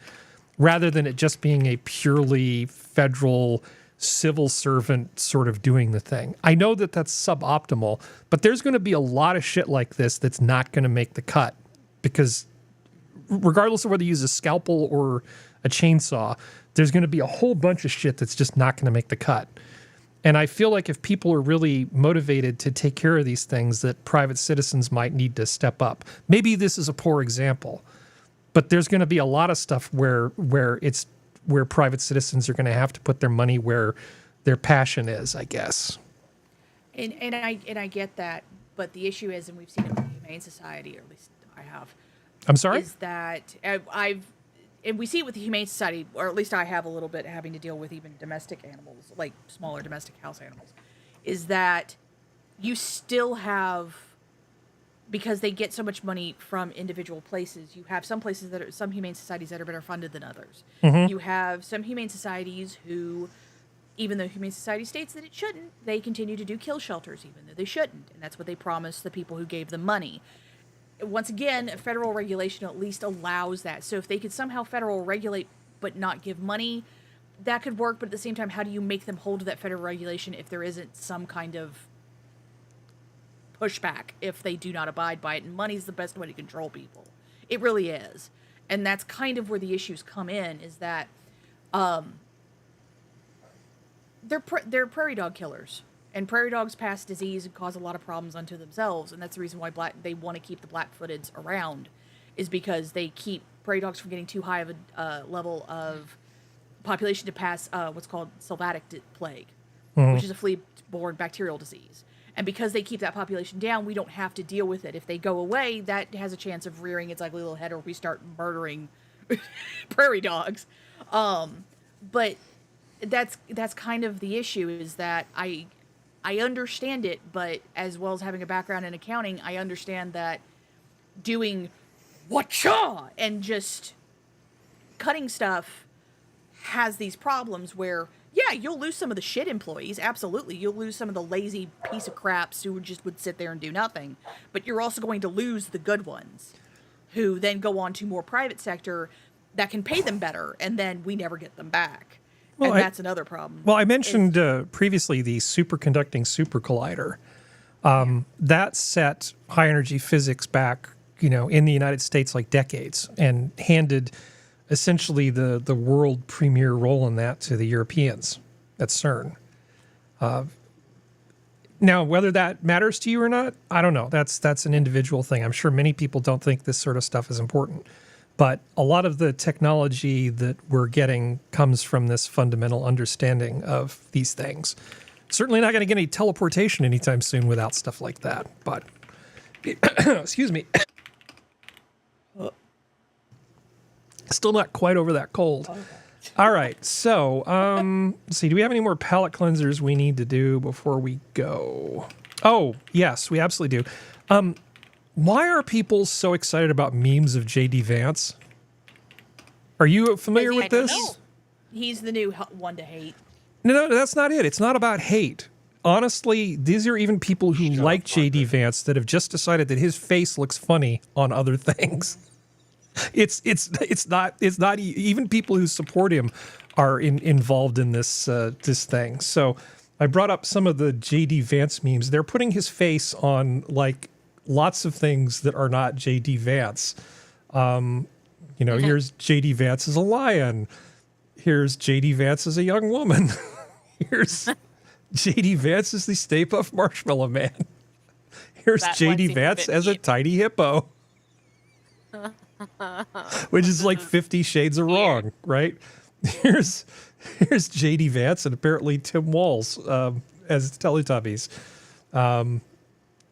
rather than it just being a purely federal civil servant sort of doing the thing. I know that that's suboptimal, but there's going to be a lot of shit like this that's not going to make the cut, because regardless of whether you use a scalpel or a chainsaw, there's going to be a whole bunch of shit that's just not going to make the cut. And I feel like if people are really motivated to take care of these things, that private citizens might need to step up. Maybe this is a poor example, but there's going to be a lot of stuff where private citizens are going to have to put their money where their passion is, I guess. And I get that, but the issue is, and we've seen it with the Humane Society, or at least I have. I'm sorry? Is that and we see it with the Humane Society, or at least I have a little bit having to deal with even domestic animals, like smaller domestic house animals, is that you still have, because they get so much money from individual places, you have some places some Humane Societies that are better funded than others. Mm-hmm. You have some Humane Societies who, even though Humane Society states that it shouldn't, they continue to do kill shelters even though they shouldn't. And that's what they promised the people who gave them money. Once again, federal regulation at least allows that. So if they could somehow federal regulate but not give money, that could work. But at the same time, how do you make them hold to that federal regulation if there isn't some kind of pushback if they do not abide by it? And money's the best way to control people. It really is. And that's kind of where the issues come in, is that they're prairie dog killers. And prairie dogs pass disease and cause a lot of problems unto themselves. And that's the reason why they want to keep the black-footeds around, is because they keep prairie dogs from getting too high of a level of population to pass what's called sylvatic plague, which is a flea-borne bacterial disease. And because they keep that population down, we don't have to deal with it. If they go away, that has a chance of rearing its ugly little head, or we start murdering prairie dogs. But that's kind of the issue, is that I understand it, but as well as having a background in accounting, I understand that doing whatcha and just cutting stuff has these problems where, yeah, you'll lose some of the shit employees. Absolutely. You'll lose some of the lazy piece of craps who just would sit there and do nothing. But you're also going to lose the good ones who then go on to more private sector that can pay them better, and then we never get them back. Well, and that's another problem. Well, I mentioned previously the superconducting super collider. That set high energy physics back, in the United States like decades, and handed essentially the world premier role in that to the Europeans at CERN. Now, whether that matters to you or not, I don't know. That's an individual thing. I'm sure many people don't think this sort of stuff is important. But a lot of the technology that we're getting comes from this fundamental understanding of these things. Certainly not going to get any teleportation anytime soon without stuff like that. But, excuse me. Still not quite over that cold. Okay. All right, so let's see. Do we have any more palette cleansers we need to do before we go? Oh, yes, we absolutely do. Why are people so excited about memes of J.D. Vance? Are you familiar with this? No. He's the new one to hate. No, that's not it. It's not about hate. Honestly, these are even people who like J.D. Vance that have just decided that his face looks funny on other things. It's not even people who support him are involved in this this thing. So I brought up some of the J.D. Vance memes. They're putting his face on like lots of things that are not J.D. Vance. Here's J.D. Vance as a lion. Here's J.D. Vance as a young woman. Here's J.D. Vance as the Stay Puft Marshmallow Man. Here's J.D. Vance as a tiny hippo. Which is like 50 Shades of Wrong, right? Here's J.D. Vance and apparently Tim Walz as Teletubbies.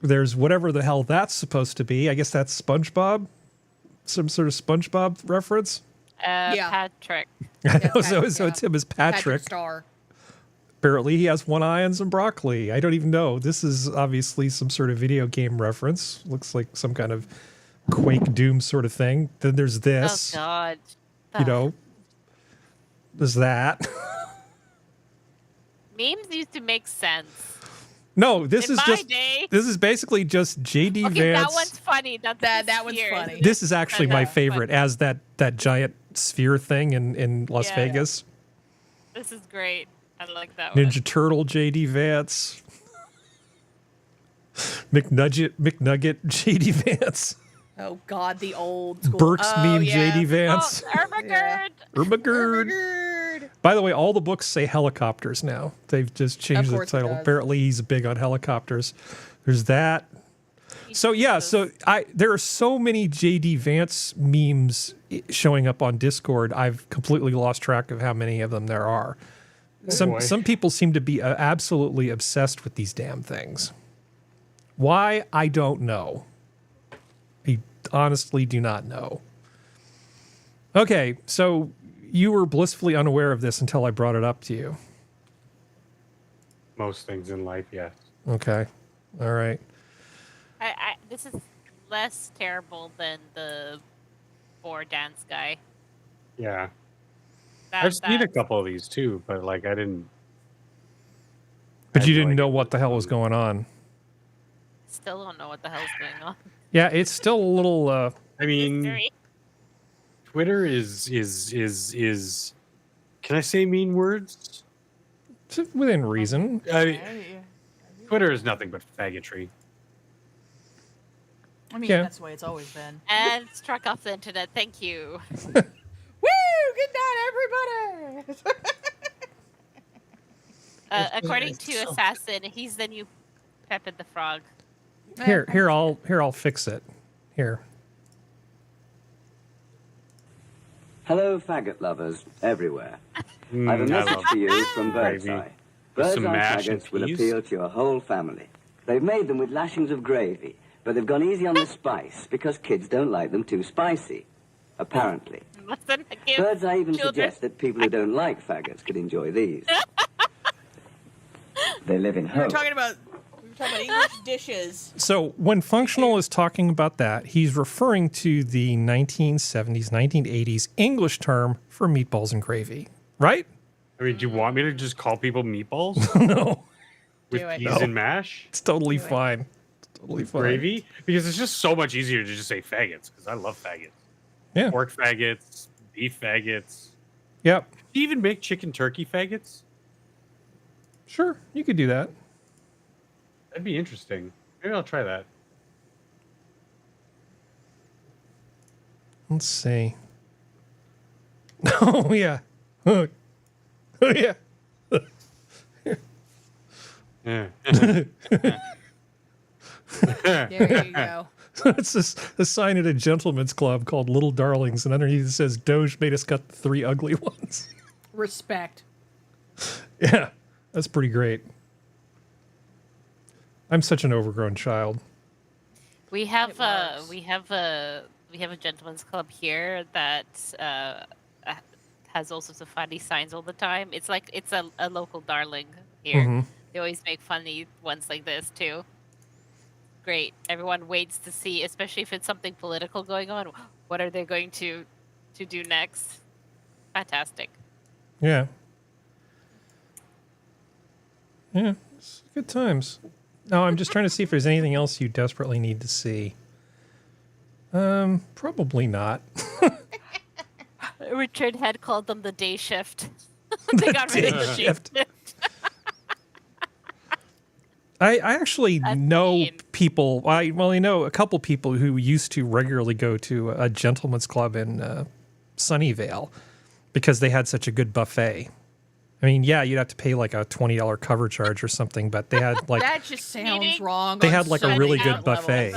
There's whatever the hell that's supposed to be. I guess that's SpongeBob. Some sort of SpongeBob reference. Yeah. Patrick. So Tim is Patrick. Star. Apparently he has one eye and some broccoli. I don't even know. This is obviously some sort of video game reference. Looks like some kind of Quake Doom sort of thing. Then there's this. Oh God. There's that. Memes used to make sense. No, this In is my just day. this is basically just JD Okay, Vance. that one's funny. That one's funny. This is actually my favorite, funny. as that giant sphere thing in Las Vegas. This is great. I like that one. Ninja Turtle JD Vance. McNugget JD Vance. Oh God, the old school. Burke's meme JD Vance. Oh, Ermagerd. Ermagerd. By the way, all the books say helicopters now. They've just changed the title. Apparently he's big on helicopters. There's that. So yeah, there are so many JD Vance memes showing up on Discord. I've completely lost track of how many of them there are. Some people seem to be absolutely obsessed with these damn things. Why? I don't know. I honestly do not know. Okay, so you were blissfully unaware of this until I brought it up to you. Most things in life, yes. Okay. All right. This is less terrible than the boar dance guy. Yeah. I've seen a couple of these too, but like I didn't. But you didn't know what the hell was going on. Still don't know what the hell's going on. Yeah, it's still a little. I mean, Twitter is. Can I say mean words? Within reason. Twitter is nothing but faggotry. I mean, that's the way it's always been. And struck off the internet. Thank you. Woo! Good night, everybody. According to Assassin, he's the new Pepe the Frog. Here, I'll fix it. Here. Hello, faggot lovers everywhere. I've a message for you from Birdseye. Birdseye faggots will appeal to your whole family. They've made them with lashings of gravy, but they've gone easy on the spice because kids don't like them too spicy, apparently. Birdseye even suggests that people who don't like faggots could enjoy these. They live in home. We were talking about English dishes. So when Functional is talking about that, he's referring to the 1970s, 1980s English term for meatballs and gravy, right? I mean, do you want me to just call people meatballs? No. With peas and mash? It's totally fine. It's totally fine. Gravy? Because it's just so much easier to just say faggots, because I love faggots. Yeah. Pork faggots, beef faggots. Yep. Do you even make chicken turkey faggots? Sure, you could do that. That'd be interesting. Maybe I'll try that. Let's see. Oh yeah. Oh yeah. Yeah. There you go. It's this a sign at a gentleman's club called Little Darlings, and underneath it says Doge made us cut the 3 ugly ones. Respect. Yeah, that's pretty great. I'm such an overgrown child. We have It works. we have a gentleman's club here that has all sorts of funny signs all the time. It's like it's a local darling here. Mhm. They always make funny ones like this too. Great. Everyone waits to see, especially if it's something political going on. What are they going to do next? Fantastic. Yeah. Yeah, it's good times. No, I'm just trying to see if there's anything else you desperately need to see. Probably not. Richard had called them the day shift. They got rid of the shift. shift. I actually That's know mean. people. I know a couple people who used to regularly go to a gentleman's club in Sunnyvale because they had such a good buffet. I mean, yeah, you'd have to pay like a $20 cover charge or something, but they had like That just sounds Meaning- wrong. they on had like so a really many good levels. buffet.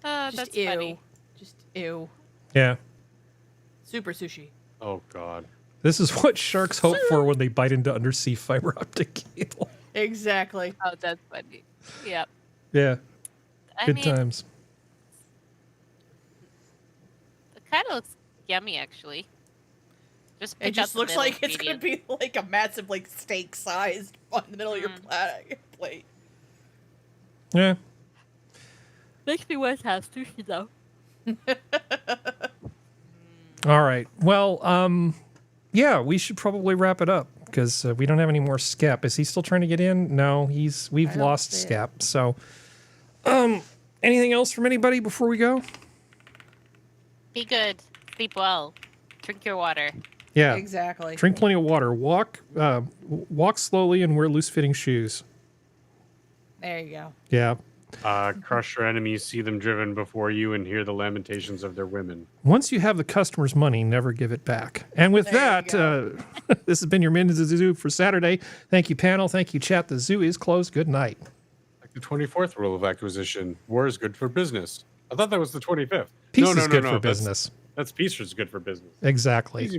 Oh, Just that's ew. funny. Just ew. Yeah. Super sushi. Oh God. This is what sharks hope for when they bite into undersea fiber optic cable. Exactly. Oh, that's funny. Yep. Yeah, I good mean, times. it kind of looks yummy, actually. Just pick It just out the looks middle like it's gonna ingredient. be like a massive like steak sized on the middle of your plate. Yeah. Makes me want to have sushi though. All right. Well, yeah, we should probably wrap it up because we don't have any more Skep. Is he still trying to get in? No, we've I don't lost see it. Skep. So, anything else from anybody before we go? Be good. Sleep well. Drink your water. Yeah. Exactly. Drink plenty of water. Walk slowly and wear loose-fitting shoes. There you go. Yeah. Crush your enemies, see them driven before you, and hear the lamentations of their women. Once you have the customer's money, never give it back. And with There you that, this has been your Minutes of the Zoo for Saturday. Thank you, panel. Thank you, chat. The zoo is closed. Good night. Like the 24th rule of acquisition, war is good for business. I thought that was the 25th. Peace no, is good for that's- business. That's peace is good for business. Exactly.